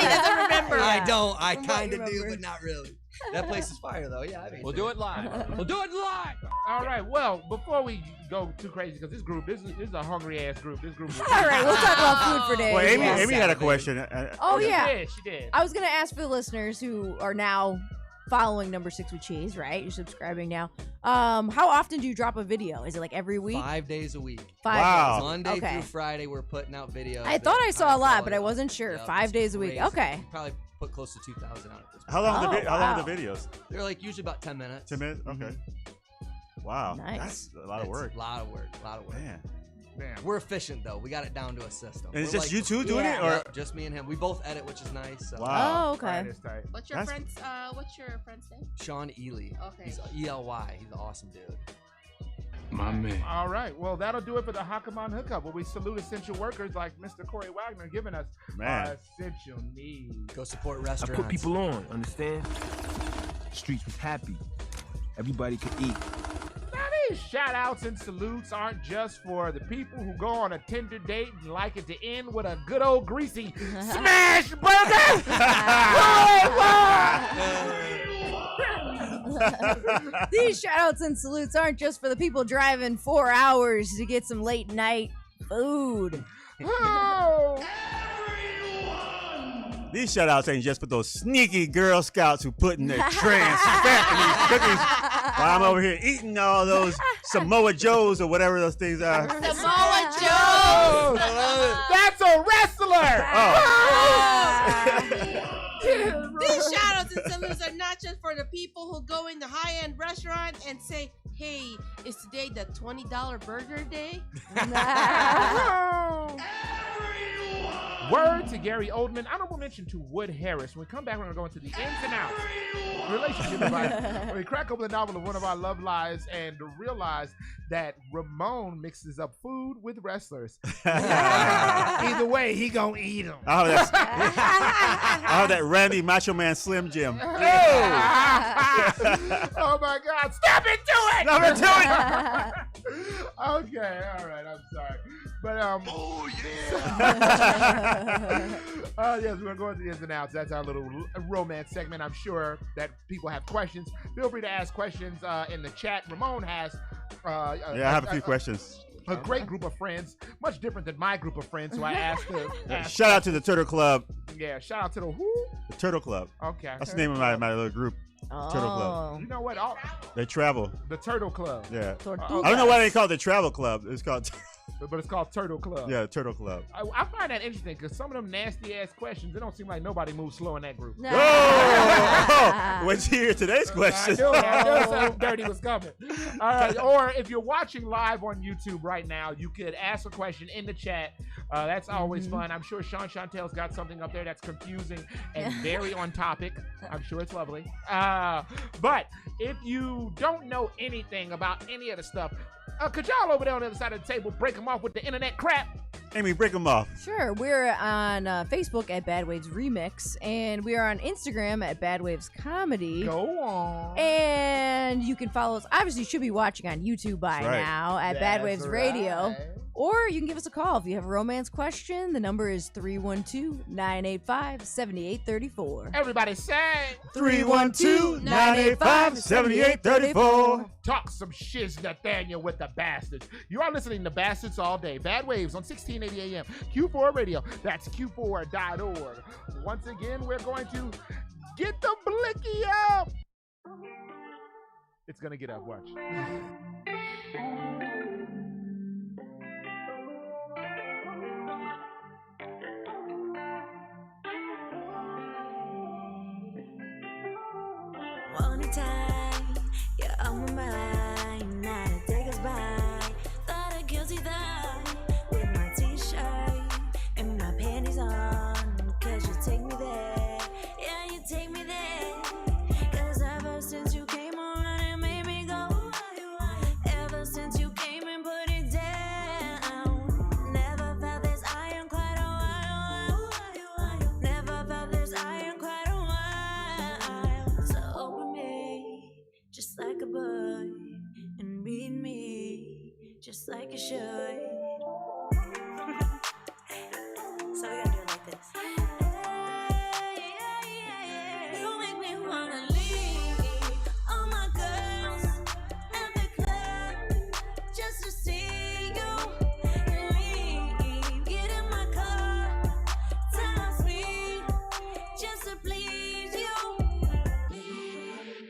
He doesn't remember. I don't. I From what kind you of do, remember. but not really. That place is fire though. Yeah, I mean, We'll do it live. We'll do it live. All right. Well, before we go too crazy, because this is a hungry ass group. This group. All right, we'll talk about food for days. Well, Amy, Yes. Amy had a question. Oh yeah. She did. I was gonna ask for the listeners who are now following Number 6 with Cheese, right? You're subscribing now. How often do you drop a video? Is it like every week? 5 days a week. 5 Wow. days. Monday Okay. through Friday, we're putting out videos. I thought I saw a lot, but I follow. wasn't sure. Yep, 5 it's days a week. crazy. Okay. We probably put close to 2,000 out at this point. How long? Oh, How long are the wow. videos? They're like usually about 10 minutes. 10 minutes. Okay. Wow. Nice. That's a lot of It's work. A lot of work. A lot of work. Man. Damn. We're efficient though. We got it down to a system. And it's We're just like- you two doing Yeah. it, or Yep, just me and him. We both edit, which is nice. So. Wow. Oh, okay. Right, it's tight. What's your friend's What's your friend's name? Sean Ely. Okay. He's ELY. He's an awesome dude. My man. All right. Well, that'll do it for the Hakaman Hookup, where we salute essential workers like Mr. Corey Wagner giving us our essential needs. Go support I restaurants. put people on, understand? The streets was happy. Everybody could eat. Now, these shout outs and salutes aren't just for the people who go on a Tinder date and like it to end with a good old greasy smash burger. These shoutouts and salutes aren't just for the people driving 4 hours to get some late night food. These shout-outs ain't just for those sneaky Girl Scouts who put in their trans fat in these cookies while I'm over here eating all those Samoa Joes or whatever those things are. Samoa Joe. That's a wrestler. These shoutouts and salutes are not just for the people who go in the high-end restaurant and say, "Hey, is today the $20 burger day?" Word to Gary Oldman. Honorable mention to Wood Harris. When we come back, we're going to go into the ins and outs. Relationship advice. When we crack open the novel of one of our love lives and realize that Ramon mixes up food with wrestlers. Either way, he gonna eat them. Oh, that Randy Macho Man Slim Jim. Oh my God! Step into it! Step into it! Okay, all right. I'm sorry, but oh yeah. Yes, we're going to the ins and outs. That's our little romance segment. I'm sure that people have questions. Feel free to ask questions in the chat. Ramon has. I have a few questions. A great group of friends, much different than my group of friends. So I asked to shout out to the Turtle Club. Yeah, shout out to the who? The Turtle Club. Okay. That's the name of my little group. Turtle Club. You know what? They travel. The Turtle Club. Yeah. I don't know why they call it the Travel Club. It's called. But it's called Turtle Club. Yeah, Turtle Club. I find that interesting because some of them nasty ass questions, it don't seem like nobody moves slow in that group. Oh! Wait till you hear today's question. I knew something dirty was coming. All right. Or if you're watching live on YouTube right now, you could ask a question in the chat. That's always fun. I'm sure Sean Chantel's got something up there that's confusing and very on topic. I'm sure it's lovely. But if you don't know anything about any of the stuff, could y'all over there on the other side of the table break them off with the internet crap? Amy, break them off. Sure. We're on Facebook at Bad Waves Remix, and we are on Instagram at Bad Waves Comedy. Go on. And you can follow us. Obviously, you should be watching on YouTube by now at Bad Waves Radio. Or you can give us a call if you have a romance question. The number is 312-985-7834. Everybody say 312-985-7834. Talk some shiz, Nathaniel, with the bastards. You are listening to Bastards All Day. Bad Waves on 1680 AM. Q4 Radio. That's Q4.org. Once again, we're going to get the blicky up. It's going to get up. Watch. One time, you're on my mind, now to take us by. Thought a guilty thought with my t-shirt and my panties on. Cause you take me there, yeah, you take me there. Cause ever since you came on, it made me go. Ever since you came and put it down, never felt this iron quite a while. Never felt this iron quite a while. So open me just like a book and read me just like you should. So we gotta do it like this. You make me wanna leave all my girls at the club just to see you leave. Get in my car, tell me just to please you. Leave.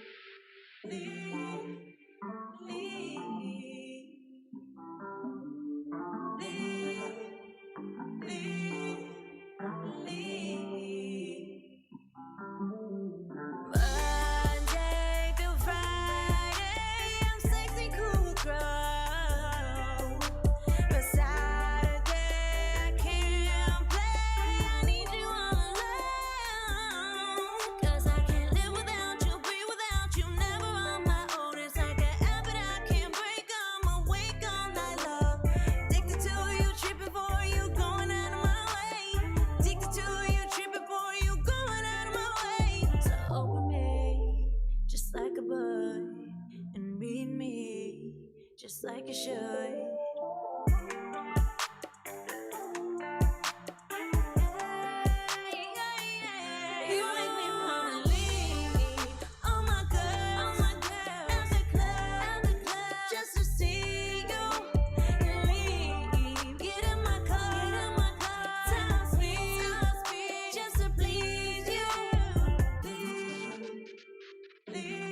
just like you should. You make me wanna leave. Oh my girl, at the club, just to see you leave. Get in my car, top speed, just to please you. Leave.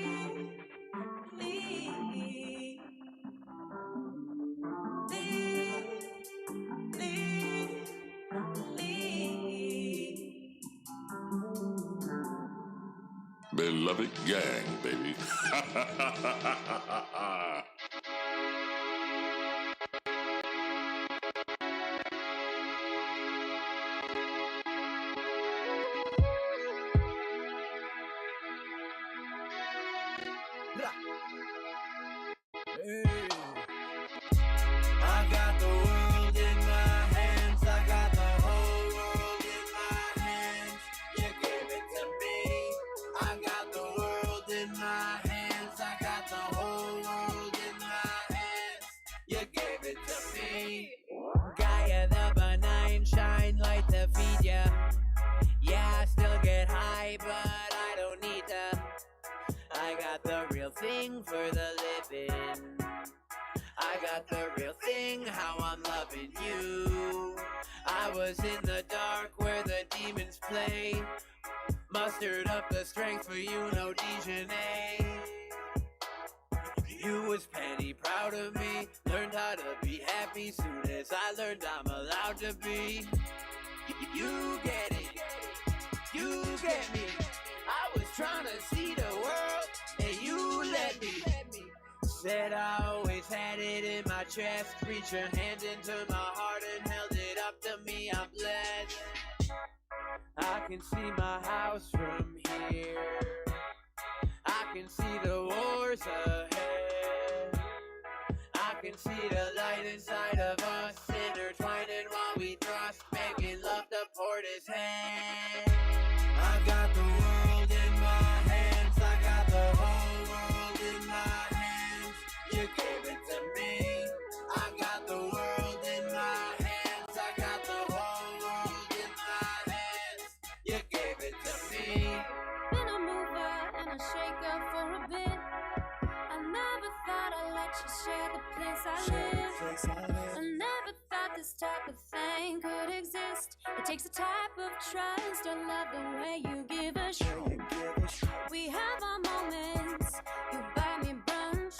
Beloved gang, baby. I got the world in my hands. I got the whole world in my hands. You gave it to me. I got the world in my hands. I got the whole world in my hands. You gave it to me. Gaia the benign shine light to feed ya. Yeah, I still get high, but I don't need to. I got the real thing for the living. I got the real thing, how I'm loving you. I was in the dark where the demons play. Mustered up the strength for you, no Dijonais. You was penny proud of me. Learned how to be happy soon as I learned I'm allowed to be. You get it, you get me. I was trying to see the world and you let me. Said I always had it in my chest. Reach your hand into my heart and held it up to me. I'm blessed. I can see my house from here. I can see the wars ahead. I can see the light inside of us, intertwining while we thrust, making love to Portishead. I got the world in my hands. I got the whole world in my hands. You gave it to me. I got the world in my hands. I got the whole world in my hands. You gave it to me. Been a mover and a shaker for a bit. I never thought I'd let you share the place I live. I never thought this type of thing could exist. It takes a type of trust. I love the way you give a shit. We have our moments. You buy me brunch.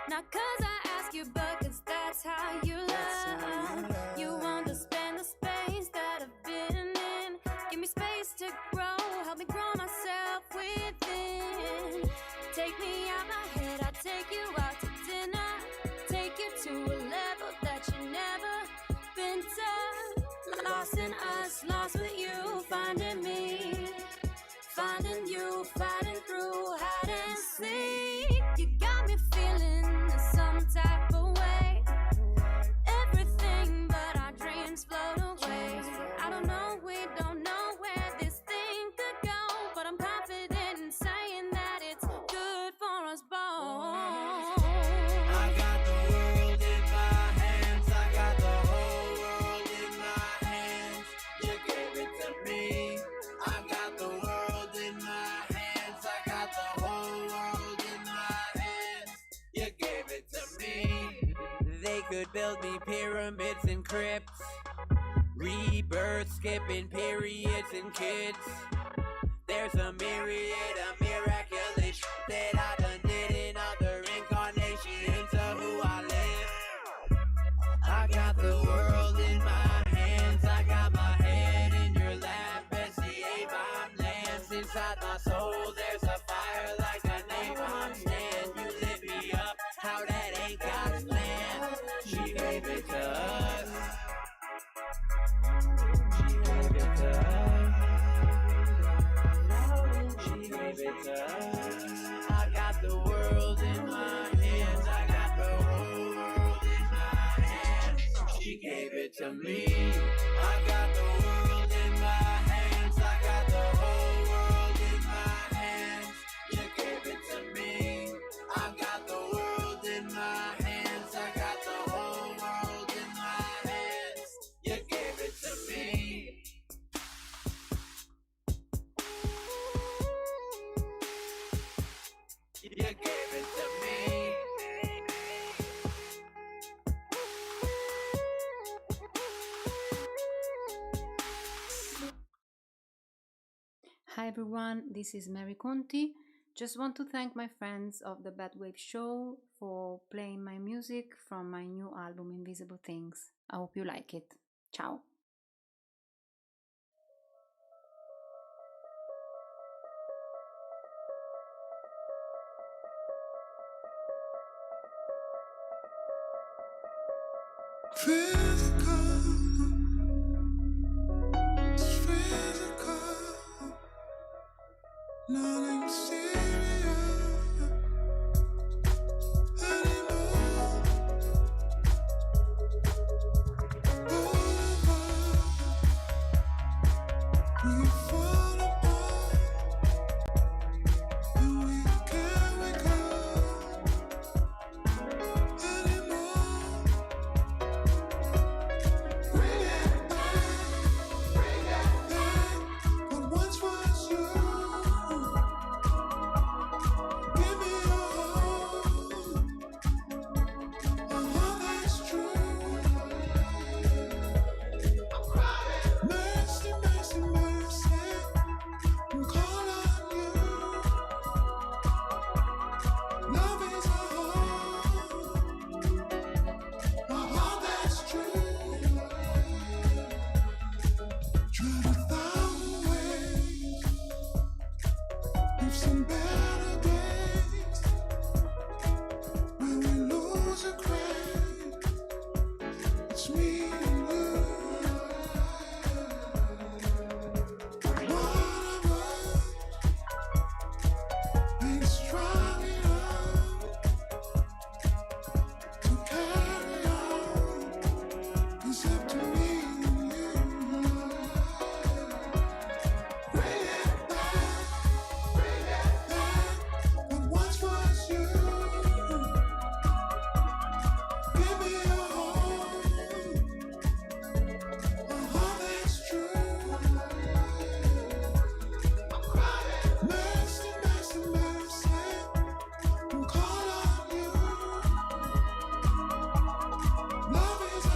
Not cause I ask you, but cause that's how you love. You understand the space that I've been in. Give me space to grow. Help me grow myself within. Take me out my head. I'll take you out to dinner. Take you to a level that you never been to. Lost in us, lost with you, finding me. Finding you, fighting through hide and seek. You got me feeling some type of way. Everything but our dreams float away. I don't know, we don't know where this thing could go, but I'm confident in saying that it's good for us both. I got the world in my hands. I got the whole world in my hands. You gave it to me. I got the world in my hands. I got the whole world in my hands. You gave it to me. They could build me pyramids and crypts, rebirth, skipping periods and kids. There's a myriad of miraculous that I done did in other incarnations of who I live. I got the world in my hands. I got my head in your lap as the A-bomb lands inside my soul. There's a fire like a napalm stand. You lit me up, how that ain't God's plan. She gave it to us. She gave it to us. She gave it to us. I got the world in my hands. I got the whole world in my hands. She gave it to me. I got the world in my hands. I got the whole world in my hands. You gave it to me. I got the world in my hands. everyone, this is Mary Conti. Just want to thank my friends of the Bad Wave Show for playing my music from my new album Invisible Things. I hope you like it. Ciao. Nothing serious anymore. We fall apart, and we can't wake up anymore. Bring it back, what once was you. Give me your heart, a heart that's true. Mercy, mercy, mercy, I'm calling on you. Love is a heart that's true. Tried 1,000 ways, we've seen better days. When we lose a grave, it's me and you. One of us ain't strong enough to carry on. It's up to me and you. Bring it back, what once was you. Give me your heart, a heart that's true. Mercy, mercy, mercy, I'm calling on you. Love is a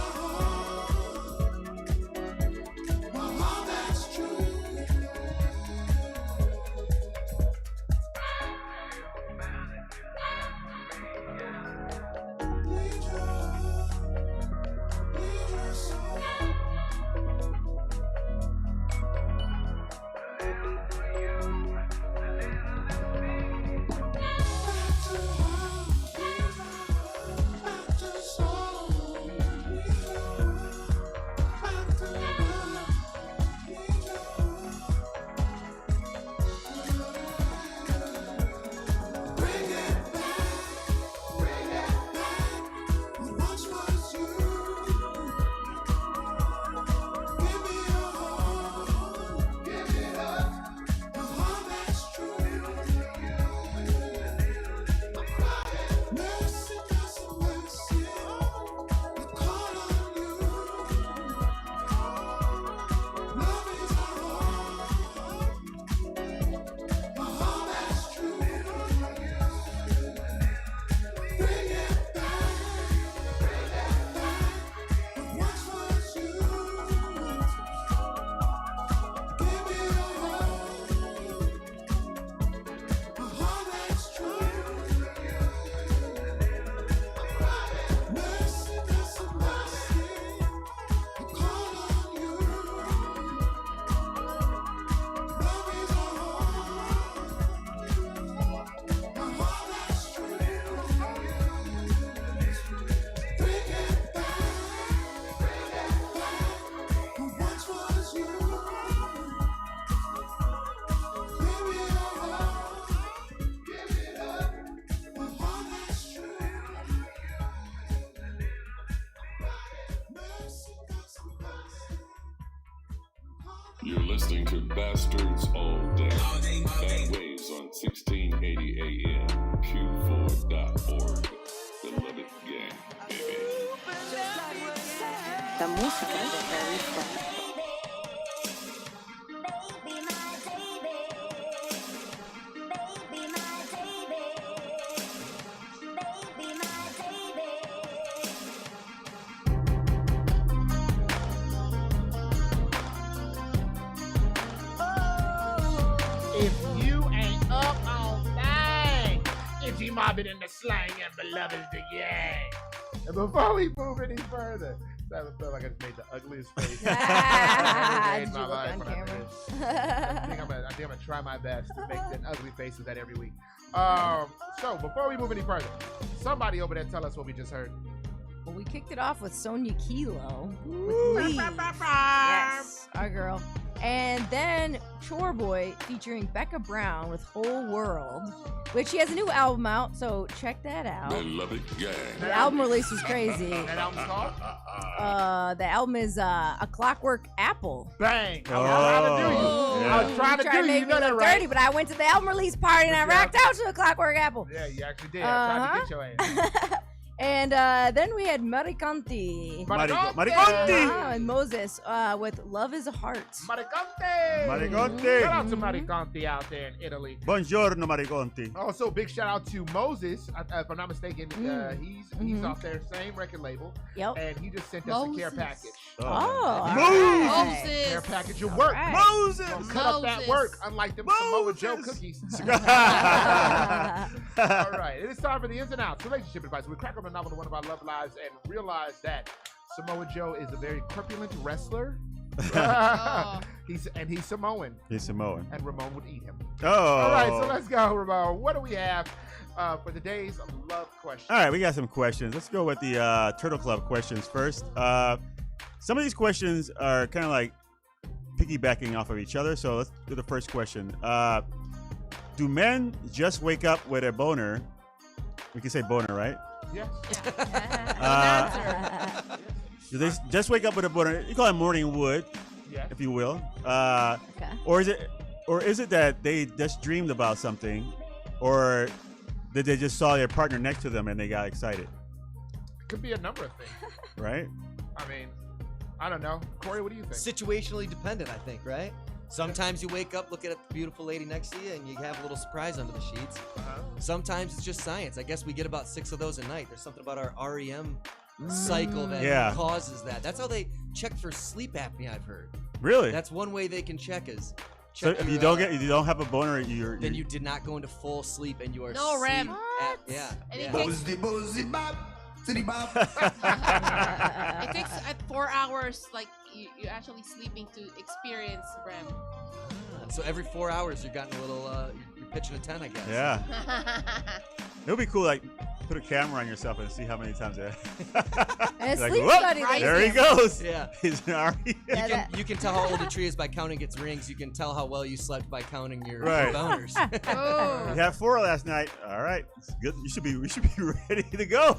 heart that's true. Need your soul. Back to heart, back to soul. Need your back to love. Need your bring it back, what once was you. Give me your heart, give it up, a heart that's true. Mercy, mercy, mercy, I call on you. Love is a heart that's true. Bring it back, what once was you. Give me your heart, a heart that's true. Mercy, mercy, mercy, I call on you. Love is a heart that's true. Bring it back, what once was you. Give me your heart, give it up, a heart that's true. Mercy, mercy, mercy. You're listening to Bastards All Day. Bad Waves on 1680 AM, Q4.org. Beloved gang, baby. La musica è Harry Fry. mobbing in the slang and beloved the yang. And before we move any further, I feel like I just made the ugliest face I've ever made in my life when I did this. I think I'm gonna try my best to make the ugly faces that every week. So before we move any further, somebody over there tell us what we just heard. Well, we kicked it off with Sonia Kilo with Leave. Yes, our girl. And then Chore Boy featuring Becca Brown with Whole World, which she has a new album out, so check that out. Beloved gang. The album release was crazy. That album's called? The album is A Clockwork Apple. Bang! I was trying to do you. I was trying to do you. Make You me know that, look right? dirty, but I went to the album release party and I rocked out to A Clockwork Apple. Yeah, you actually did. I tried to get your ass. And then we had Maricanti. Maricanti! And Moses with Love is a Heart. Mariconte! Shout out to Mariconti out there in Italy. Buongiorno, Mariconti. Also, big shout out to Moses. If I'm not mistaken, he's off their same record label. Yep. And he just sent us a care package. Moses! Care package of work. Right. Moses! Don't cut up that work, unlike them Samoa Joe cookies. All right, it is time for the ins and outs. Relationship advice. We crack on a novel to one of our love lives and realize that Samoa Joe is a very corpulent wrestler. He's Samoan. He's Samoan. And Ramon would eat him. Oh. All right, so let's go, Ramon. What do we have for the days of love questions? All right, we got some questions. Let's go with the Turtle Club questions first. Some of these questions are kind of like piggybacking off of each other. So let's do the first question. Do men just wake up with a boner? We can say boner, right? Yes. Do they just wake up with a boner? You call it morning wood, if you will. Or is it that they just dreamed about something, or that they just saw their partner next to them and they got excited? Could be a number of things. Right? I mean, I don't know. Corey, what do you think? Situationally dependent, I think, right? Sometimes you wake up, look at the beautiful lady next to you, and you have a little surprise under the sheets. Sometimes it's just science. I guess we get about 6 of those a night. There's something about our REM cycle that causes that. That's how they check for sleep apnea, I've heard. Really? That's one way they can check is. So if you don't have a boner, then you did not go into full sleep and you are No REM. Yeah. It takes 4 hours, like you're actually sleeping to experience REM. So every 4 hours you're getting a little, you're pitching a 10, I guess. Yeah. It would be cool, like, put a camera on yourself and see how many times it. And like, sleep whoop, study. there he goes. Yeah. He's an REM. You can tell how old a tree is by counting its rings. You can tell how well you slept by counting your Right. boners. You had 4 last night. All right, it's good. We should be ready to go.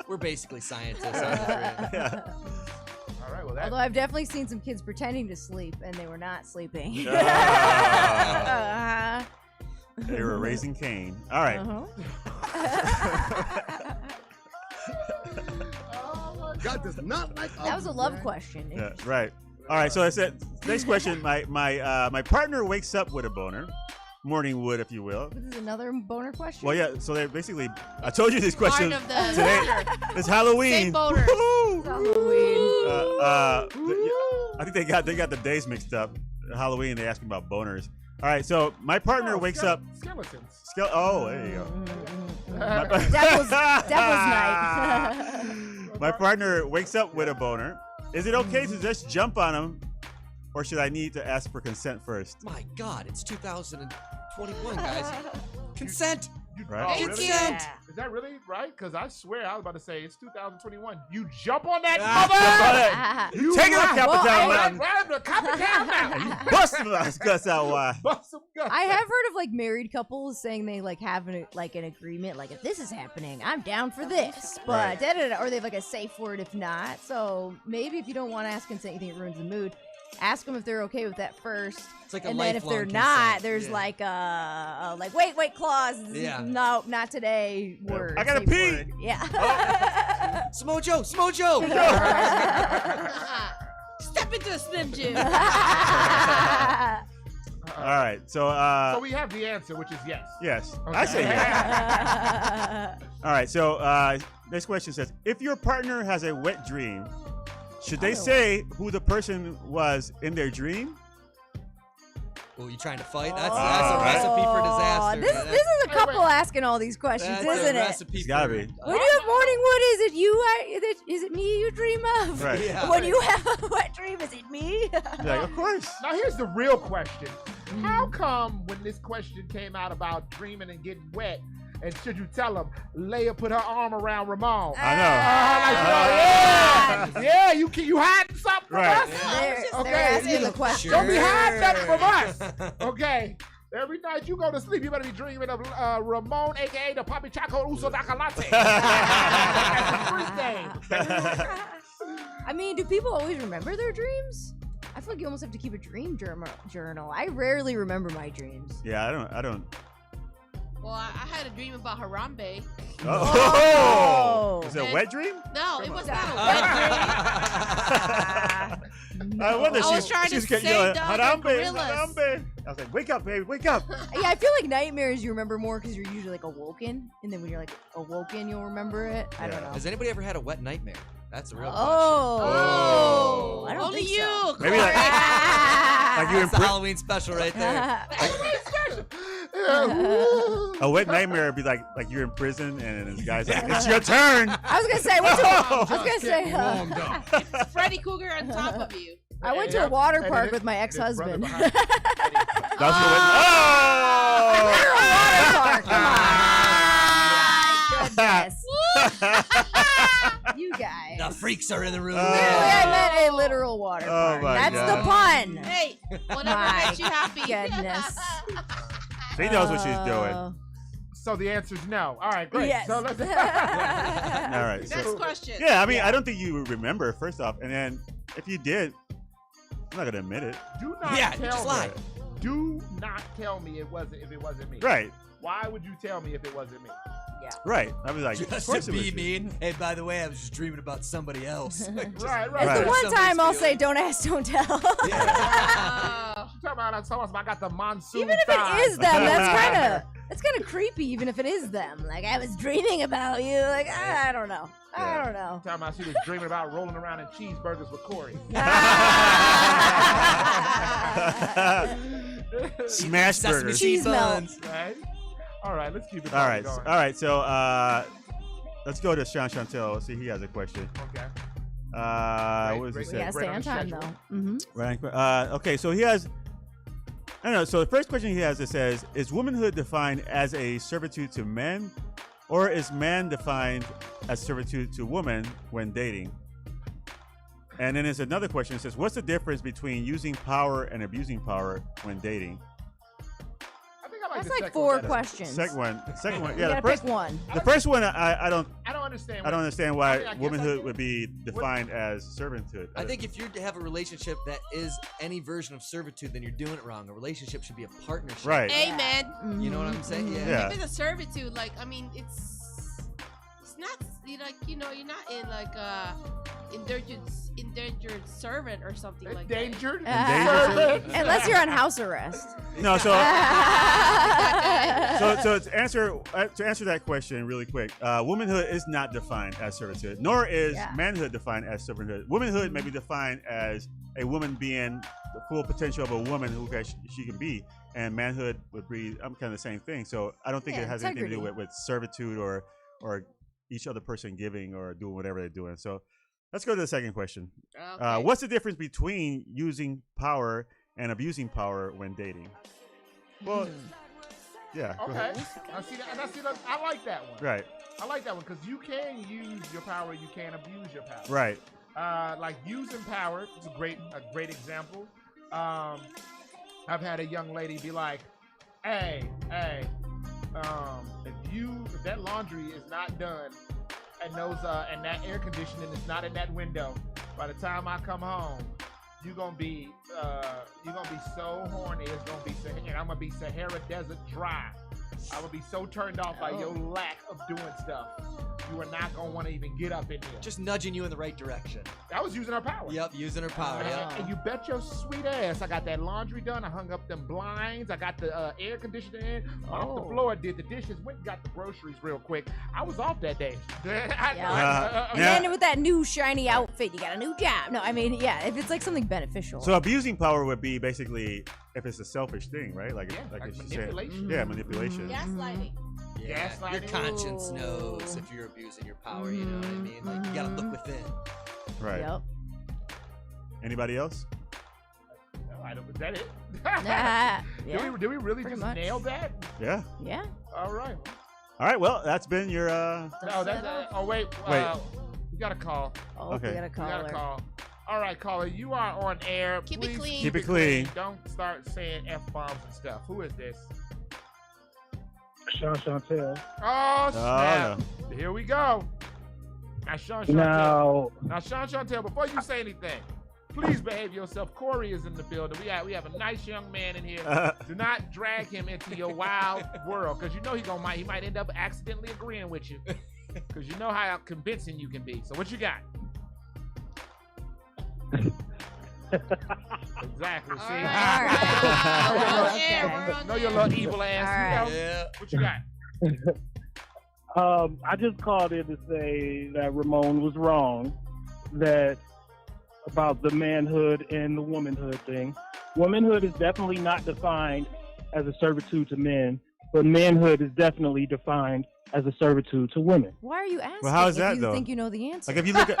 We're basically scientists. Yeah. All right, well, Although I've definitely seen some kids pretending to sleep and they were not sleeping. They were raising Cain. All right. God does not like. That was a love question. Yeah, right. All right. So I said, next question. My partner wakes up with a boner, morning wood, if you will. This is another boner question. Well, yeah. So they're basically. I told you these questions Part of the today. It's Halloween. Same boners. I think they got the days mixed up. Halloween. They asked me about boners. All right. So my partner wakes up. Skeletons. Oh, there you go. Devil's night. My partner wakes up with a boner. Is it okay to just jump on him, or should I need to ask for consent first? My God, it's 2021, guys. Consent. Right? Oh, really? Consent. Is that really right? Because I swear I was about to say it's 2021. You jump on that mother. You take it up Capital Mountain. Right up to Capital Mountain. You bust him out his guts out wide. Bust some guts. I have heard of like married couples saying they like have an agreement, like if this is happening, I'm down for this, but or they have like a safe word if not. So maybe if you don't want to ask consent, you think it ruins the mood. Ask them if they're okay with that first. It's like a and then if they're lifelong not, consent. there's Yeah. like wait clause. Yeah. No, not today. Word. I gotta safe pee. word. Yeah. Smojo. Step into a Slim Jim. All right. So So we have the answer, which is yes. yes. Okay. I say yes. All right. So next question says, if your partner has a wet dream, should they say who the person was in their dream? Oh, you trying to fight? That's a recipe for disaster. This man. is a couple asking all these questions, That's isn't a it? recipe It's gotta be. When you have morning wood, is it you? Is it me you dream of? Right. Yeah. When you have a wet dream, is it me? Like, of course. Now here's the real question. How come when this question came out about dreaming and getting wet, and should you tell them, Leia put her arm around Ramon? I know. Yeah, you hiding something from Right. us? They're asking the question. Don't be hiding nothing from us. Okay. Every night you go to sleep, you better be dreaming of Ramon, a.k.a. the Papi Chaco Uso Dakalate. That's his first name. I mean, do people always remember their dreams? I feel like you almost have to keep a dream journal. I rarely remember my dreams. Yeah, I don't. Well, I had a dream about Harambe. Oh! Is it a wet dream? No, it was not a wet dream. I wonder. I was trying to save the Harambe, gorillas. Harambe. I was like, wake up, baby, wake up. Yeah, I feel like nightmares you remember more because you're usually like awoken, and then when you're like awoken, you'll remember it. I don't know. Has anybody ever had a wet nightmare? That's a real Oh, I don't Only think you. so. Maybe like you're in That's the Halloween special right there. a wet nightmare would be like you're in prison and this guy's like, it's your turn. I was gonna say, It's Freddy Cougar on top of you. I went to a water park with my ex-husband. That's your water park. Come on. My goodness. You guys. The freaks are in the room. Clearly, I meant a literal water park. my That's God. the pun. Hey, whatever My makes you happy. Goodness. She knows what she's doing. So the answer is no. All right, great. Yes. So let's All right. Next So, question. yeah, I mean, I don't think you remember first off, and then if you did, I'm not gonna admit it. do not Yeah, tell just me. lie. Do not tell me it wasn't if it wasn't me. Right. Why would you tell me if it wasn't me? Right. I was like, of Just course to it was be you. mean. Hey, by the way, I was just dreaming about somebody else. Right. It's Right. the one time I'll say, don't ask, don't tell. You talking about I got the monsoon. Even if thighs. it is them, that's kind of creepy. Even if it is them, like I was dreaming about you. Like I don't know. I don't know. Talking about she was dreaming about rolling around in cheeseburgers with Corey. Smash Sesame burgers. Cheese melt. buns. Right? All right, let's keep it All right. going. All right. So let's go to Sean Chantel. See, he has a question. Okay. What does he great. say? We gotta Right stay on on the time schedule. though. Mm-hmm. Right. Okay. So he has. I don't know. So the first question he has, it says, is womanhood defined as a servitude to men, or is man defined as servitude to woman when dating? And then there's another question. It says, what's the difference between using power and abusing power when dating? I think I like That's the like second 4 one better. questions. Second one. You Yeah. gotta The first, pick one. the first one, I don't understand. I don't understand why I guess I womanhood get- would be defined as servitude. I think if you have a relationship that is any version of servitude, then you're doing it wrong. A relationship should be a partnership. Right. Amen. You know what I'm saying? Yeah. Yeah. If it's a servitude, like I mean, it's not you're not in like endangered servant or something like that. Endangered? Unless you're on house arrest. No, so to answer that question really quick, womanhood is not defined as servitude, nor is manhood defined as servanthood. Womanhood may be defined as a woman being the full potential of a woman who she can be, and manhood would be kind of the same thing. So I don't think it has anything to do with servitude or each other person giving or doing whatever they're doing. So let's go to the second question. Okay. What's the difference between using power and abusing power when dating? Well, yeah. go Okay. ahead. I like that one. Right. I like that one because you can use your power, you can abuse your power. Right. Like using power is a great example. I've had a young lady be like, "Hey, if that laundry is not done and and that air conditioning is not in that window, by the time I come home, you're gonna be so horny. It's gonna be and I'm gonna be Sahara Desert dry. I would be so turned off by your lack of doing stuff. you are not gonna want to even get up in here. Just nudging you in the right direction. I was using her power. Yep, using her power. And you bet your sweet ass, I got that laundry done. I hung up them blinds. I got the air conditioner in. Off the floor, did the dishes. Went and got the groceries real quick. I was off that day. And then with that new shiny outfit, you got a new job. No, I mean, yeah, if it's like something beneficial. So abusing power would be basically if it's a selfish thing, right? Like if she said, manipulation. yeah, manipulation. Gaslighting. Yeah, your conscience knows if you're abusing your power, you know what I mean? Like, you gotta look within. Right. Yep. Anybody else? Is that it? Yeah. Did we really Pretty just much. nail that? Yeah. Yeah. All right. All right. Well, that's been your. No, that's. Wait. We got a call. Oh, Okay. we got a We caller. got a call. All right, caller, you are on air. Keep it Please clean. Keep it clean. Don't start saying F-bombs and stuff. Who is this? Sean Chantel. Oh, snap. Here we go. Now, Sean Chantel. Now, Sean Chantel, before you say anything, please behave yourself. Corey is in the building. We have a nice young man in here. Do not drag him into your wild world, because you know he might end up accidentally agreeing with you, because you know how convincing you can be. So what you got? Exactly. See? Know your little evil ass. You know? What you got? I just called in to say that Ramon was wrong about the manhood and the womanhood thing. Womanhood is definitely not defined as a servitude to men, but manhood is definitely defined as a servitude to women. Why are you asking? Well, how is if that, you though? think you know the answer? Like if you look at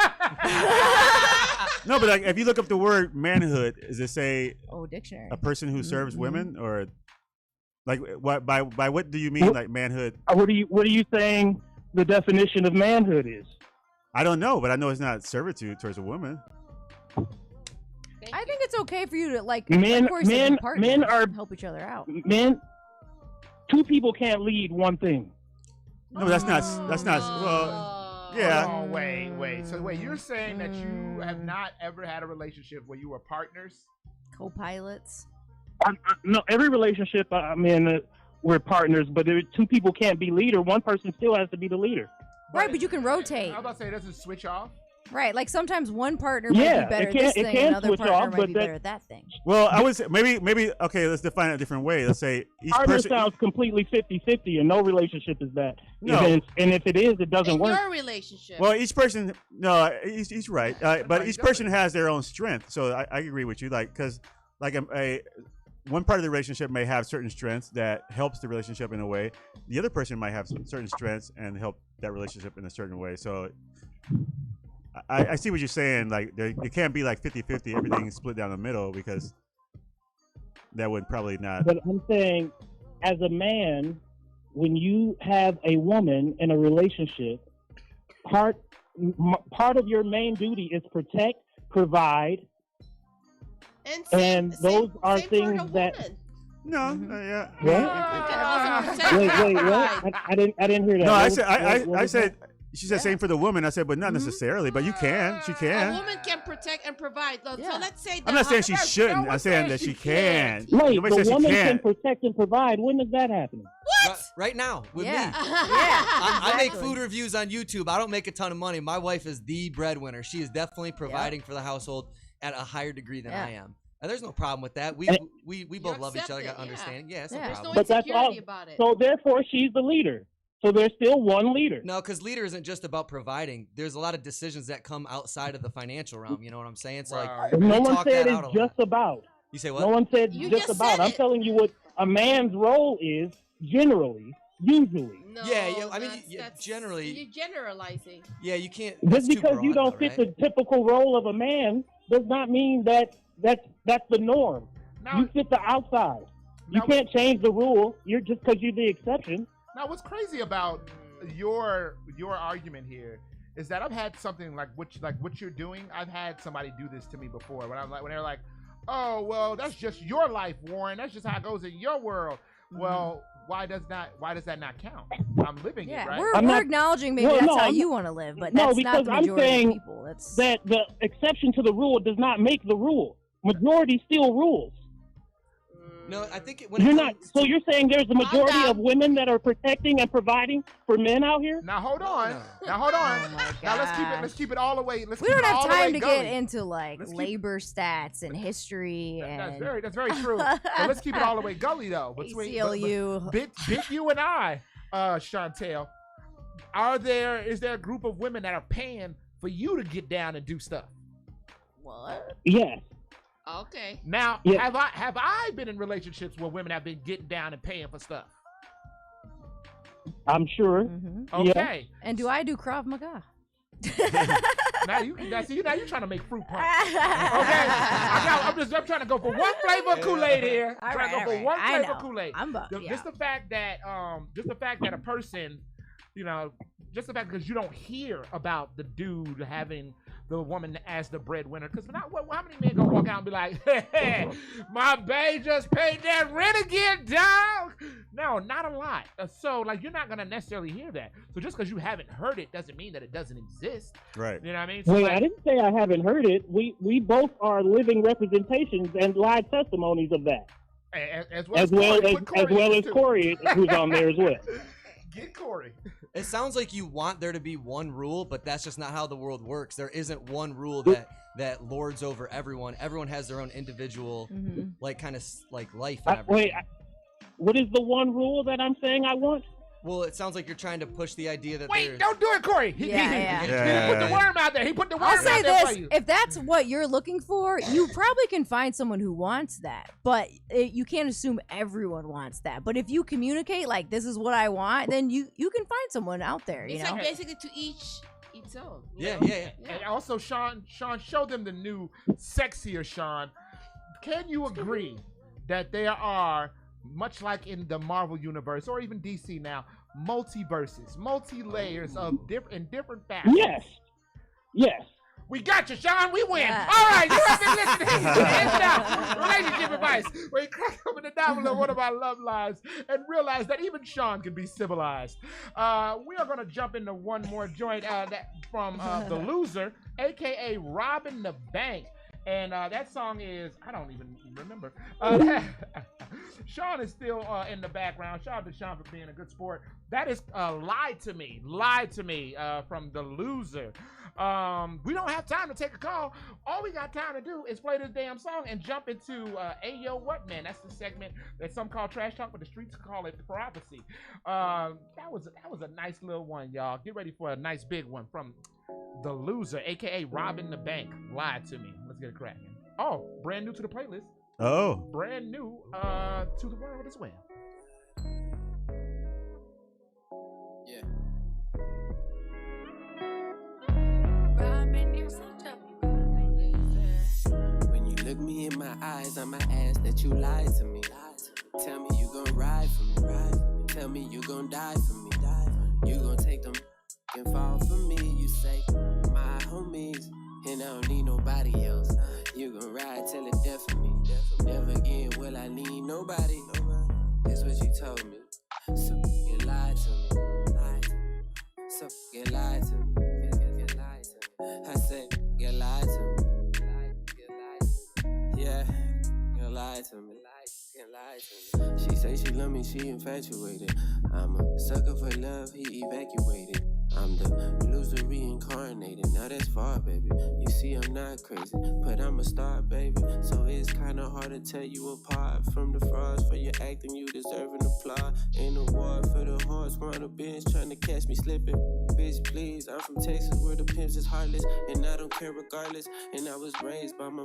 no, but like if you look up the word manhood, does it say dictionary? A person who serves women, or like what by what do you mean like manhood? What are you saying the definition of manhood is? I don't know, but I know it's not servitude towards a woman. I think it's okay for you to like. Men of course, if you're partners, men are help each other out. Men, two people can't lead one thing. No, that's not. Well, yeah. Oh, wait. So wait, you're saying that you have not ever had a relationship where you were partners? Co-pilots? No, every relationship I'm in, we're partners, but if two people can't be leader, one person still has to be the leader. Right, but you can rotate. I was about to say, does it switch off? Right, like sometimes one partner might be better at this thing, another partner might be better at that thing. Well, I would say maybe okay. Let's define it a different way. Let's say each Partner person. sounds completely 50-50, and no relationship is that. No. And if it is, it doesn't work. Your relationship. Well, each person. No, he's right. But each person has their own strength. So I agree with you. Like because like one part of the relationship may have certain strengths that helps the relationship in a way. The other person might have certain strengths and help that relationship in a certain way. So I see what you're saying. Like it can't be like 50-50, everything split down the middle, because that would probably not. But I'm saying, as a man, when you have a woman in a relationship, part of your main duty is protect, provide, and those are things that. No, yeah. Wait, what? I didn't hear that. No, I said. She said same for the woman. I said, but not necessarily. But you can. She A can. woman can protect and provide. So let's say that I'm not saying she shouldn't. I'm saying that she can. Wait, Nobody the says she woman can can't. protect and provide. When is that happening? Right now, with me. Yeah, I make food reviews on YouTube. I don't make a ton of money. My wife is the breadwinner. She is definitely providing for the household at a higher degree than I am. And there's no problem with that. We both love each other, got understanding. Yeah, it's no problem. But that's all. So therefore, she's the leader. So there's still one leader. No, because leader isn't just about providing. There's a lot of decisions that come outside of the financial realm. You know what I'm saying? So like, No we one talk said that out it's a lot. just about. You say what? No one said You just just about. said I'm it. telling you what a man's role is generally, usually. No, I mean, generally. You're generalizing. Yeah, you can't. Just because you don't fit the typical role of a man does not mean that's the norm. You fit the outside. You can't change the rule. You're just because you're the exception. Now, what's crazy about your argument here is that I've had something like what you're doing. I've had somebody do this to me before when they're like, "Oh, well, that's just your life, Warren. That's just how it goes in your world." Well, why does that not count? I'm living it, right? We're acknowledging maybe that's how you want to live, but that's not the majority I'm saying of people. That's that the exception to the rule does not make the rule. Majority still rules. No, I think when You're it not. comes So to- you're saying there's a majority of women that are protecting and providing for men out here? Now hold on. Now hold on. Oh my Now let's gosh. keep it all the way. Let's We keep don't it have all the way time to get gully. into like labor stats and history and That's very true. But let's keep it all the way gully though. Between ACLU. bit you and I, Chantel. Is there a group of women that are paying for you to get down and do stuff? What? Yes. Okay. Now, Yeah. have I been in relationships where women have been getting down and paying for stuff? I'm sure. Okay. And do I do Krav Maga? Now you're trying to make fruit punch. Okay. I'm trying to go for one flavor of Kool-Aid here. All Trying to right, go for all one right. I flavor know. of Kool-Aid. Just the fact that a person, just the fact because you don't hear about the dude having the woman as the breadwinner. Because how many men gonna walk out and be like, hey, my babe just paid that rent again, dog? No, not a lot. So like you're not gonna necessarily hear that. So just because you haven't heard it doesn't mean that it doesn't exist. Right. You know what I mean? So Wait, like, I didn't say I haven't heard it. We both are living representations and live testimonies of that. as As well Corey as Corey, who's on there as well. Get Corey. It sounds like you want there to be one rule, but that's just not how the world works. There isn't one rule that lords over everyone. Everyone has their own individual, like kind of like life. And everything. What is the one rule that I'm saying I want? Well, it sounds like you're trying to push the idea that Wait, don't do it, Corey. He put the worm out there. He put the worm I'll out say there for this: you. if that's what you're looking for, you probably can find someone who wants that. But you can't assume everyone wants that. But if you communicate like this is what I want, then you can find someone out there. You It's know, like basically to each its own. Yeah. And also, Sean, show them the new, sexier Sean. Can you agree that there are, much like in the Marvel universe or even DC now, multiverses, multi-layers of different facets? Yes. We got you, Sean. We win. All right, you have been listening to Relationship Advice, where you crack open the novel of one of our love lives and realize that even Sean can be civilized. We are going to jump into one more joint from The Loser, a.k.a. Robbing the Bank. And that song is, I don't even remember. Sean is still in the background. Shout out to Sean for being a good sport. That is Lied to Me from The Loser. We don't have time to take a call. All we got time to do is play this damn song and jump into Ayo What Man. That's the segment that some call trash talk, but the streets call it prophecy. That was a nice little one, y'all. Get ready for a nice big one from The Loser, aka Robbing the Bank. Lied to Me. Let's get it cracking. Oh, brand new to the playlist. Oh. Brand new to the world as well. Yeah. When you look me in my eyes, I'ma ask that you lied to me. Tell me you gon' ride for me. Tell me you gon' die for me. You gon' take them and fall for me. You say, my homies, and I don't need nobody else. You gon' ride till it death for me. Never again will I need nobody. That's what you told me. So you lied to me. So you lied to me. I said you lied to me. Yeah, you lied to me. She say she love me, she infatuated. I'm a sucker for love, he evacuated. I'm the loser reincarnated. Now that's far, baby. You see, I'm not crazy, but I'm a star, baby. So it's kinda hard to tell you apart from the frauds. For your acting, you deserve an applause. Ain't no war for the hearts, on the bench trying to catch me slipping. Bitch, please, I'm from Texas where the pimps is heartless, and I don't care regardless. And I was raised by my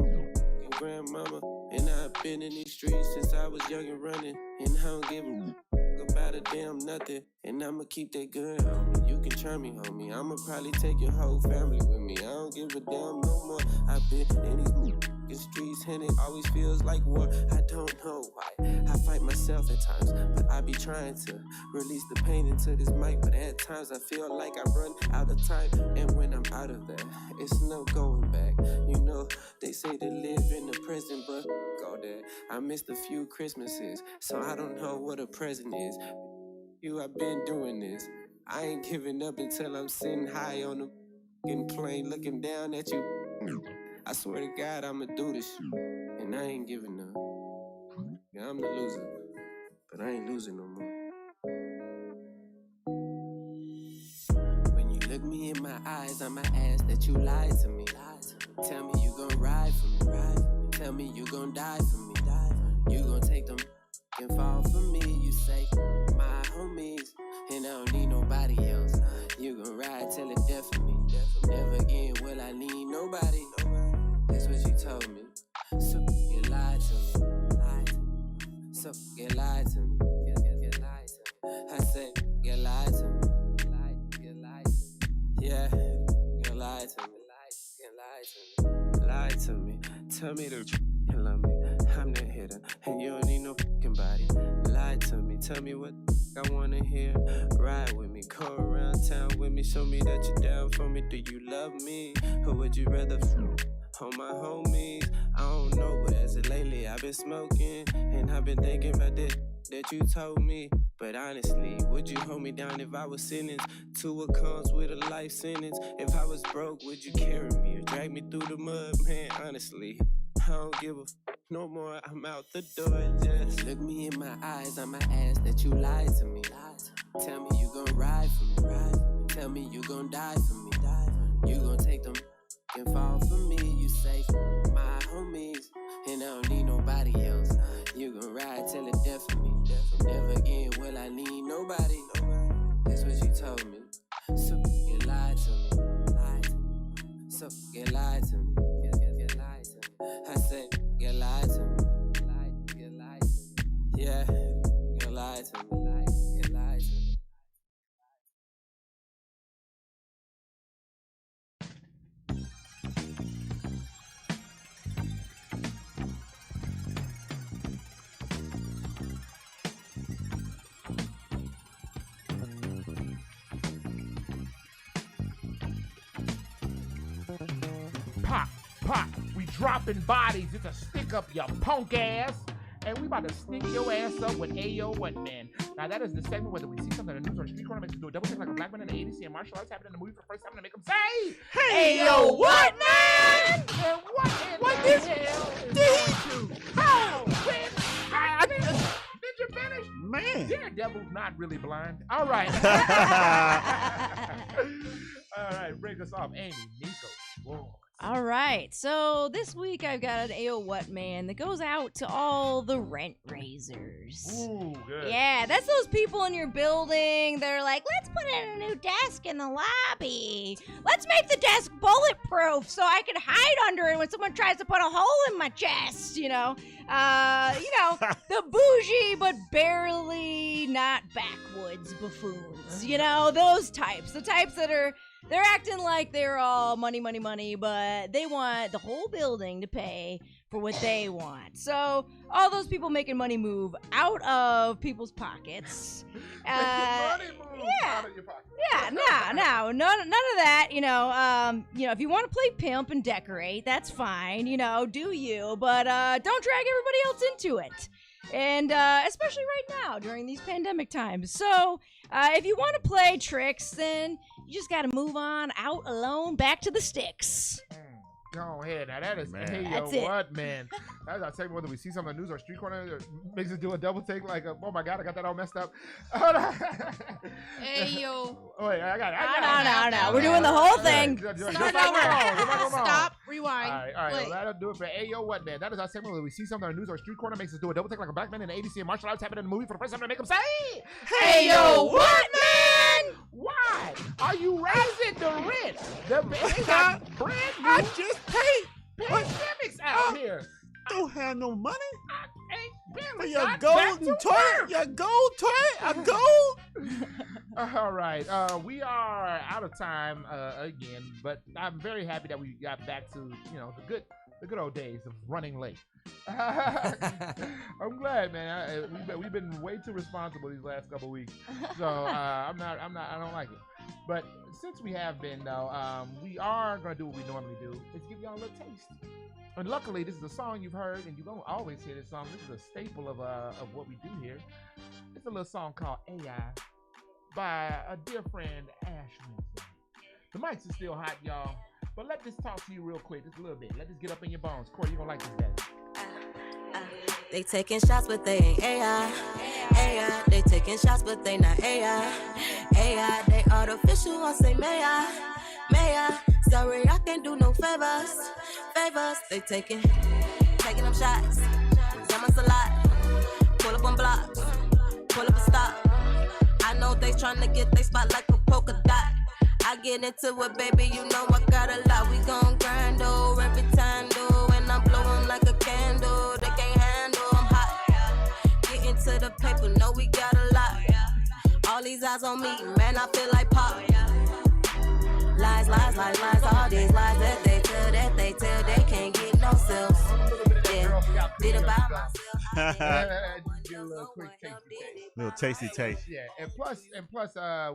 grandmama, and I've been in these streets since I was young and running. And I don't give a about a damn nothing. And I'ma keep that gun, homie. You can turn me, homie. I'ma probably take your whole family with me. I don't give a damn no more. I've been in these streets and it always feels like war. I don't know why. I fight myself at times, but I be trying to release the pain into this mic. But at times I feel like I run out of time. And when I'm out of that, it's no going back. You know, they say to live in the present, but go there. I missed a few Christmases, so I don't know what a present is. I've been doing this. I ain't giving up until I'm sitting high on the fucking plane looking down at you. I swear to God, I'ma do this shit. And I ain't giving up. Yeah, I'm the loser, but I ain't losing no more. When you look me in my eyes, I'ma ask that you lie to me. Tell me you gon' ride for me. Tell me you gon' die for me. You gon' take them and fall for me. You say my homies, and I don't need nobody else. You gon' ride till it's death for me. Never again will I need nobody. That's what you told me. So you lied to me. So you lied to me. You lied to me. I said you lied to me. You lied to me. Yeah, you lied to me. You lied to me. Lied to me. Tell me the truth. You love me. I'm the hitter, and you don't need no fucking body. Lie to me, tell me what I wanna hear. Ride with me, go around town with me. Show me that you're down for me. Do you love me, or would you rather on my homies? I don't know, but as of lately I've been smoking, and I've been thinking about that you told me. But honestly, would you hold me down if I was sentenced to what comes with a life sentence? If I was broke, would you carry me or drag me through the mud? Man, honestly, I don't give a no more. I'm out the door. Just look me in my eyes. I'ma ask that you lied to me. Tell me you gon' ride for me. Tell me you gon' die for me. You gon' take them and fall for me. You say my homies, and I don't need nobody else. You gon' ride till it's death for me. Never again will I need nobody. That's what you told me. So you lied to me. So you lied to me. You lied to me. I said you lied to me. You lied to me. Yeah, you lied to me. You lied to me. Pop, pop, we dropping bodies. It's a stick up, you punk ass. And we about to sneak your ass up with Ayo What Man. Now that is the segment whether we see something in the news or street corner makes us do a double take like a black man in the 80s seeing martial arts happen in the movie for the first time to make them say, Hey, yo, what, man? And what in the hell is going to? How? When? Did you finish? Man. Daredevil's not really blind. All right. All right, break us off. Amy, Nico. Whoa. All right, so this week I've got an Ayo What Man that goes out to all the rent raisers. Ooh, good. Yeah, that's those people in your building. They're like, let's put in a new desk in the lobby. Let's make the desk bulletproof so I can hide under it when someone tries to put a hole in my chest. The bougie but barely not backwoods buffoons. Those types. The types that they're acting like they're all money, but they want the whole building to pay for what they want. So all those people making money move out of people's pockets. Money move out of your pocket. Yeah, no, none of that. If you want to play pimp and decorate, that's fine. Do you? But don't drag everybody else into it. And especially right now during these pandemic times. So if you want to play tricks, then you just got to move on out alone back to the sticks. Go ahead. Now that is That's Ayo it. What Man. That's our segment whether we see something in the news or street corner that makes us do a double take like, oh my God, I got that all messed up. Ayo. Oh, wait, I got it. No. We're doing the whole thing. Start over. Stop. Rewind. All right. Play. Well, that'll do it for Ayo What Man. That is our segment where we see something in the news or street corner makes us do a double take like a black man in the 80s seeing martial arts happen in the movie for the first time to make them say, Ayo What Man? Why are you raising the rent? They got brand new I just paid. pandemics out here. Don't have no money Ain't for barely your got back golden to toilet. work. Your gold toilet. A gold. All right. We are out of time again, but I'm very happy that we got back to the good old days of running late. I'm glad, man. We've been way too responsible these last couple weeks, so I don't like it. But since we have been, though, we are gonna do what we normally do. Is give y'all a little taste. And luckily, this is a song you've heard, and you're gonna always hear this song. This is a staple of what we do here. It's a little song called AI by a dear friend, Ash Winston. The mics are still hot, y'all. But let this talk to you real quick, just a little bit. Let this get up in your bones. Corey, you're gonna like this, daddy. They taking shots, but they ain't AI. AI, they taking shots, but they not AI. AI, they artificial, I say may I? Sorry, I can't do no favors. They taking them shots. Them us a lot. Pull up on blocks. Pull up a stop. I know they tryna get they spot like a polka dot. I get into it, baby, you know I got a lot. We gon' grind, oh, every time, though. And I'm blowing like a candle. They can't handle, I'm hot. Get into the paper, know we got a lot. All these eyes on me, man, I feel like pop. Lies, all these lies that they tell, they can't get no self. Yeah, did about myself. Do a little quick tasty. Little tasty taste. Yeah, and plus,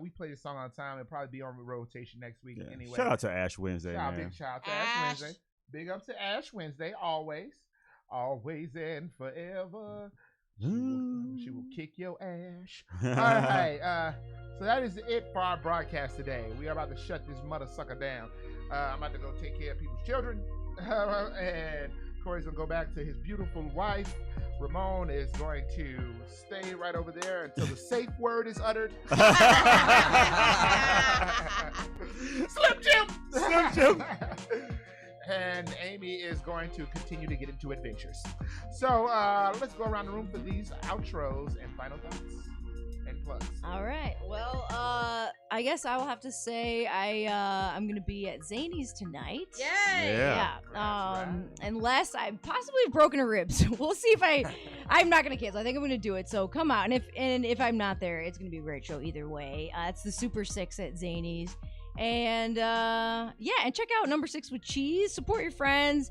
we play this song on time. It'll probably be on rotation next week anyway. Shout out to Ash Wednesday, man. Big shout out to Ash Wednesday. Big up to Ash Wednesday, always and forever. She will kick your ass. All right, so that is it for our broadcast today. We are about to shut this mother sucker down. I'm about to go take care of people's children, and Corey's gonna go back to his beautiful wife. Ramon is going to stay right over there until the safe word is uttered. Slim Jim. And Amy is going to continue to get into adventures. So let's go around the room for these outros and final thoughts and plugs. All right. Well, I guess I will have to say I'm gonna be at Zany's tonight. Yay! Yeah. Unless I possibly have broken a rib, so we'll see if I'm not gonna cancel. I think I'm gonna do it. So come out, and if I'm not there, it's gonna be a great show either way. It's the Super 6 at Zany's. And and check out Number 6 with Cheese. Support your friends.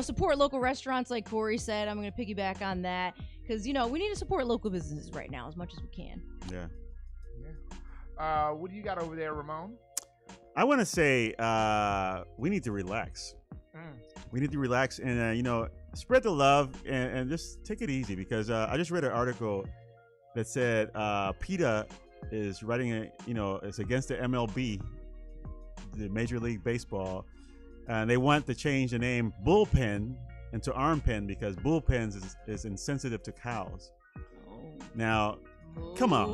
Support local restaurants like Corey said. I'm going to piggyback on that because, we need to support local businesses right now as much as we can. Yeah. What do you got over there, Ramon? I want to say we need to relax. We need to relax and, spread the love and just take it easy because I just read an article that said PETA is writing it's against the MLB, the Major League Baseball, and they want to change the name bullpen into arm pen because bullpens is insensitive to cows. Now, come on.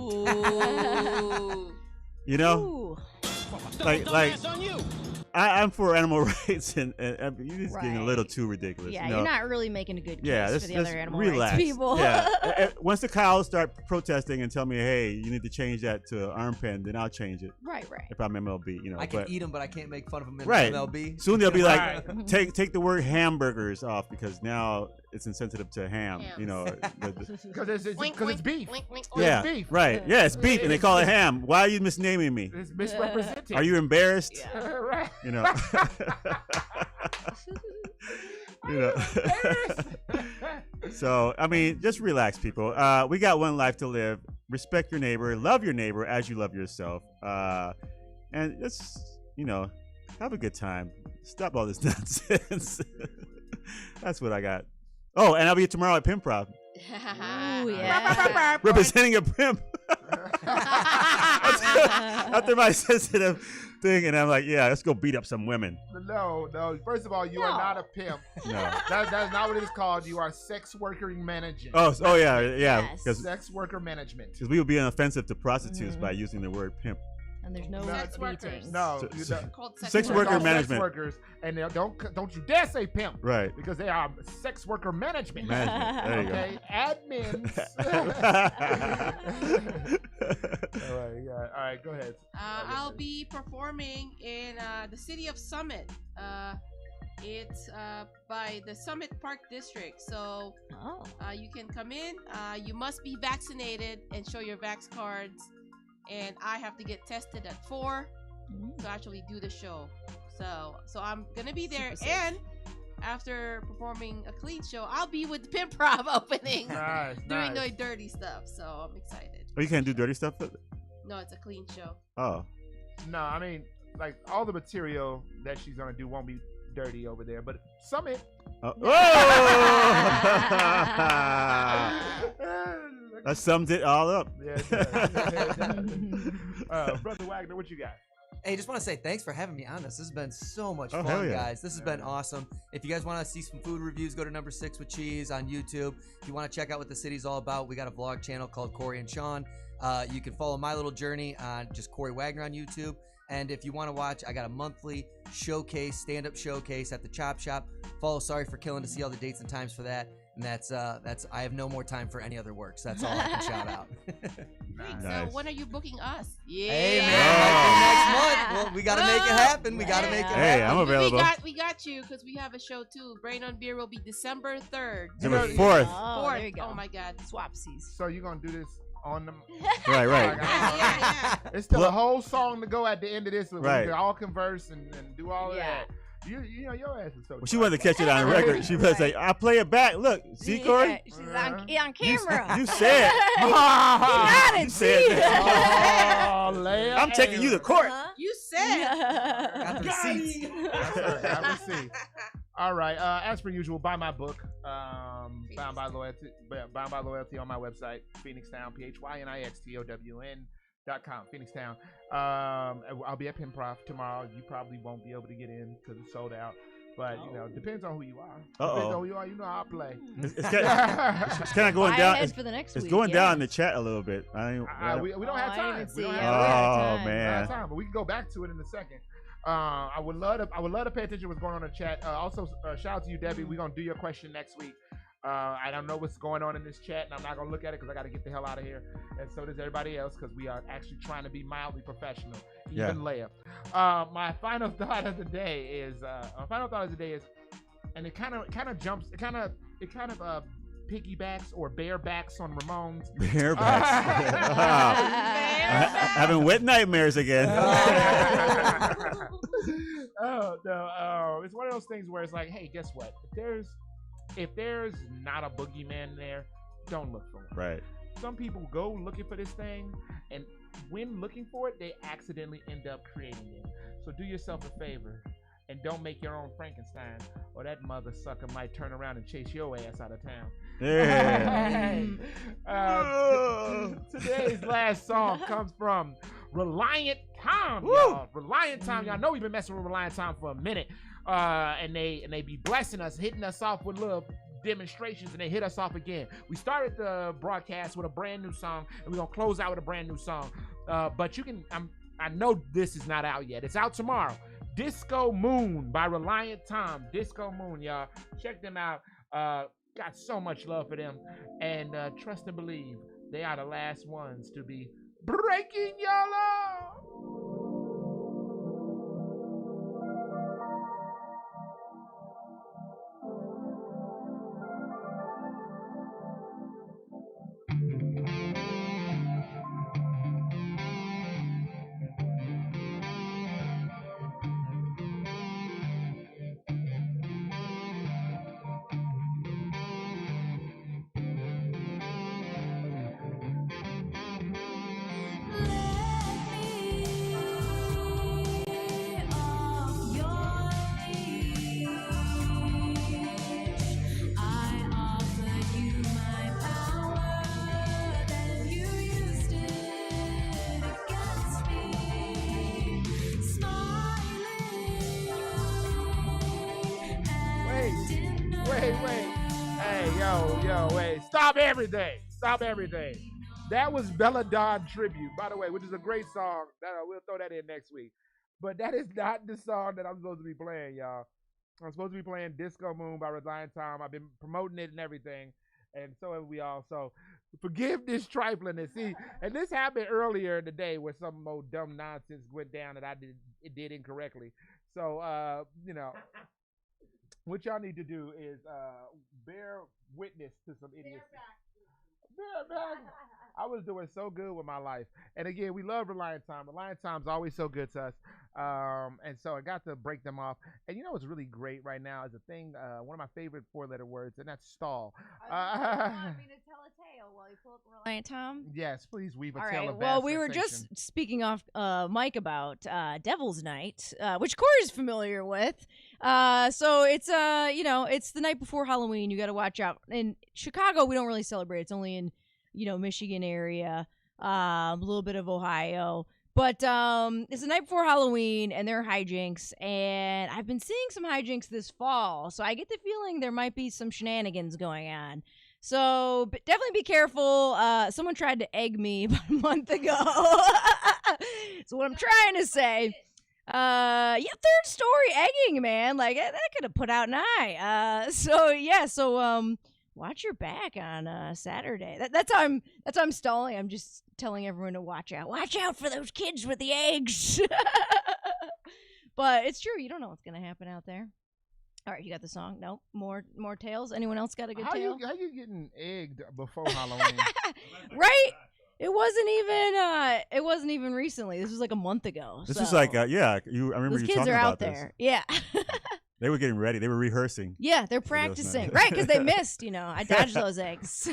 I'm for animal rights, and you're just getting a little too ridiculous. Yeah, you're not really making a good case for the other animal relax. rights people. Yeah, once the cows start protesting and tell me, hey, you need to change that to arm pen, then I'll change it. Right. If I'm MLB, I can eat them, but I can't make fun of them in MLB. Soon they'll be like, take the word hamburgers off because now it's insensitive to ham. Because it's beef. Yeah, it's beef. Right. Yeah, it's beef, and they call it ham. Why are you misnaming me? It's misrepresented. Are you embarrassed? Right. So just relax, people. We got one life to live. Respect your neighbor, love your neighbor as you love yourself, and just have a good time. Stop all this nonsense. That's what I got. Oh, and I'll be tomorrow at Pimprov. Ooh, yeah. Representing a pimp. After my sensitive thing, and I'm like, yeah, let's go beat up some women. No. First of all, you are not a pimp. No. That's not what it is called. You are sex worker management. Oh yeah. Yes. Sex worker management. Because we would be offensive to prostitutes by using the word pimp. And there's no sex workers. No, sex worker management. Sex workers, and don't you dare say pimp. Right. Because they are sex worker management. There you go. Admins. All right, go ahead. I'll be performing in the city of Summit. It's by the Summit Park District. So you can come in. You must be vaccinated and show your vax cards. And I have to get tested at 4 to actually do the show. So I'm gonna be there, and after performing a clean show, I'll be with the Pimprov opening, doing the dirty stuff. So I'm excited. Oh, you can't do dirty stuff? No, it's a clean show. Oh. No, like all the material that she's gonna do won't be dirty over there, but Summit. That summed it all up. Yeah, Brother Wagner, what you got? Hey, just want to say thanks for having me on this. This has been so much hell fun, yeah. guys. This has been awesome. If you guys want to see some food reviews, go to Number 6 with Cheese on YouTube. If you want to check out what the city's all about, we got a vlog channel called Corey and Sean. You can follow my little journey on just Corey Wagner on YouTube. And if you want to watch, I got a monthly showcase, stand-up showcase at the Chop Shop. Follow Sorry for Killing to see all the dates and times for that. And that's I have no more time for any other work, so that's all I can shout out. Great. So when are you booking us? Yeah. Hey man, might be next month. Well, we gotta make it happen. We gotta make it happen. Hey, I'm available. We got you because we have a show too. Brain on Beer will be December 3rd. December 4th. Oh, there you go. Oh my God. Swapsies. So you're gonna do this on the Right. It's still a whole song to go at the end of this. Right. We can all converse and do all of that. You know your ass is so. Well, she wanted to catch it on record. She was like, "I play it back. Look, see, Corey? She's on camera. You said. He nodded. You said that. Oh, Leia. I'm taking you to court. You said. Got the receipts. Have a seat. All right. As per usual, buy my book, Bound by Loyalty on my website, Phoenixtown, PHYNIXTOWN.com, Phoenixtown. I'll be at Improv tomorrow. You probably won't be able to get in because it's sold out. But you know, depends on who you are. Depends on who you are. You know how I play. It's kind of going down. For the next it's week, going yeah. down in the chat a little bit. We don't have time. We don't Oh have man. time, but we can go back to it in a second. I would love to pay attention to what's going on in the chat. Also, shout out to you, Debbie. We're gonna do your question next week. I don't know what's going on in this chat, and I'm not gonna look at it because I got to get the hell out of here. And so does everybody else because we are actually trying to be mildly professional. Even Leia. My final thought of the day is, and it kind of jumps. It kind of piggybacks or barebacks on Ramones. Barebacks. Having wet nightmares again. Oh no! It's one of those things where it's like, hey, guess what? If there's not a boogeyman there, don't look for him. Right. Some people go looking for this thing, and when looking for it, they accidentally end up creating it. So do yourself a favor and don't make your own Frankenstein, or that mother sucker might turn around and chase your ass out of town. Yeah. Today's last song comes from Reliant Tom, y'all. Reliant Tom, y'all know we've been messing with Reliant Tom for a minute. And they be blessing us, hitting us off with little demonstrations, and they hit us off again. We started the broadcast with a brand new song, and we're gonna close out with a brand new song. But you can, I know this is not out yet. It's out tomorrow. Disco Moon by Reliant Tom. Disco Moon, y'all. Check them out. Got so much love for them, and trust and believe they are the last ones to be breaking your law. Wait. Stop everything. That was Bella Dawn Tribute, by the way, which is a great song. We'll throw that in next week. But that is not the song that I'm supposed to be playing, y'all. I'm supposed to be playing Disco Moon by Reliant Tom. I've been promoting it and everything, and so have we all. So forgive this triflingness. See, and this happened earlier in the day where some more dumb nonsense went down that I did incorrectly. So, what y'all need to do is bear witness to some idiocy. Bear back. I was doing so good with my life. And again, we love Reliant Tom. Reliant Tom's always so good to us. And so I got to break them off. And you know what's really great right now is a thing, one of my favorite 4-letter words, and that's stall. Want me to tell a tale while you pull up Reliant Tom? Yes, please weave a All tale right. of Well, vast we were sensation. just speaking off Mike about Devil's Night, which Corey's familiar with. So it's it's the night before Halloween. You got to watch out. In Chicago, we don't really celebrate. It's only in Michigan area, a little bit of Ohio. But it's the night before Halloween, and there are hijinks, and I've been seeing some hijinks this fall, so I get the feeling there might be some shenanigans going on. So definitely be careful. Someone tried to egg me about a month ago. So what I'm trying to say, yeah, third story egging, man. Like that could have put out an eye. So watch your back on Saturday. That's how I'm stalling. I'm just telling everyone to watch out. Watch out for those kids with the eggs. But it's true. You don't know what's gonna happen out there. All right, you got the song? No, more tales. Anyone else got a good tale? How you getting egged before Halloween? Right? It wasn't even recently. This was like a month ago. This so. was like, yeah. I remember Those you kids talking are about out this. there. Yeah. They were getting ready. They were rehearsing. Yeah, they're practicing. Right, because they missed, I dodged those eggs.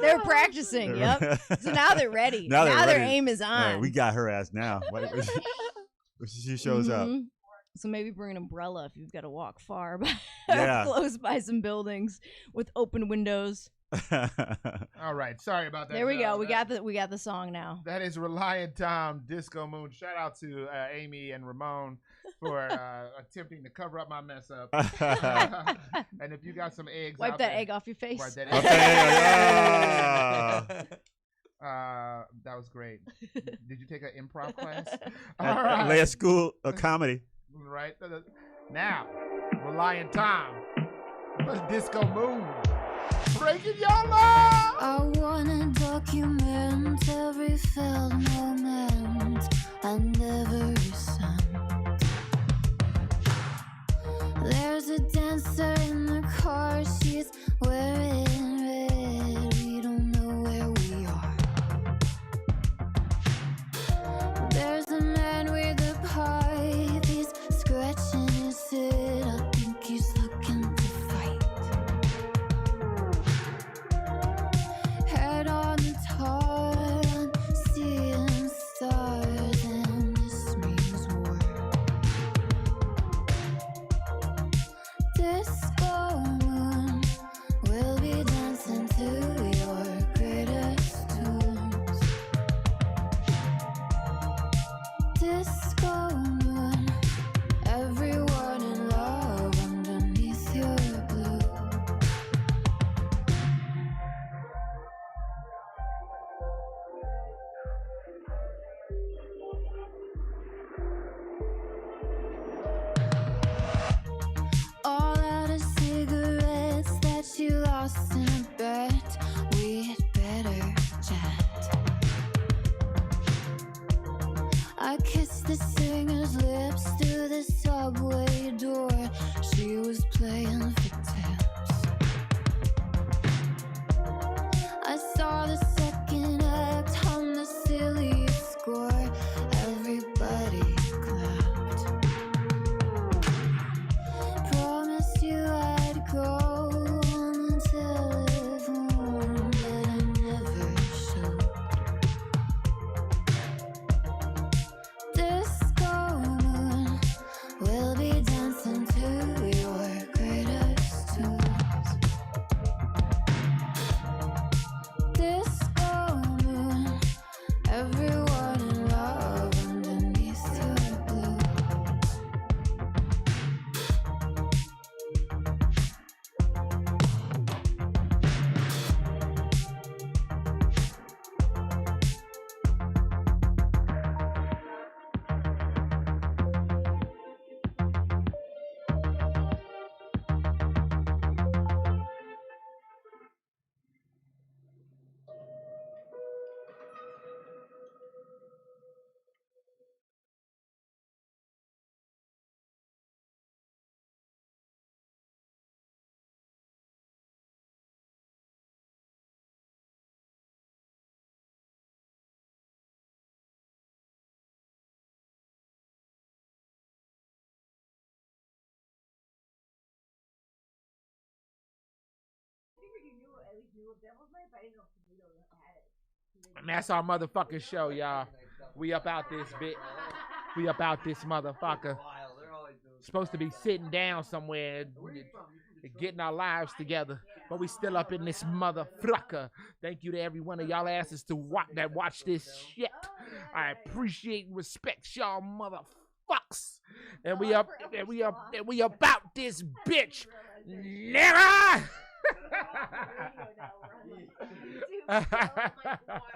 They're practicing, yep. So now they're ready. Now their aim is on. Right, we got her ass now. She shows up. So maybe bring an umbrella if you've got to walk far, close by some buildings with open windows. All right, sorry about that. There we go. We got the song now. That is Reliant Tom, Disco Moon. Shout out to Amy and Ramon for attempting to cover up my mess up. And if you got some eggs, wipe out that there, egg off your face. wipe that egg. That was great. Did you take an improv class? All right. Last school of comedy. Right now, Reliant Tom, Disco Moon. Breaking your law. I wanna document every failed moment and every sun. There's a dancer in the car, she's wearing red. We don't know where we are. There's a man with a pipe, he's scratching his head. I think he's looking to fight. Head on the tarn, seeing stars, and this means war. Disco moon, we'll be dancing to your greatest tunes. Disco moon, everyone in love underneath your blue. All out of cigarettes that you lost in a bet. We had better chat. I kissed the singer's lips through the subway door. She was playing for tips. I saw the second act on the silly score. Everybody clapped. Promised you I'd go on the telephone, but I never showed. Disco moon, we'll be dancing to your greatest tunes. Disco moon, everyone in love underneath your blue. And that's our motherfucking show, y'all. We up out this bit. We up out this motherfucker. Supposed to be sitting down somewhere and getting our lives together. but we still up in this motherfucker. Thank you to every one of y'all asses to watch this shit. I appreciate and respect y'all motherfucks. And we about this bitch. Never.